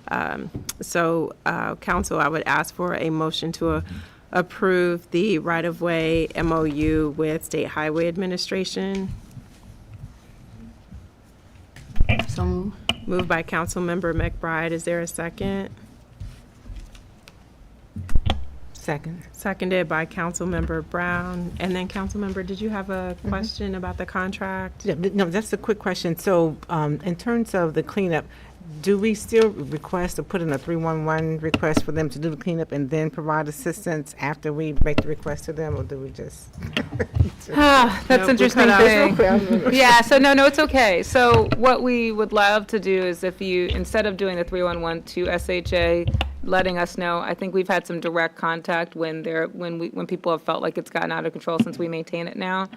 Council, I would ask for a motion to approve the right-of-way MOU with State Highway Administration. So moved. Moved by Councilmember McBride. Is there a second? Second. Seconded by Councilmember Brown. And then Councilmember, did you have a question about the contract? Yeah, no, that's a quick question. So, in terms of the cleanup, do we still request or put in a 311 request for them to do the cleanup and then provide assistance after we make the request to them, or do we just? That's Nope, we interesting cut out- thing. Yeah, so no, it's okay. So what we would love to do is if you, instead of doing the 311 to SHA, letting us know, I think we've had some direct contact when people have felt like it's gotten out of control since we maintain it now.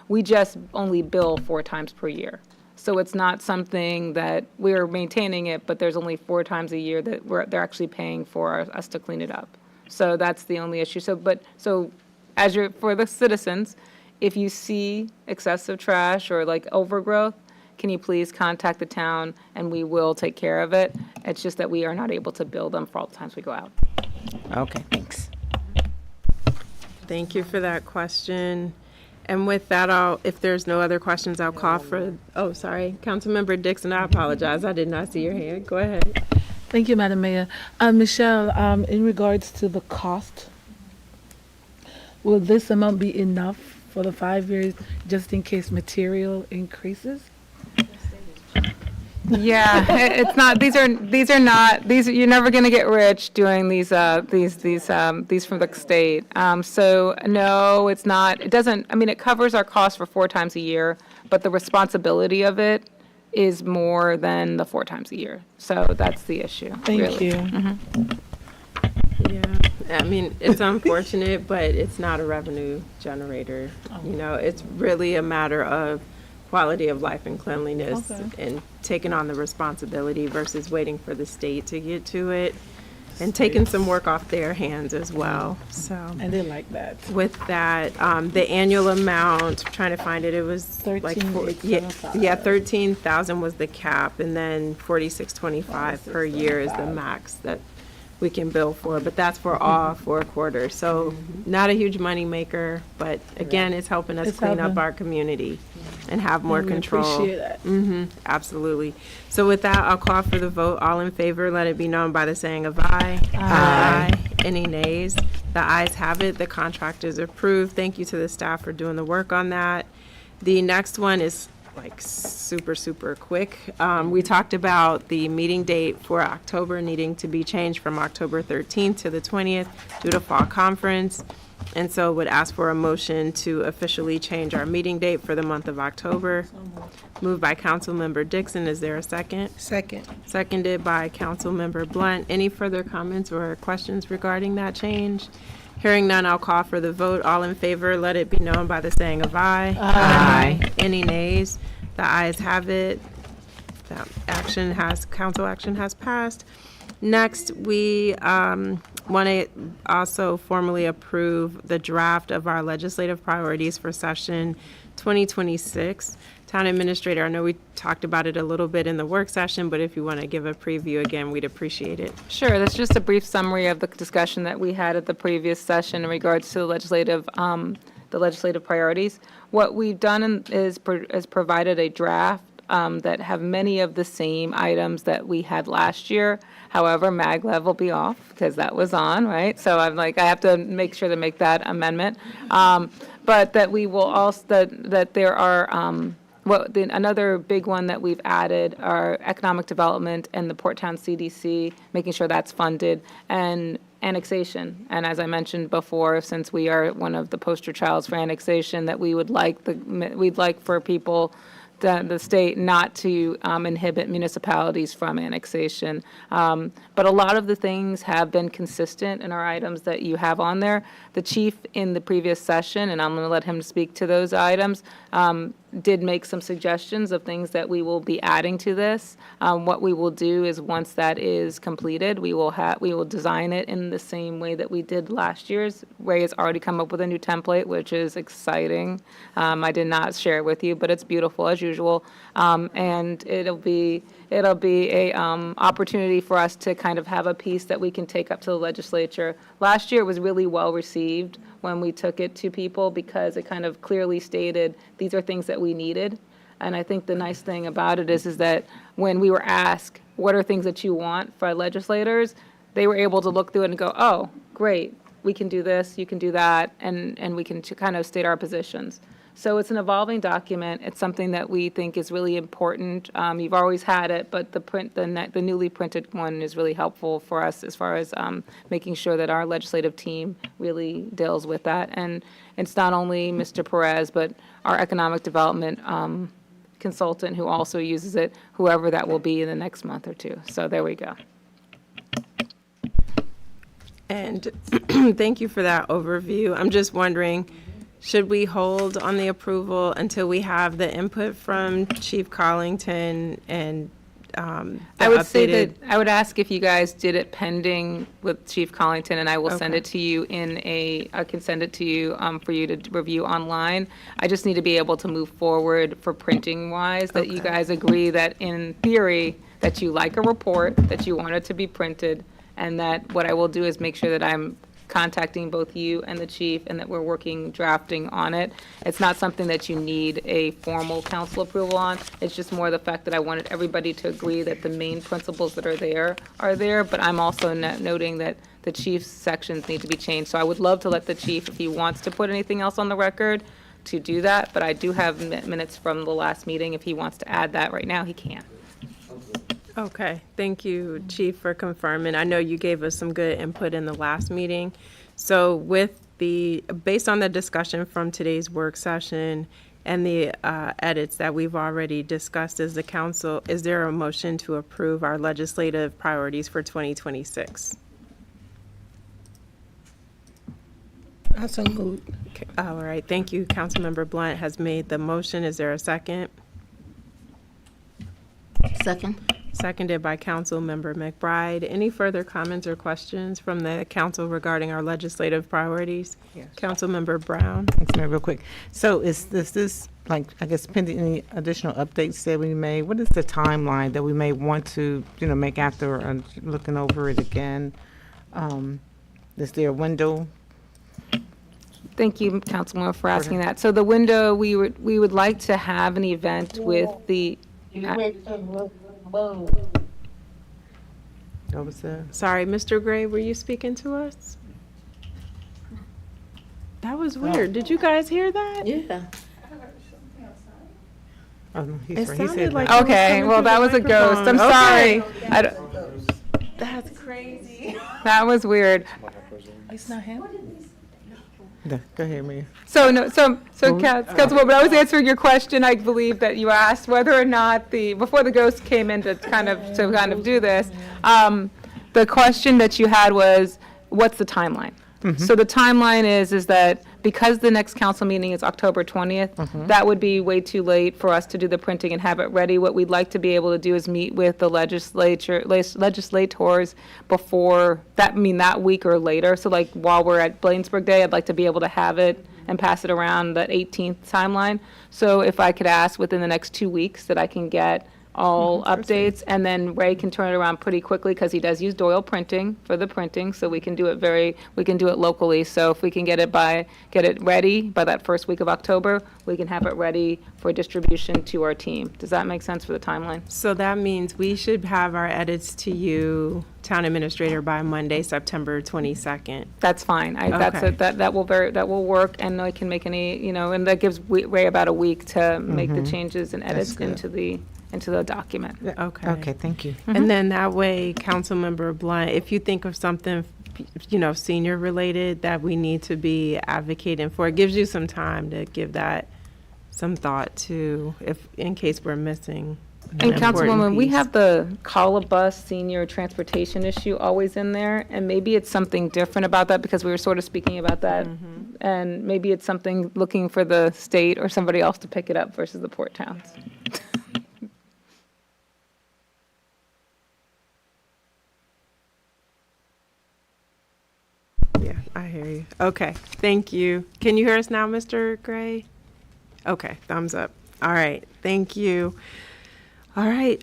We just only bill 4 times per year. So it's not something that we're maintaining it, but there's only 4 times a year that they're actually paying for us to clean it up. So that's the only issue. So as for the citizens, if you see excessive trash or like overgrowth, can you please contact the town and we will take care of it. It's just that we are not able to bill them for all the times we go out. Okay, thanks. Thank you for that question. And with that, if there's no other questions, I'll call for, sorry, Councilmember Dixon, I apologize. I did not see your hand. Go ahead. Thank you, Madam Mayor. Michelle, in regards to the cost, will this amount be enough for the 5 years just in case material increases? Yeah, it's not. These are not. You're never going to get rich doing these from the state. So no, it's not. It doesn't. I mean, it covers our costs for 4 times a year, but the responsibility of it is more than the 4 times a year. So that's the issue. Thank really. you. Yeah, I mean, it's unfortunate, but it's not a revenue generator. You know, it's really a matter of quality of life and cleanliness and taking on the responsibility versus waiting for the state to get to it and taking some work off their hands as well. So, And they like that. with that, the annual amount, I'm trying to find it, it was like, 13,000 was the cap, and then 4625 per year is the max that we can bill for, but that's for all 4 quarters. So not a huge money maker, but again, it's helping us It's clean up helping. our community and have more And we control. appreciate that. Absolutely. So with that, I'll call for the vote. All in favor, let it be known by the saying of aye. Aye. Any nays? The ayes have it. The contract is approved. Thank you to the staff for doing the work on that. The next one is like super quick. We talked about the meeting date for October needing to be changed from October 13th to the 20th due to fall conference. And so would ask for a motion to officially change our meeting date for the month of October. Moved by Councilmember Dixon. Is there a second? Second. Seconded by Councilmember Blunt. Any further comments or questions regarding that change? Hearing none, I'll call for the vote. All in favor, let it be known by the saying of aye. Aye. Any nays? The ayes have it. That council action has passed. Next, we want to also formally approve the draft of our legislative priorities for session 2026. Town Administrator, I know we talked about it a little bit in the work session, but if you want to give a preview again, we'd appreciate it. Sure, that's just a brief summary of the discussion that we had at the previous session in regards to the legislative priorities. What we've done is provided a draft that have many of the same items that we had last year. However, maglev will be off because that was on, right? So I'm like, I have to make sure to make that amendment. But that we will also, that there are, another big one that we've added are economic development and the Port Town CDC, making sure that's funded. And annexation. And as I mentioned before, since we are one of the poster childs for annexation, that we'd like for people, the state not to inhibit municipalities from annexation. But a lot of the things have been consistent in our items that you have on there. The chief in the previous session, and I'm going to let him speak to those items, did make some suggestions of things that we will be adding to this. What we will do is once that is completed, we will design it in the same way that we did last year's. Ray has already come up with a new template, which is exciting. I did not share it with you, but it's beautiful as usual. And it'll be a opportunity for us to kind of have a piece that we can take up to the legislature. Last year it was really well received when we took it to people because it kind of clearly stated these are things that we needed. And I think the nice thing about it is that when we were asked, what are things that you want for legislators, they were able to look through it and go, oh, great, we can do this, you can do that, and we can kind of state our positions. So it's an evolving document. It's something that we think is really important. You've always had it, but the newly printed one is really helpful for us as far as making sure that our legislative team really deals with that. And it's not only Mr. Perez, but our economic development consultant who also uses it, whoever that will be in the next month or two. So there we go. And thank you for that overview. I'm just wondering, should we hold on the approval until we have the input from Chief Collington and I would say that I would ask if you guys did it pending with Chief Collington, and I will send Okay. it to you I can send it to you for you to review online. I just need to be able to move forward for printing wise, that you guys agree that in theory, that you like a report, that you want it to be printed, and that what I will do is make sure that I'm contacting both you and the chief and that we're drafting on it. It's not something that you need a formal council approval on. It's just more the fact that I wanted everybody to agree that the main principles that are there, but I'm also noting that the chief's sections need to be changed. So I would love to let the chief, if he wants to put anything else on the record, to do that, but I do have minutes from the last meeting. If he wants to add that right now, he can. Okay, thank you, Chief, for confirming. I know you gave us some good input in the last meeting. So based on the discussion from today's work session and the edits that we've already discussed as the council, is there a motion to approve our legislative priorities for 2026? Also moved. All right, thank you. Councilmember Blunt has made the motion. Is there a second? Second. Seconded by Councilmember McBride. Any further comments or questions from the council regarding our legislative priorities? Yes. Councilmember Brown. Thanks, Mayor, real quick. So is this, like, I guess pending any additional updates that we made? What is the timeline that we may want to, make after looking over it again? Is there a window? Thank you, Councilwoman, for asking that. So the window, we would like to have an event with the. What was that? Sorry, Mr. Gray, were you speaking to us? That was weird. Did you guys hear that? Yeah. Oh, no, It he sounded said like no. it was Okay, coming well, through that the was a ghost. I'm microphone. sorry. Okay. That's crazy. That was weird. It's not him. Go ahead, Mayor. Councilwoman, I was answering your question. I believe that you asked whether or not before the ghost came in to kind of do this, the question that you had was, what's the timeline? So the timeline is that because the next council meeting is October 20th, that would be way too late for us to do the printing and have it ready. What we'd like to be able to do is meet with the legislators before that week or later. So like while we're at Bladensburg Day, I'd like to be able to have it and pass it around that 18th timeline. So if I could ask within the next 2 weeks that I can get all updates, and then Ray can turn it around pretty quickly because he does use Doyle printing for the printing, so we can do it locally. So if we can get it ready by that first week of October, we can have it ready for distribution to our team. Does that make sense for the timeline? So that means we should have our edits to you, Town Administrator, by Monday, September 22nd. That's fine. Okay. That will work, and I can make any, and that gives Ray about a week to make the changes and edits into the document. Okay. Okay, thank you. And then that way, Councilmember Blunt, if you think of something senior related that we need to be advocating for. It gives you some time to give that some thought to, in case we're missing an And important Councilwoman, we piece. have the call a bus senior transportation issue always in there, and maybe it's something different about that because we were sort of speaking about that. And maybe it's something looking for the state or somebody else to pick it up versus the port towns. Yeah, I hear you. Okay, thank you. Can you hear us now, Mr. Gray? Okay, thumbs up. All right, thank you. All right,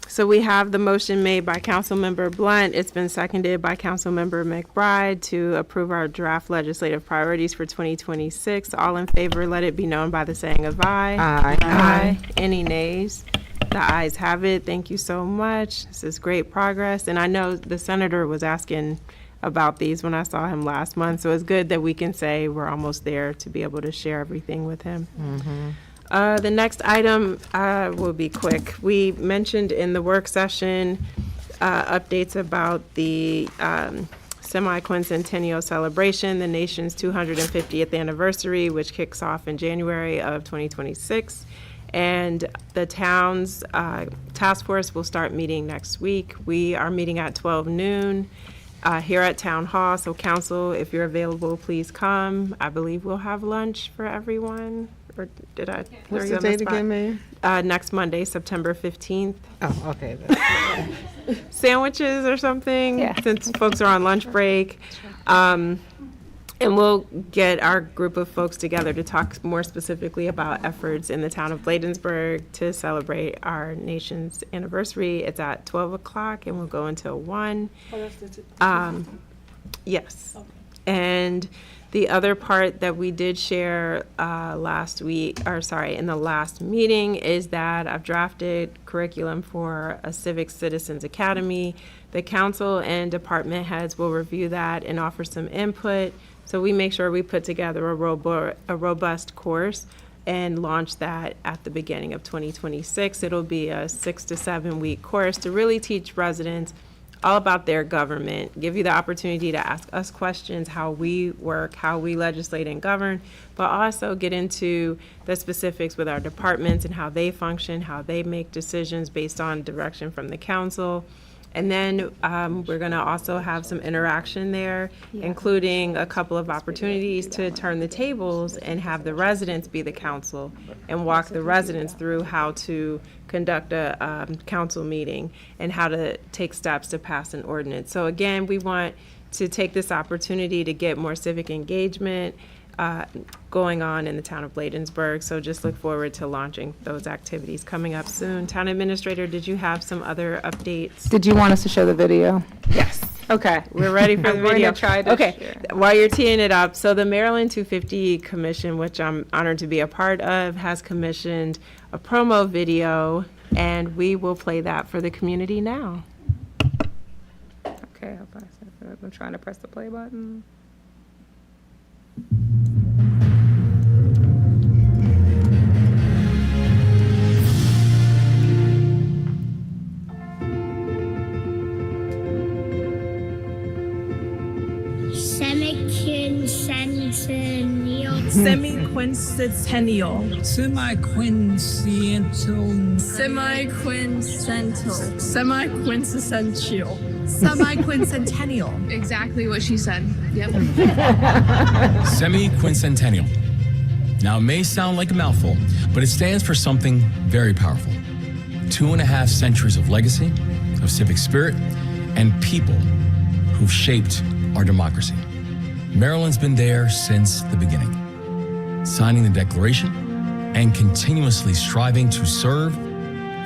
so we have the motion made by Councilmember Blunt. It's been seconded by Councilmember McBride to approve our draft legislative priorities for 2026. All in favor, let it be known by the saying of aye. Aye. Aye. Any nays? The ayes have it. Thank you so much. This is great progress. And I know the senator was asking about these when I saw him last month, so it's good that we can say we're almost there to be able to share everything with him. The next item will be quick. We mentioned in the work session updates about the semi-quincentennial celebration, the nation's 250th anniversary, which kicks off in January of 2026. And the town's task force will start meeting next week. We are meeting at 12 noon here at Town Hall. So council, if you're available, please come. I believe we'll have lunch for everyone. Or did I throw What's you the on the date spot? again, Mayor? Next Monday, September 15th. Oh, okay. Sandwiches or something, Yeah. since folks are on lunch break. And we'll get our group of folks together to talk more specifically about efforts in the town of Bladensburg to celebrate our nation's anniversary. It's at 12 o'clock and we'll go until 1. Yes. And the other part that we did share in the last meeting is that I've drafted curriculum for a Civic Citizens Academy. The council and department heads will review that and offer some input. So we make sure we put together a robust course and launch that at the beginning of 2026. It'll be a 6 to 7 week course to really teach residents all about their government, give you the opportunity to ask us questions, how we work, how we legislate and govern, but also get into the specifics with our departments and how they function, how they make decisions based on direction from the council. And then we're going to also have some interaction there, including a couple of opportunities to turn the tables and have the residents be the council and walk the residents through how to conduct a council meeting and how to take steps to pass an ordinance. So again, we want to take this opportunity to get more civic engagement going on in the town of Bladensburg. So just look forward to launching those activities coming up soon. Town Administrator, did you have some other updates? Did you want us to show the video? Yes. Okay. We're ready for the I'm going video. to try to Okay, share. while you're teeing it up, so the Maryland 250 Commission, which I'm honored to be a part of, has commissioned a promo video, and we will play that for the community now. Okay, I'm trying to press the play button. Semi-quincentennial. Semi-quincentennial. Semi-quincentennial. Semi-quincentennial. Semi-quincentennial. Semi-quincentennial. Exactly what she said. Yep. Semi-quincentennial. Now, it may sound like a mouthful, but it stands for something very powerful. 2.5 centuries of legacy, of civic spirit, and people who've shaped our democracy. Maryland's been there since the beginning, signing the Declaration and continuously striving to serve,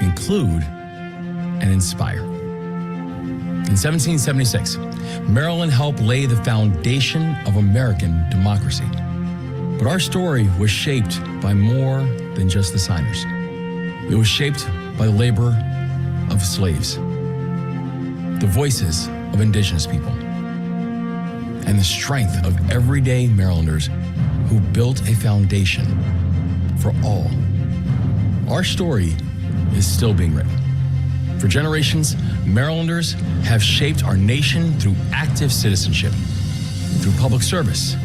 include, and inspire. In 1776, Maryland helped lay the foundation of American democracy. But our story was shaped by more than just the signers. It was shaped by the labor of slaves, the voices of indigenous people, and the strength of everyday Marylanders who built a foundation for all. Our story is still being written. For generations, Marylanders have shaped our nation through active citizenship, through public service,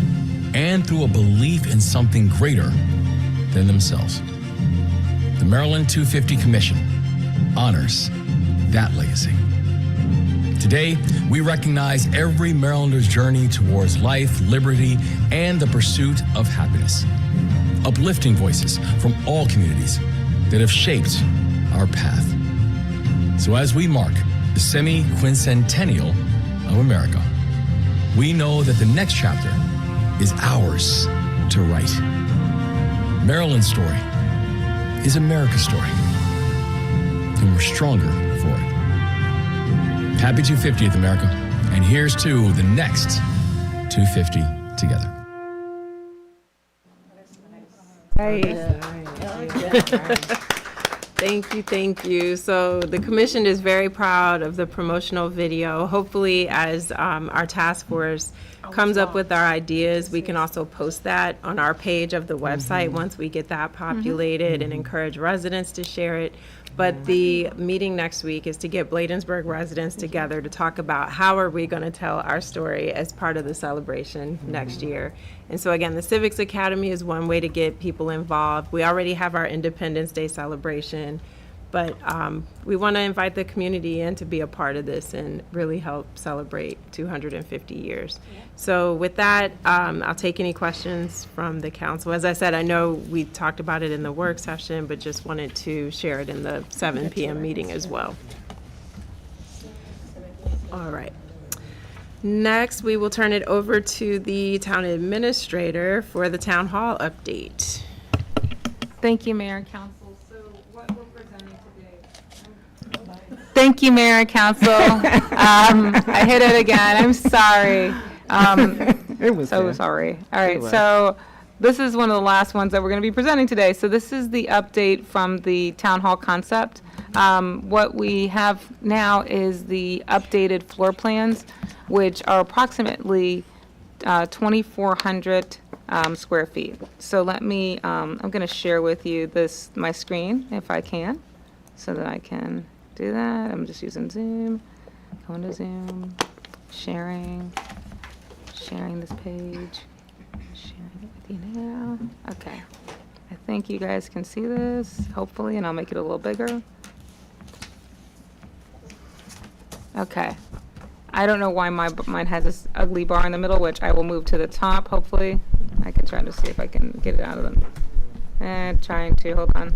and through a belief in something greater than themselves. The Maryland 250 Commission honors that legacy. Today, we recognize every Marylander's journey towards life, liberty, and the pursuit of happiness. Uplifting voices from all communities that have shaped our path. So as we mark the semi-quincentennial of America, we know that the next chapter is ours to write. Maryland's story is America's story, and we're stronger for it. Happy 250th, America, and here's to the next 250 together. Thank you. So the commission is very proud of the promotional video. Hopefully, as our task force comes up with our ideas, we can also post that on our page of the website once we get that populated and encourage residents to share it. But the meeting next week is to get Bladensburg residents together to talk about how are we going to tell our story as part of the celebration next year. And so again, the Civics Academy is one way to get people involved. We already have our Independence Day celebration, but we want to invite the community in to be a part of this and really help celebrate 250 years. So with that, I'll take any questions from the council. As I said, I know we talked about it in the work session, but just wanted to share it in the 7 p.m. meeting as well. All right. Next, we will turn it over to the town administrator for the town hall update. Thank you, Mayor and Council. So what we're presenting today. Thank you, Mayor and Council. I hit it again. I'm sorry. It was so good. sorry. All right. was. So this is one of the last ones that we're going to be presenting today. So this is the update from the town hall concept. What we have now is the updated floor plans, which are approximately 2,400 square feet. So let me, I'm going to share with you my screen, if I can, so that I can do that. I'm just using Zoom, going to Zoom, sharing this page, sharing it with you now. Okay. I think you guys can see this, hopefully, and I'll make it a little bigger. Okay. I don't know why mine has this ugly bar in the middle, which I will move to the top, hopefully. I can try to see if I can get it out of them. And trying to, hold on.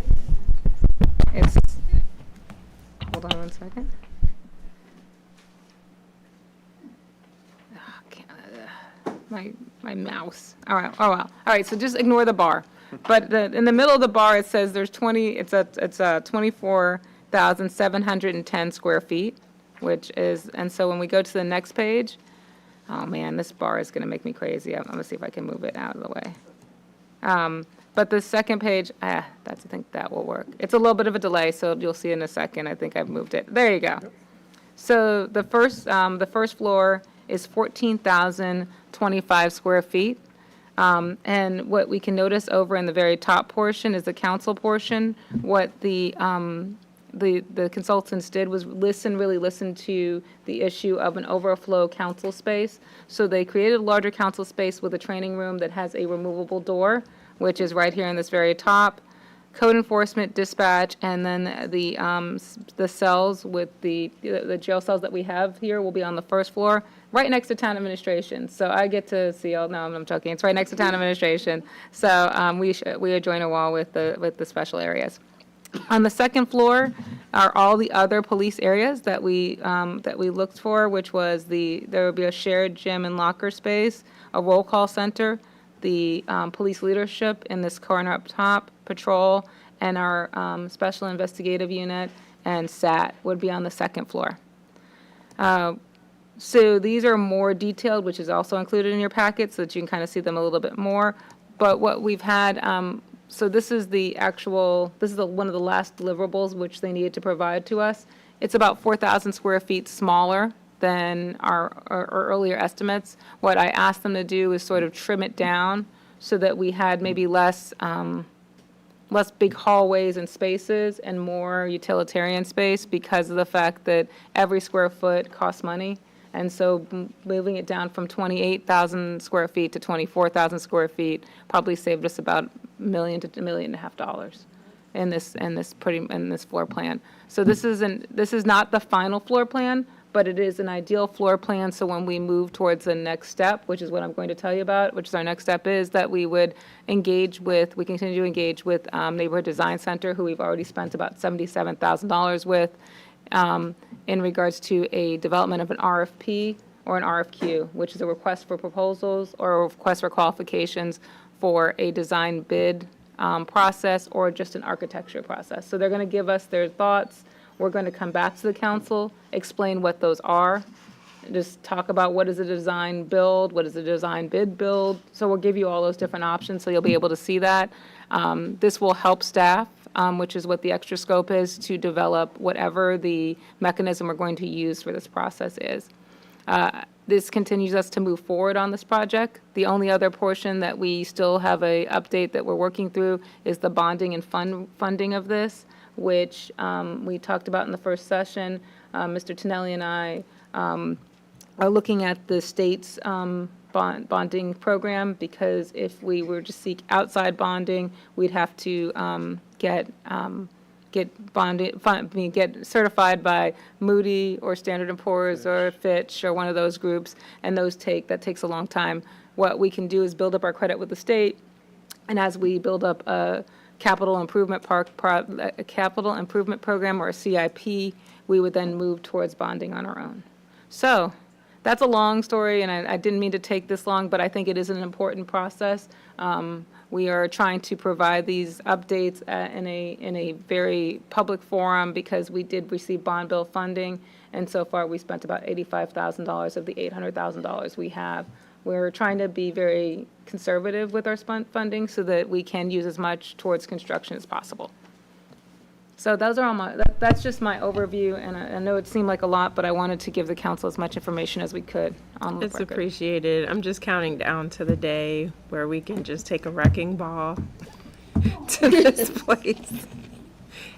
Hold on one second. My mouse. All right, oh well. All right, so just ignore the bar. But in the middle of the bar, it says there's 24,710 square feet. Which is, and so when we go to the next page, oh man, this bar is going to make me crazy. I'm going to see if I can move it out of the way. But the second page, I think that will work. It's a little bit of a delay, so you'll see in a second. I think I've moved it. There you go. So the first floor is 14,025 square feet. And what we can notice over in the very top portion is the council portion. What the consultants did was really listen to the issue of an overflow council space. So they created a larger council space with a training room that has a removable door, which is right here in this very top. Code enforcement, dispatch, and then the cells with the jail cells that we have here will be on the first floor, right next to town administration. So I get to see all. No, I'm joking. It's right next to town administration. So we adjoin a wall with the special areas. On the second floor are all the other police areas that we looked for, which was there would be a shared gym and locker space, a roll call center, the police leadership in this corner up top, patrol, and our special investigative unit and SAT would be on the second floor. So these are more detailed, which is also included in your packet, so that you can kind of see them a little bit more. But what we've had. So this is one of the last deliverables which they needed to provide to us. It's about 4,000 square feet smaller than our earlier estimates. What I asked them to do is sort of trim it down so that we had maybe less less big hallways and spaces and more utilitarian space because of the fact that every square foot costs money. And so moving it down from 28,000 square feet to 24,000 square feet probably saved us about $1 million to $1.5 million in this floor plan. So this is not the final floor plan, but it is an ideal floor plan. So when we move towards the next step, which is what I'm going to tell you about, which is our next step, is that we continue to engage with Neighborhood Design Center, who we've already spent about $77,000 with, in regards to a development of an RFP or an RFQ, which is a request for proposals or a request for qualifications for a design bid process or just an architecture process. So they're going to give us their thoughts. We're going to come back to the council, explain what those are, just talk about what is a design build, what is a design bid build. So we'll give you all those different options so you'll be able to see that. This will help staff, which is what the extra scope is, to develop whatever the mechanism we're going to use for this process is. This continues us to move forward on this project. The only other portion that we still have a update that we're working through is the bonding and funding of this, which we talked about in the first session. Mr. Tonelli and I are looking at the state's bonding program, because if we were to seek outside bonding, we'd have to get certified by Moody or Standard & Poor's or Fitch or one of those groups, and that takes a long time. What we can do is build up our credit with the state, and as we build up a capital improvement program or a CIP, we would then move towards bonding on our own. So that's a long story, and I didn't mean to take this long, but I think it is an important process. We are trying to provide these updates in a very public forum because we did receive bond bill funding, and so far we spent about $85,000 of the $800,000 we have. We're trying to be very conservative with our funding so that we can use as much towards construction as possible. So those are all that's just my overview, and I know it seemed like a lot, but I wanted to give the council as much information as we could on the It's record. appreciated. I'm just counting down to the day where we can just take a wrecking ball to this place.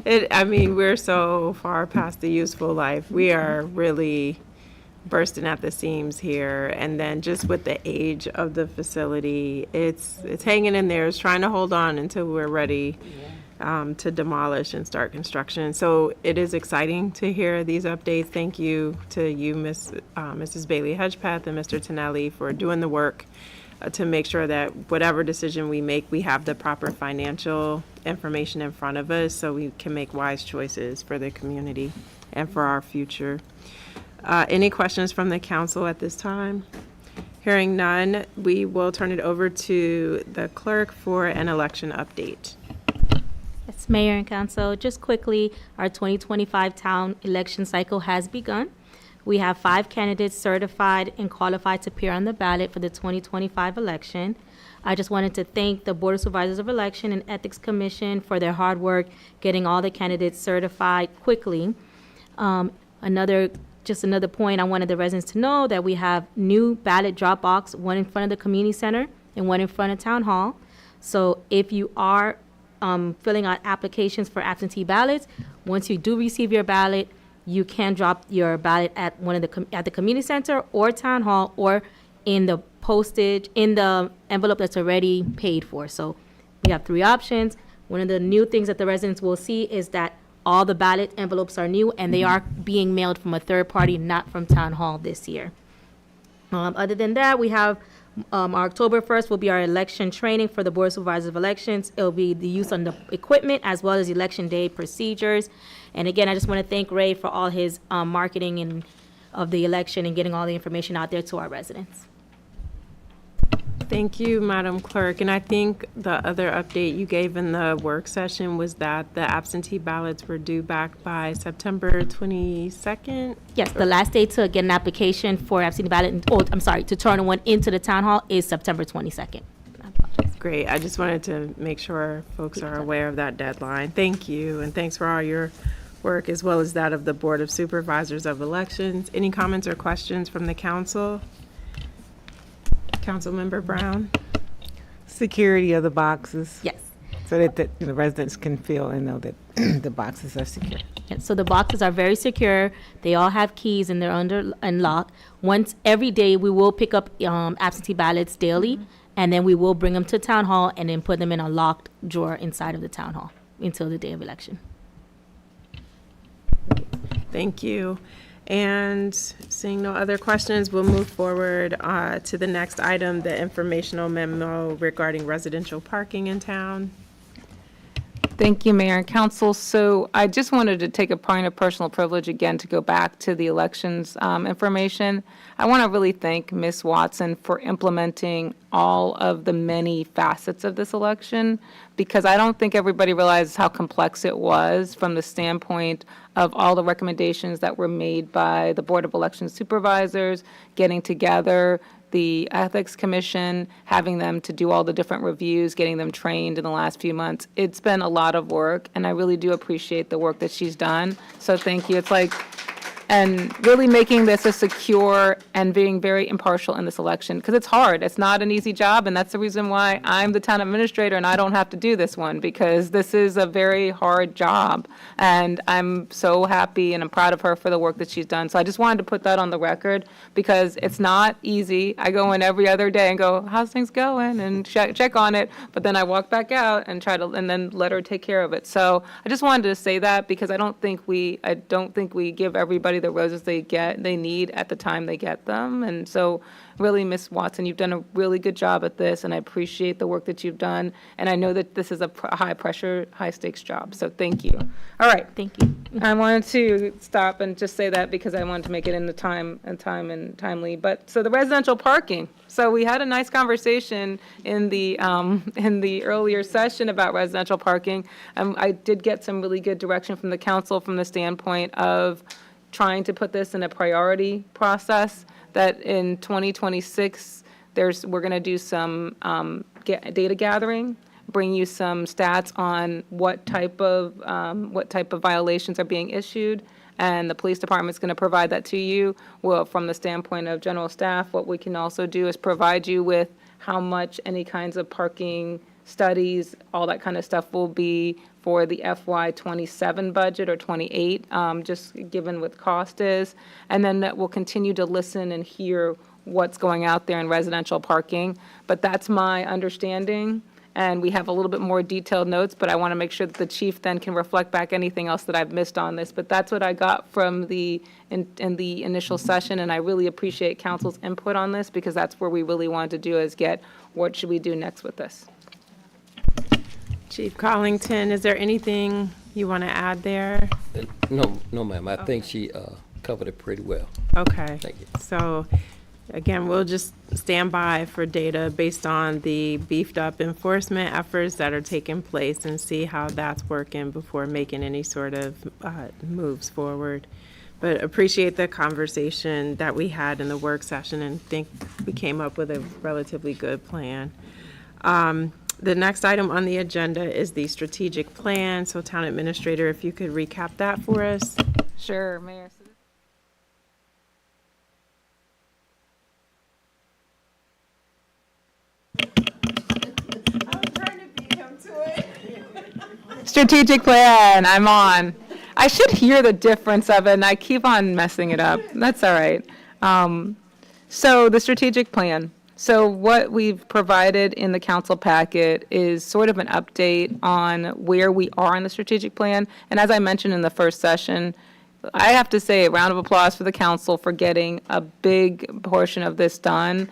We're so far past the useful life. We are really bursting at the seams here, and then just with the age of the facility, it's hanging in there. It's trying to hold on until we're ready to demolish and start construction. So it is exciting to hear these updates. Thank you to you, Mrs. Bailey Hedgepath and Mr. Tonelli, for doing the work to make sure that whatever decision we make, we have the proper financial information in front of us so we can make wise choices for the community and for our future. Any questions from the council at this time? Hearing none, we will turn it over to the clerk for an election update. Yes, Mayor and Council, just quickly, our 2025 town election cycle has begun. We have 5 candidates certified and qualified to appear on the ballot for the 2025 election. I just wanted to thank the Board of Supervisors of Election and Ethics Commission for their hard work getting all the candidates certified quickly. Another point, I wanted the residents to know that we have new ballot drop box, one in front of the community center and one in front of Town Hall. So if you are filling out applications for absentee ballots, once you do receive your ballot, you can drop your ballot at at the community center or Town Hall, or in the postage, in the envelope that's already paid for. So we have 3 options. One of the new things that the residents will see is that all the ballot envelopes are new, and they are being mailed from a third party, not from Town Hall this year. Other than that, we have our October 1st will be our election training for the Board of Supervisors of Elections. It'll be the use on the equipment as well as election day procedures. And again, I just want to thank Ray for all his marketing of the election and getting all the information out there to our residents. Thank you, Madam Clerk. And I think the other update you gave in the work session was that the absentee ballots were due back by September 22nd? Yes, the last day to get an application for absentee ballot, to turn one into the Town Hall is September 22nd. Great. I just wanted to make sure folks are aware of that deadline. Thank you, and thanks for all your work as well as that of the Board of Supervisors of Elections. Any comments or questions from the council? Councilmember Brown? Security of the boxes. Yes. so that the residents can feel and know that the boxes are secure. Yeah, so the boxes are very secure. They all have keys and they're under unlocked. Once every day, we will pick up absentee ballots daily, and then we will bring them to town hall and then put them in a locked drawer inside of the town hall until the day of election. Thank you. And seeing no other questions, we'll move forward to the next item, the informational memo regarding residential parking in town. Thank you, Mayor and Council. So I just wanted to take a point of personal privilege again to go back to the elections information. I want to really thank Ms. Watson for implementing all of the many facets of this election, because I don't think everybody realizes how complex it was from the standpoint of all the recommendations that were made by the Board of Election Supervisors, getting together the Ethics Commission, having them to do all the different reviews, getting them trained in the last few months. It's been a lot of work, and I really do appreciate the work that she's done. So thank you. It's like, and really making this a secure and being very impartial in this election, because it's hard. It's not an easy job, and that's the reason why I'm the town administrator and I don't have to do this one, because this is a very hard job. And I'm so happy and I'm proud of her for the work that she's done. So I just wanted to put that on the record, because it's not easy. I go in every other day and go, how's things going? And check on it. But then I walk back out and and then let her take care of it. So I just wanted to say that, because I don't think we give everybody the roses they need at the time they get them. And so really, Ms. Watson, you've done a really good job at this, and I appreciate the work that you've done. And I know that this is a high pressure, high stakes job. So thank you. All right. Thank you. I wanted to stop and just say that because I wanted to make it in the time and timely. But so the residential parking. So we had a nice conversation in the earlier session about residential parking. I did get some really good direction from the council from the standpoint of trying to put this in a priority process, that in 2026, we're going to do some data gathering, bring you some stats on what type of violations are being issued, and the police department's going to provide that to you. Well, from the standpoint of general staff, what we can also do is provide you with how much any kinds of parking studies, all that kind of stuff will be for the FY '27 budget or '28, just given what cost is. And then that we'll continue to listen and hear what's going out there in residential parking. But that's my understanding. And we have a little bit more detailed notes, but I want to make sure that the chief then can reflect back anything else that I've missed on this. But that's what I got from in the initial session, and I really appreciate council's input on this, because that's where we really wanted to do is get what should we do next with this. Chief Collington, is there anything you want to add there? No, ma'am. I think she covered it pretty well. Okay. Thank you. So, again, we'll just stand by for data based on the beefed up enforcement efforts that are taking place and see how that's working before making any sort of moves forward. But appreciate the conversation that we had in the work session and think we came up with a relatively good plan. The next item on the agenda is the strategic plan. So Town Administrator, if you could recap that for us. Sure, Mayor. Strategic plan, I'm on. I should hear the difference of it, and I keep on messing it up. That's all right. So the strategic plan. So what we've provided in the council packet is sort of an update on where we are in the strategic plan. And as I mentioned in the first session, I have to say a round of applause for the council for getting a big portion of this done.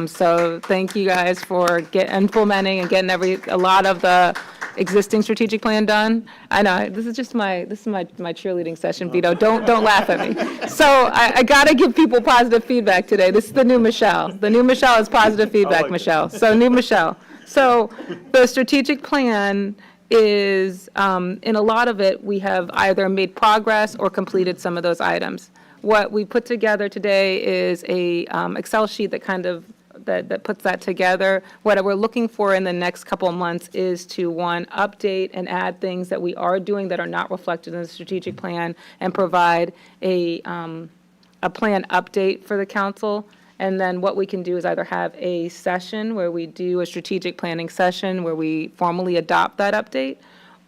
So thank you guys for implementing and getting a lot of the existing strategic plan done. I know this is my cheerleading session, Vito. Don't laugh at me. So I got to give people positive feedback today. This is the new Michelle. The new Michelle is positive feedback, Michelle. So new Michelle. So the strategic plan is, in a lot of it, we have either made progress or completed some of those items. What we put together today is a Excel sheet that kind of that puts that together. What we're looking for in the next couple of months is to, one, update and add things that we are doing that are not reflected in the strategic plan, and provide a plan update for the council. And then what we can do is either have a session where we do a strategic planning session where we formally adopt that update,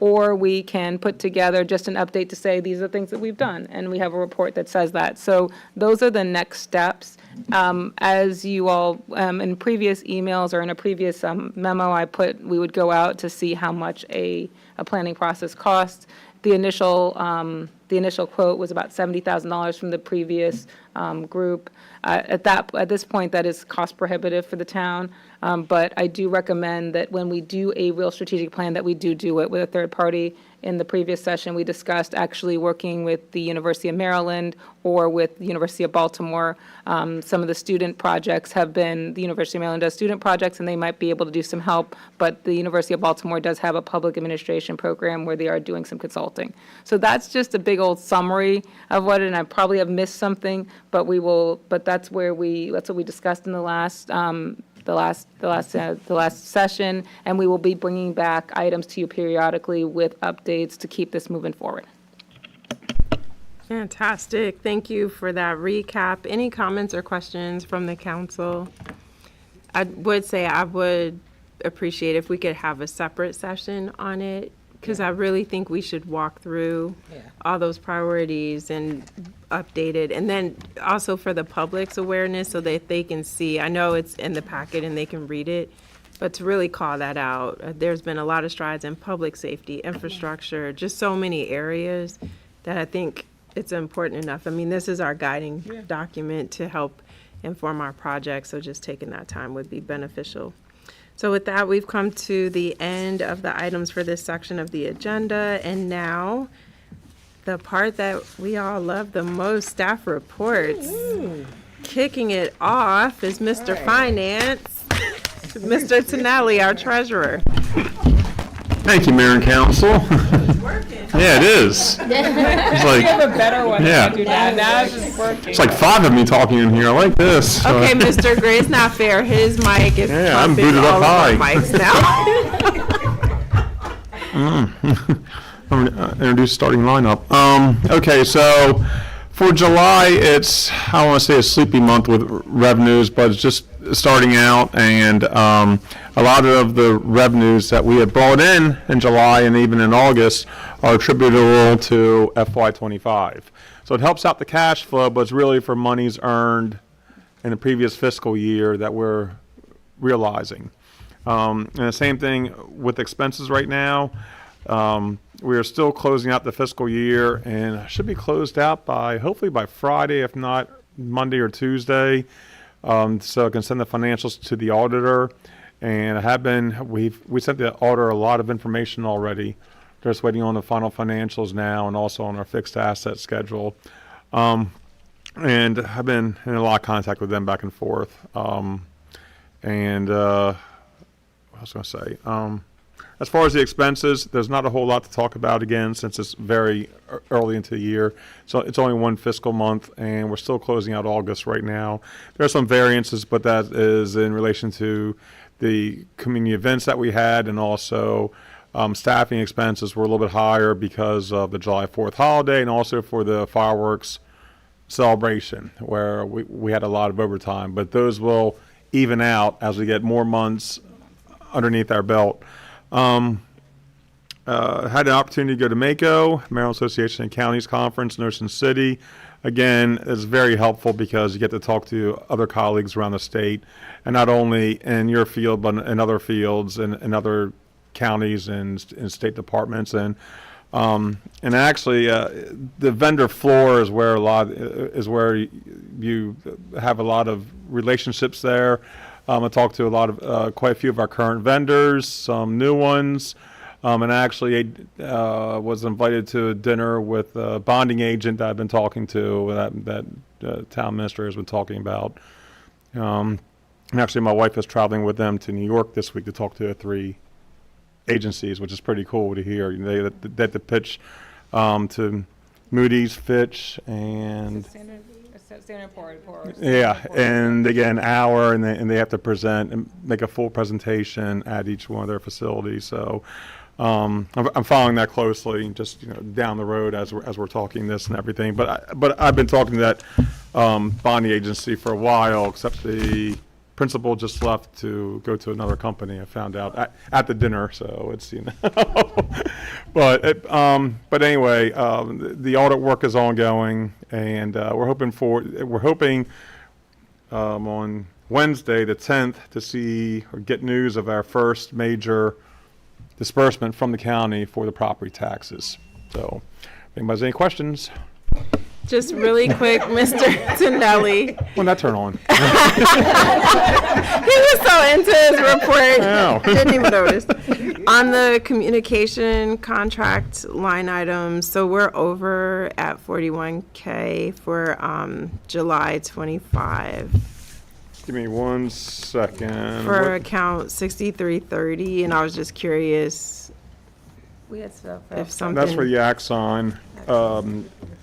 or we can put together just an update to say, these are things that we've done, and we have a report that says that. So those are the next steps. As you all, in previous emails or in a previous memo I put, we would go out to see how much a planning process costs. The initial quote was about $70,000 from the previous group. At this point, that is cost prohibitive for the town. But I do recommend that when we do a real strategic plan, that we do it with a third party. In the previous session, we discussed actually working with the University of Maryland or with the University of Baltimore. Some of the student projects have been, the University of Maryland does student projects, and they might be able to do some help, but the University of Baltimore does have a public administration program where they are doing some consulting. So that's just a big old summary of what, and I probably have missed something, but that's what we discussed in the last session, and we will be bringing back items to you periodically with updates to keep this moving forward. Fantastic. Thank you for that recap. Any comments or questions from the council? I would say I would appreciate if we could have a separate session on it, because I really think we should walk through all those priorities and update it. And then also for the public's awareness so that they can see, I know it's in the packet and they can read it, but to really call that out. There's been a lot of strides in public safety, infrastructure, just so many areas that I think it's important enough. I mean, this is our guiding document to help inform our projects, so just taking that time would be beneficial. So with that, we've come to the end of the items for this section of the agenda, and now the part that we all love the most, staff reports. Kicking it off is Mr. Finance, Mr. Tonelli, our treasurer. Thank you, Mayor and Council. Yeah, it is. It's like, have a better one. yeah. Now it's just working. It's like 5 of me talking in here. I like this. Okay, Mr. Gray, it's not fair. His mic is I'm pumping booted all up of our high. mics now. I'm gonna introduce starting lineup. Okay, so for July, it's, I don't want to say a sleepy month with revenues, but it's just starting out, and a lot of the revenues that we had brought in July and even in August are attributable to FY25. So it helps out the cash flow, but it's really for monies earned in the previous fiscal year that we're realizing. And the same thing with expenses right now. We are still closing out the fiscal year, and should be closed out by, hopefully by Friday, if not Monday or Tuesday. So I can send the financials to the auditor. And I have been, we sent the auditor a lot of information already. Just waiting on the final financials now, and also on our fixed asset schedule. And I've been in a lot of contact with them back and forth. What was I going to say? As far as the expenses, there's not a whole lot to talk about again, since it's very early into the year. So it's only one fiscal month, and we're still closing out August right now. There are some variances, but that is in relation to the community events that we had, and also staffing expenses were a little bit higher because of the July 4th holiday, and also for the fireworks celebration, where we had a lot of overtime. But those will even out as we get more months underneath our belt. Had an opportunity to go to MACO, Maryland Association of Counties Conference in Ocean City. Again, it's very helpful because you get to talk to other colleagues around the state, and not only in your field, but in other fields and in other counties and state departments. And actually, the vendor floor is where you have a lot of relationships there. I talked to quite a few of our current vendors, some new ones, and actually was invited to a dinner with a bonding agent that I've been talking to, that town minister has been talking about. And actually, my wife is traveling with them to New York this week to talk to 3 agencies, which is pretty cool to hear. They had to pitch to Moody's, Fitch, and and they get an hour, and they have to present and make a full presentation at each one of their facilities. So I'm following that closely, just down the road as we're talking this and everything. But I've been talking to that bonding agency for a while, except the principal just left to go to another company. I found out at the dinner, so it's, you know. But anyway, the audit work is ongoing, and we're hoping on Wednesday, the 10th, to see or get news of our first major disbursement from the county for the property taxes. So, if anybody has any questions? Just really quick, Mr. Tonelli. When that turn on? He was so into his report, know. didn't even notice. On the communication contract line items, so we're over at 41K for July 25 Give me 1 second. for account 6330, and I was just curious We had stuff. if something. That's for the Axon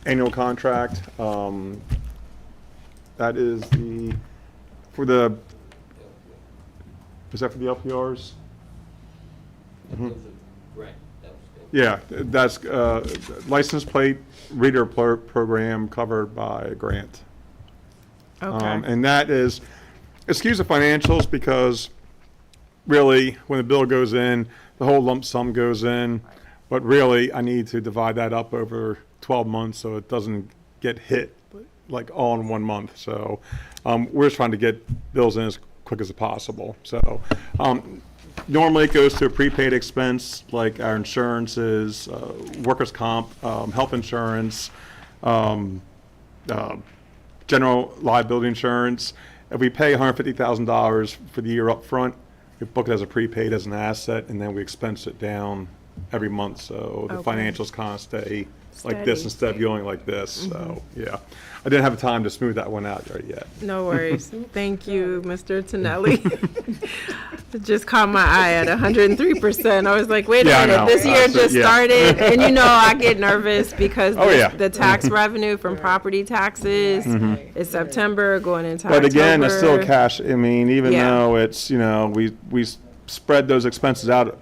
annual contract. That is is that for the LPRs? Yeah, that's license plate reader program covered by a grant. Okay. And that is, excuse the financials, because really, when the bill goes in, the whole lump sum goes in, but really, I need to divide that up over 12 months so it doesn't get hit like all in 1 month. So we're just trying to get bills in as quick as possible. So normally it goes to a prepaid expense like our insurances, workers' comp, health insurance, general liability insurance. If we pay $150,000 for the year up front, we book it as a prepaid as an asset, and then we expense it down every month. So the Okay. financials kind of stay like this Steady. instead of going like this. So, yeah. I didn't have time to smooth that one out right yet. No worries. Thank you, Mr. Tonelli. It just caught my eye at 103%. I was like, wait a Yeah, I minute, know. this year just Yeah. started. And you know, I get nervous because Oh, yeah. the tax revenue from property taxes is September going into But again, it's still October. cash. I mean, even Yeah. though it's, you know, we spread those expenses out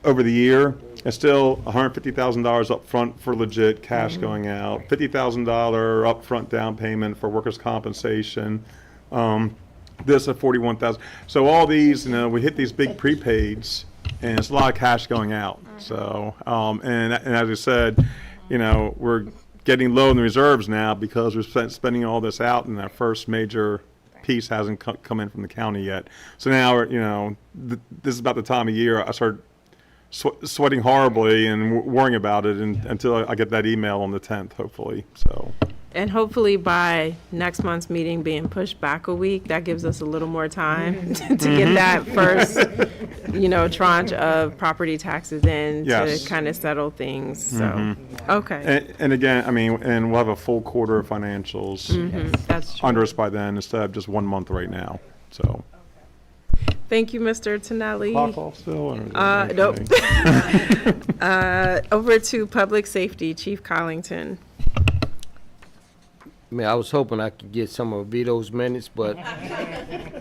over the year, it's still $150,000 up front for legit cash going out, $50,000 upfront down payment for workers' compensation, this at $41,000. So all these, you know, we hit these big prepaids, and it's a lot of cash going out. So, and as I said, you know, we're getting low in the reserves now because we're spending all this out, and our first major piece hasn't come in from the county yet. So now, you know, this is about the time of year I start sweating horribly and worrying about it until I get that email on the 10th, hopefully. So. And hopefully by next month's meeting being pushed back a week, that gives us a little more time to get that first, you know, tranche of property taxes in Yes. to kind of settle things. So, okay. And again, I mean, and we'll have a full quarter of financials That's true. under us by then instead of just 1 month right now. So. Thank you, Mr. Tonelli. Clock off still? Or is it Nope. okay? Over to Public Safety, Chief Collington. I mean, I was hoping I could get some of Vito's minutes, but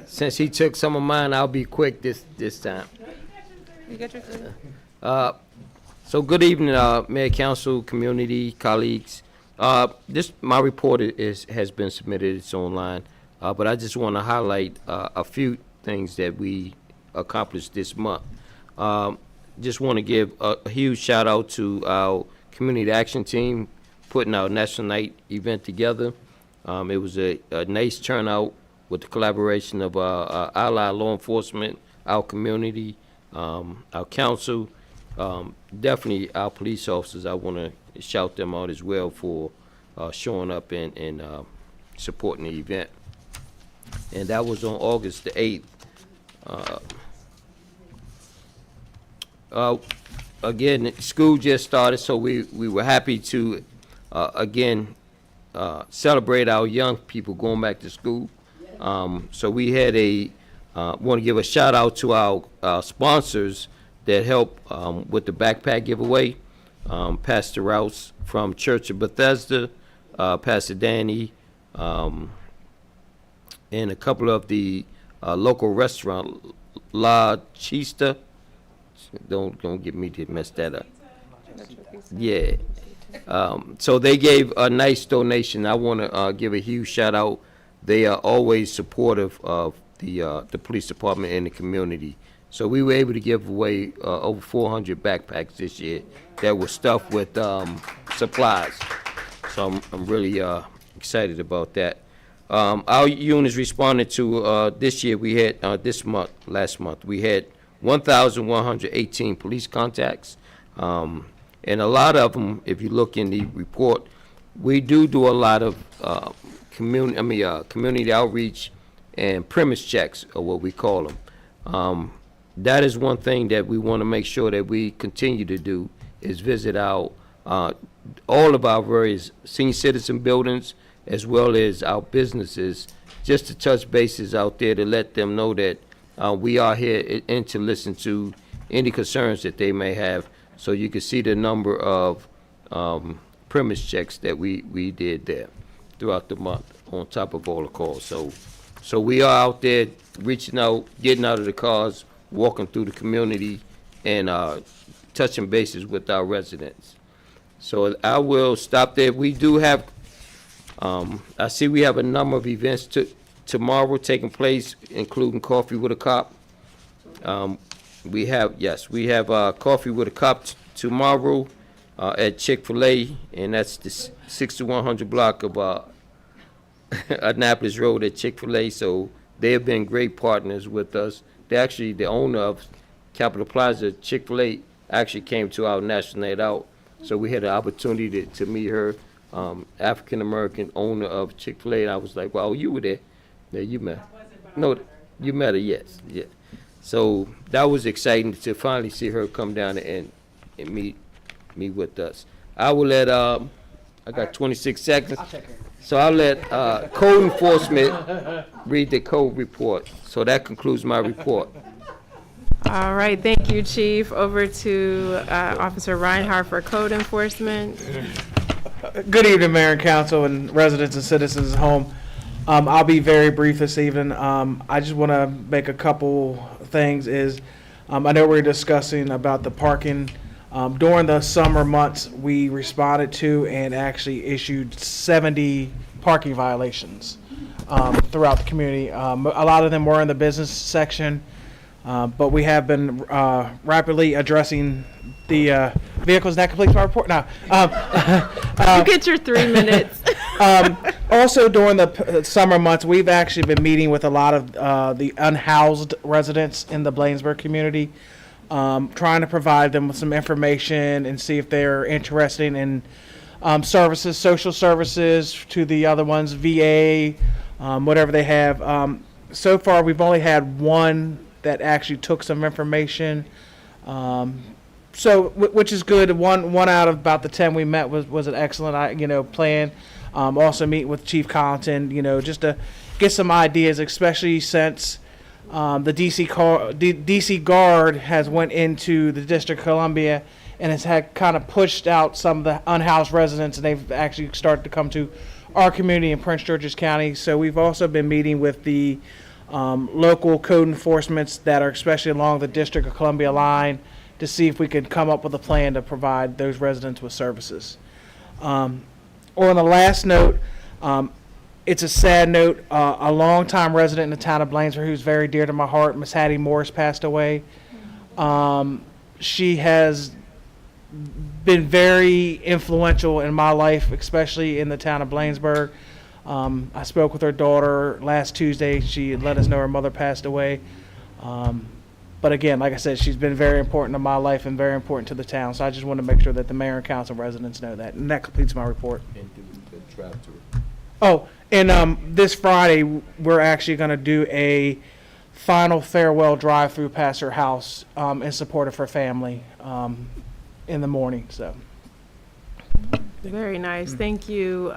since he took some of mine, I'll be quick this time. You got your food? So good evening, Mayor, Council, community, colleagues. My report has been submitted. It's online, but I just want to highlight a few things that we accomplished this month. Just want to give a huge shout out to our community action team putting our National Night event together. It was a nice turnout with the collaboration of our allied law enforcement, our community, our council, definitely our police officers. I want to shout them out as well for showing up and supporting the event. And that was on August the 8th. Again, school just started, so we were happy to again celebrate our young people going back to school. So we had want to give a shout out to our sponsors that helped with the backpack giveaway. Pastor Rouse from Church of Bethesda, Pastor Danny, and a couple of the local restaurant, La Chista. Don't get me to mess that up. Yeah, So they gave a nice donation. I want to give a huge shout out. They are always supportive of the police department and the community. So we were able to give away over 400 backpacks this year that were stuffed with supplies. So I'm really excited about that. Our units responded to this year. We had last month we had 1,118 police contacts, and a lot of them, if you look in the report, we do a lot of community outreach and premise checks, or what we call them. That is one thing that we want to make sure that we continue to do, is visit our all of our various senior citizen buildings as well as our businesses, just to touch bases out there to let them know that we are here and to listen to any concerns that they may have. So you can see the number of premise checks that we did there throughout the month on top of all the calls. So we are out there reaching out, getting out of the cars, walking through the community, and touching bases with our residents. So I will stop there. We do have, I see we have a number of events tomorrow taking place, including Coffee with a Cop. We have Coffee with a Cop tomorrow at Chick-fil-A, and that's the 6100 block of Annapolis Road at Chick-fil-A. So they have been great partners with us. They actually, the owner of Capitol Plaza, Chick-fil-A, actually came to our National Night Out. So we had an opportunity to meet her, African-American owner of Chick-fil-A, and I was like, well, you were there. Yeah, you met her. No, you met her, yes. Yeah. So that was exciting to finally see her come down and meet with us. I will let, I got 26 seconds. So I'll let code enforcement read the code report. So that concludes my report. All right, thank you, Chief. Over to Officer Reinhardt for code enforcement. Good evening, Mayor and Council and residents and citizens at home. I'll be very brief this evening. I just want to make a couple things. I know we're discussing about the parking. During the summer months, we responded to and actually issued 70 parking violations throughout the community. A lot of them were in the business section. But we have been rapidly addressing the vehicles. That completes my report. Now, you get your 3 minutes. Also, during the summer months, we've actually been meeting with a lot of the unhoused residents in the Bladensburg community, trying to provide them with some information and see if they're interested in services, social services, to the other ones, VA, whatever they have. So far, we've only had one that actually took some information, which is good. One out of about the 10 we met was an excellent, plan. Also meet with Chief Collington, just to get some ideas, especially since the DC Guard has went into the District of Columbia and has had kind of pushed out some of the unhoused residents, and they've actually started to come to our community in Prince George's County. So we've also been meeting with the local code enforcements that are especially along the District of Columbia line to see if we could come up with a plan to provide those residents with services. On the last note, it's a sad note. A longtime resident in the town of Bladensburg who's very dear to my heart, Miss Hattie Morris, passed away. She has been very influential in my life, especially in the town of Bladensburg. I spoke with her daughter last Tuesday. She had let us know her mother passed away. But again, like I said, she's been very important to my life and very important to the town. So I just want to make sure that the mayor and council residents know that. And that completes my report. Oh, and this Friday, we're actually going to do a final farewell drive-through past her house in support of her family in the morning. So. Very nice. Thank you,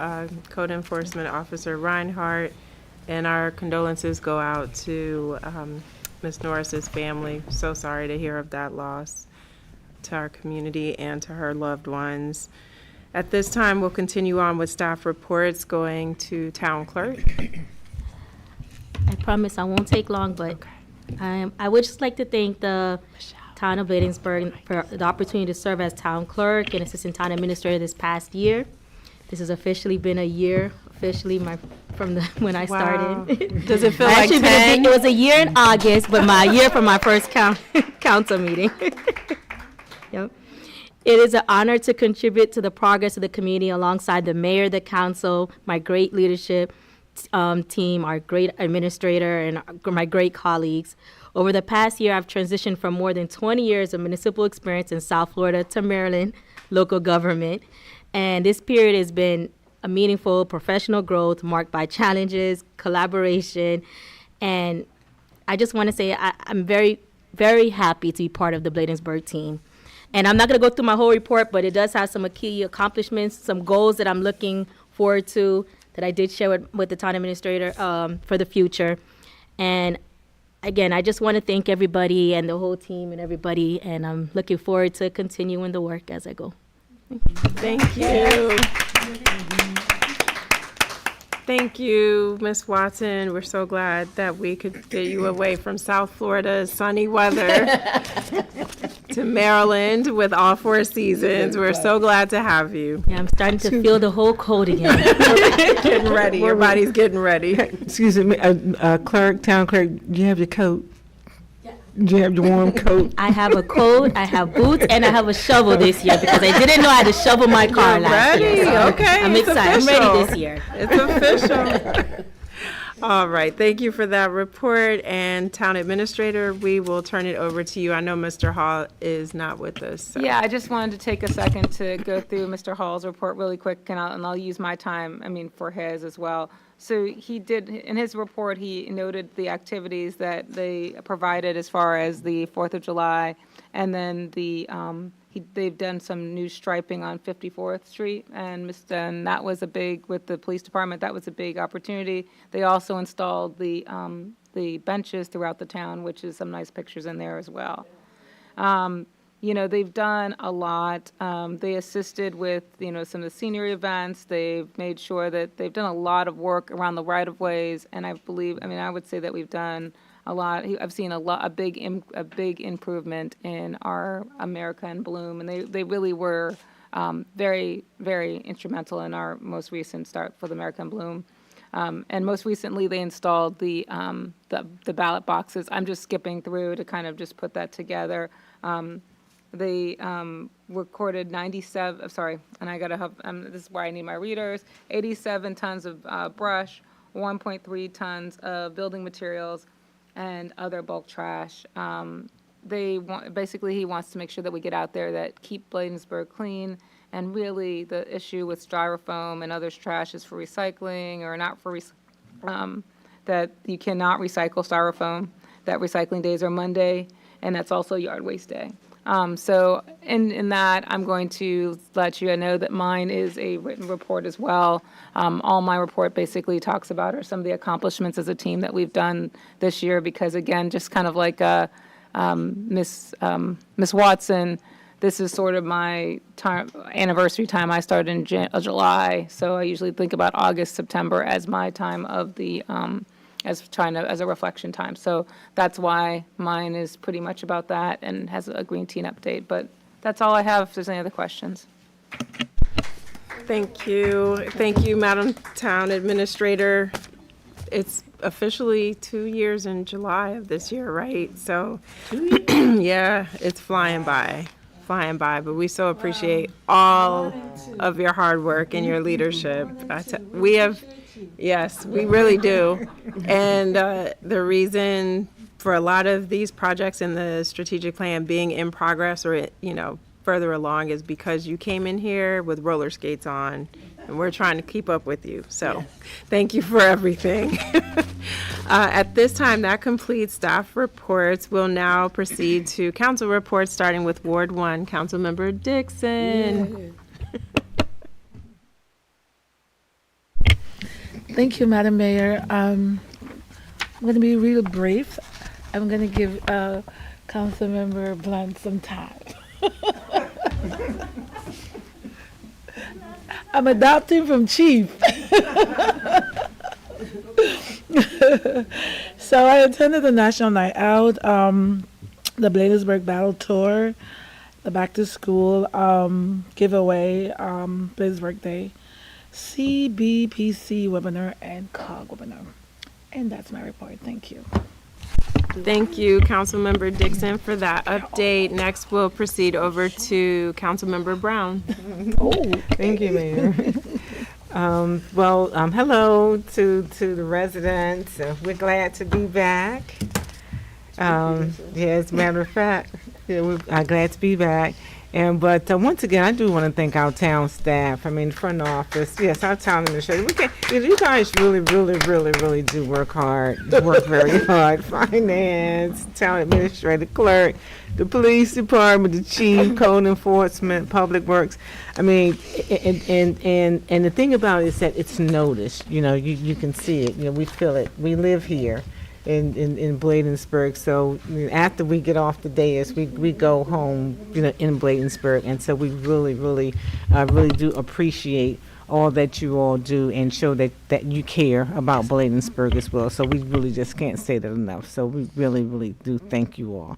Code Enforcement Officer Reinhardt. And our condolences go out to Ms. Norris's family. So sorry to hear of that loss, to our community and to her loved ones. At this time, we'll continue on with staff reports, going to Town Clerk. I promise I won't take long, but I would just like to thank the Town of Bladensburg for the opportunity to serve as town clerk and assistant town administrator this past year. This has officially been a year, when I started. Does it feel like Actually, 10? it was a year in August, but my year for my first council meeting. Yep. It is an honor to contribute to the progress of the community alongside the mayor, the council, my great leadership team, our great administrator, and my great colleagues. Over the past year, I've transitioned from more than 20 years of municipal experience in South Florida to Maryland local government. And this period has been a meaningful professional growth marked by challenges, collaboration, and I just want to say I'm very, very happy to be part of the Bladensburg team. And I'm not going to go through my whole report, but it does have some key accomplishments, some goals that I'm looking forward to that I did share with the town administrator for the future. And again, I just want to thank everybody and the whole team and everybody, and I'm looking forward to continuing the work as I go. Thank you. Thank you, Ms. Watson. We're so glad that we could get you away from South Florida's sunny weather to Maryland with all 4 seasons. We're so glad to have you. Yeah, I'm starting to feel the whole cold again. Getting ready. Your body's getting ready. Excuse me, clerk, town clerk, do you have your coat? Do you have your warm coat? I have a coat, I have boots, and I have a shovel this year because I didn't know I had to shovel my car last year. So Okay. I'm it's excited. official. I'm ready this year. It's official. All right. Thank you for that report. And Town Administrator, we will turn it over to you. I know Mr. Hall is not with us. So. Yeah, I just wanted to take a second to go through Mr. Hall's report really quick, and I'll use my time, for his as well. So he did, in his report, he noted the activities that they provided as far as the 4th of July, and then they've done some new striping on 54th Street, and that was a big, with the police department, that was a big opportunity. They also installed the benches throughout the town, which is some nice pictures in there as well. They've done a lot. They assisted with, some of the senior events. They've made sure that they've done a lot of work around the right-of-ways, and I would say that we've done a lot. I've seen a big improvement in our America in Bloom, and they really were very, very instrumental in our most recent start for the America in Bloom. And most recently, they installed the ballot boxes. I'm just skipping through to kind of just put that together. They recorded 97, and I gotta have, this is where I need my readers, 87 tons of brush, 1.3 tons of building materials, and other bulk trash. Basically, he wants to make sure that we get out there that keep Bladensburg clean, and really the issue with styrofoam and other trash is for recycling or not for, that you cannot recycle styrofoam, that recycling days are Monday, and that's also yard waste day. So in that, I'm going to let you know that mine is a written report as well. All my report basically talks about are some of the accomplishments as a team that we've done this year, because again, just kind of like Miss Watson, this is sort of my anniversary time. I started in July, so I usually think about August, September as my time of the as a reflection time. So that's why mine is pretty much about that and has a green teen update. But that's all I have if there's any other questions. Thank you. Thank you, Madam Town Administrator. It's officially 2 years in July of this year, right? So, yeah, it's flying by, but we so appreciate all of your hard work and your leadership. Yes, we really do. And the reason for a lot of these projects in the strategic plan being in progress or, further along is because you came in here with roller skates on, and we're trying to keep up with you. So thank you for everything. At this time, that completes staff reports. We'll now proceed to council reports, starting with Ward 1, Councilmember Dixon. Thank you, Madam Mayor. I'm going to be real brief. I'm going to give Councilmember Blunt some time. I'm adopting from Chief. So I attended the National Night Out the Bladensburg Battle Tour, the Back to School giveaway, Bladensburg Day, CBPC webinar, and COG webinar. And that's my report. Thank you. Thank you, Councilmember Dixon, for that update. Next, we'll proceed over to Councilmember Brown. Thank you, Mayor. Hello to the residents. We're glad to be back. As a matter of fact, we're glad to be back. But once again, I do want to thank our town staff. I mean, front office. Yes, our town administration. You guys really do work hard. Work very hard. Finance, town administrator, clerk, the police department, the chief, code enforcement, public works. I mean, and the thing about it is that it's noticed. You can see it. We feel it. We live here in Bladensburg. So after we get off the dais, we go home, in Bladensburg. And so we really do appreciate all that you all do and show that you care about Bladensburg as well. So we really just can't say that enough. So we really do thank you all.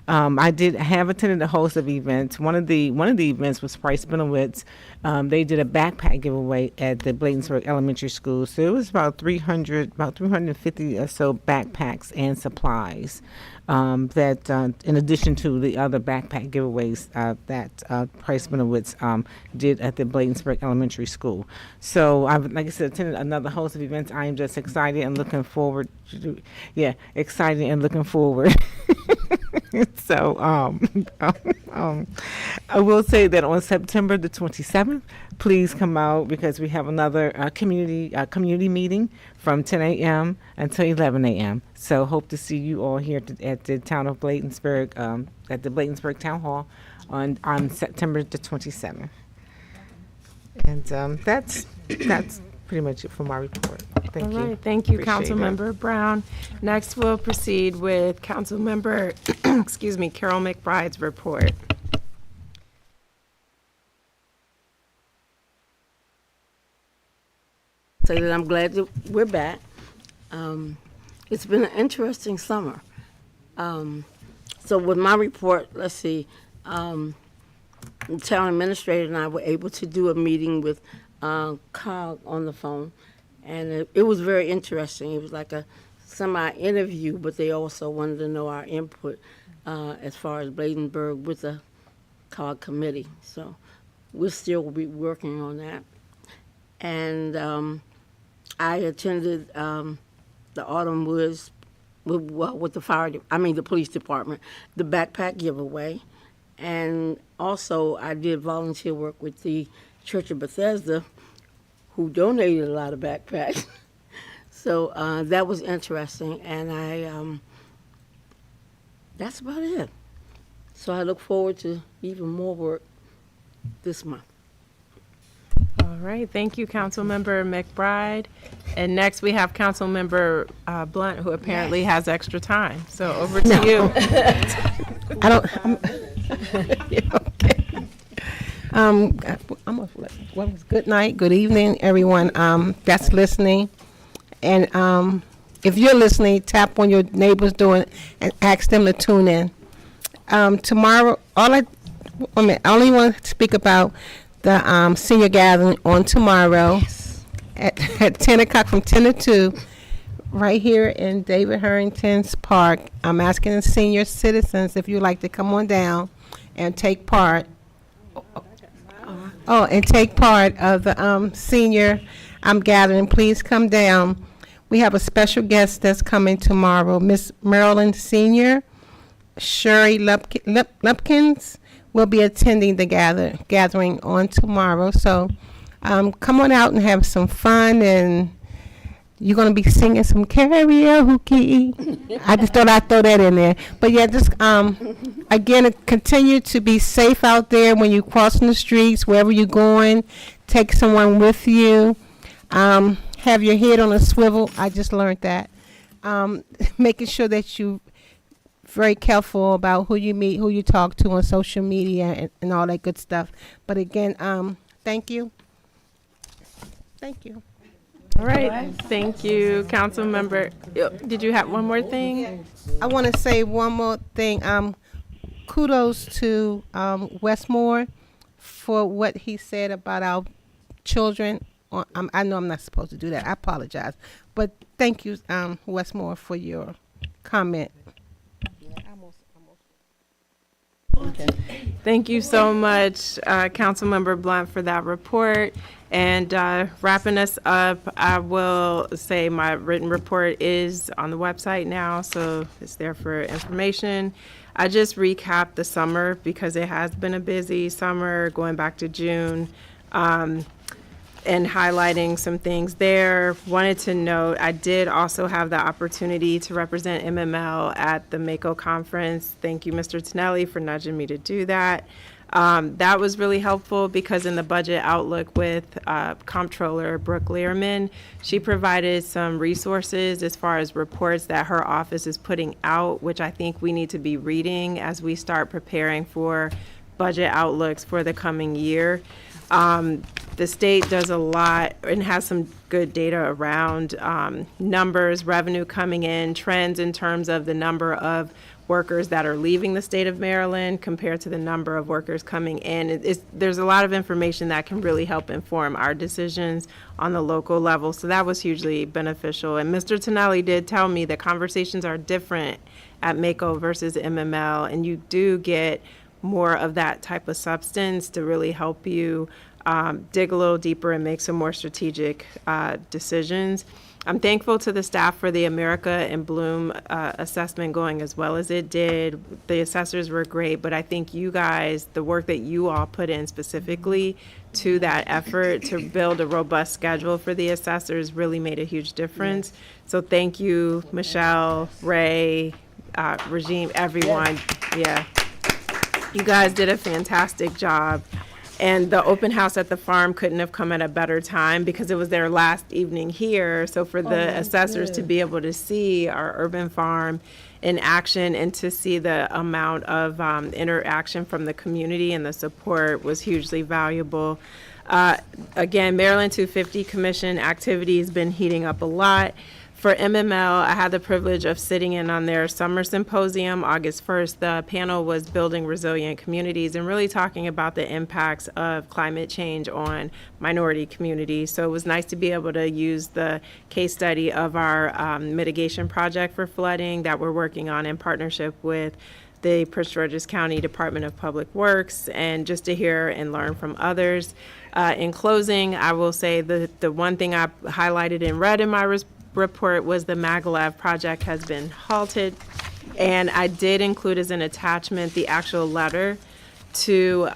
I have attended a host of events. One of the events was Price Benowitz. They did a backpack giveaway at the Bladensburg Elementary School. So it was about 350 or so backpacks and supplies that, in addition to the other backpack giveaways that Price Benowitz did at the Bladensburg Elementary School. So I've, like I said, attended another host of events. I am just excited and looking forward. Excited and looking forward. So I will say that on September the 27th, please come out because we have another community meeting from 10 a.m. until 11 a.m. So hope to see you all here at the town of Bladensburg, at the Bladensburg Town Hall on September the 27th. And that's pretty much it for my report. Thank you. All right, thank you, Appreciate it. Councilmember Brown. Next, we'll proceed with Councilmember, Carol McBride's report. Say that I'm glad that we're back. It's been an interesting summer. So with my report, let's see, the town administrator and I were able to do a meeting with COG on the phone, and it was very interesting. It was like a semi-interview, but they also wanted to know our input as far as Bladensburg with the COG committee. So we'll still be working on that. And I attended the Autumn Woods with the police department, the backpack giveaway. And also I did volunteer work with the Church of Bethesda, who donated a lot of backpacks. So that was interesting, and that's about it. So I look forward to even more work this month. All right, thank you, Councilmember McBride. And next, we have Councilmember Blunt, who apparently has extra time. So over to you. Good night, good evening, everyone that's listening. And if you're listening, tap on your neighbor's door and ask them to tune in. Tomorrow, I only want to speak about the senior gathering on tomorrow at 10 o'clock from 10 to 2 right here in David Harrington's Park. I'm asking the senior citizens if you'd like to come on down and take part. And take part of the senior gathering. Please come down. We have a special guest that's coming tomorrow, Miss Maryland Senior Sherry Lupkins will be attending the gathering on tomorrow. So come on out and have some fun, and you're going to be singing some karaoke. I just thought I'd throw that in there. But yeah, just again, continue to be safe out there when you're crossing the streets, wherever you're going. Take someone with you. Have your head on a swivel. I just learned that. Making sure that you very careful about who you meet, who you talk to on social media, and all that good stuff. But again, thank you. Thank you. All right, thank you, Councilmember. Did you have one more thing? I want to say one more thing. kudos to Westmore for what he said about our children. I know I'm not supposed to do that. I apologize. But thank you, Westmore, for your comment. Thank you so much, Councilmember Blunt, for that report. And wrapping us up, I will say my written report is on the website now, so it's there for information. I just recapped the summer because it has been a busy summer going back to June. And highlighting some things there. Wanted to note, I did also have the opportunity to represent MML at the MACO conference. Thank you, Mr. Tonelli, for nudging me to do that. That was really helpful because in the budget outlook with Comptroller Brooke Learman, she provided some resources as far as reports that her office is putting out, which I think we need to be reading as we start preparing for budget outlooks for the coming year. The state does a lot and has some good data around numbers, revenue coming in, trends in terms of the number of workers that are leaving the state of Maryland compared to the number of workers coming in. There's a lot of information that can really help inform our decisions on the local level. So that was hugely beneficial. And Mr. Tonelli did tell me that conversations are different at MACO versus MML, and you do get more of that type of substance to really help you dig a little deeper and make some more strategic decisions. I'm thankful to the staff for the America and Bloom assessment going as well as it did. The assessors were great, but I think you guys, the work that you all put in specifically to that effort to build a robust schedule for the assessors really made a huge difference. Yes. So thank you, Michelle, Ray, Regime, everyone. Yeah. You guys did a fantastic job. And the open house at the farm couldn't have come at a better time because it was their last evening here. So for the assessors to be able to see our urban farm in action and to see the amount of interaction from the community and the support was hugely valuable. Again, Maryland 250 Commission activity has been heating up a lot. For MML, I had the privilege of sitting in on their summer symposium, August 1st. The panel was Building Resilient Communities and really talking about the impacts of climate change on minority communities. So it was nice to be able to use the case study of our mitigation project for flooding that we're working on in partnership with the Prince George's County Department of Public Works, and just to hear and learn from others. In closing, I will say the one thing I highlighted and read in my report was the Maglev project has been halted, and I did include as an attachment the actual letter to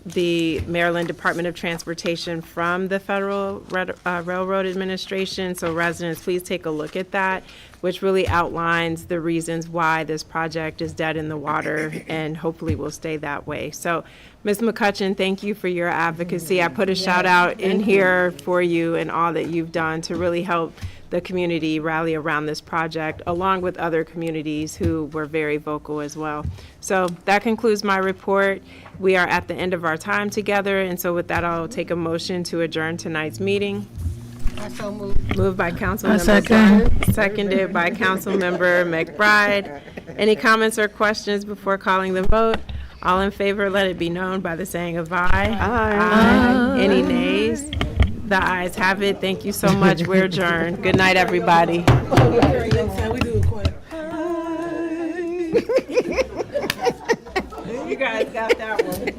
the Maryland Department of Transportation from the Federal Railroad Administration. So residents, please take a look at that, which really outlines the reasons why this project is dead in the water and hopefully will stay that way. So Ms. McCutcheon, thank you for your advocacy. I put a shout out in here for you and all that you've done to really help the community rally around this project, along with other communities who were very vocal as well. So that concludes my report. We are at the end of our time together, and so with that, I'll take a motion to adjourn tonight's meeting. I so moved. Moved by Councilmember Blunt, seconded by Councilmember McBride. Any comments or questions before calling the vote? All in favor, let it be known by the saying of aye. Aye. Any nays? The ayes have it. Thank you so much. We're adjourned. Good night, everybody. You guys got that one.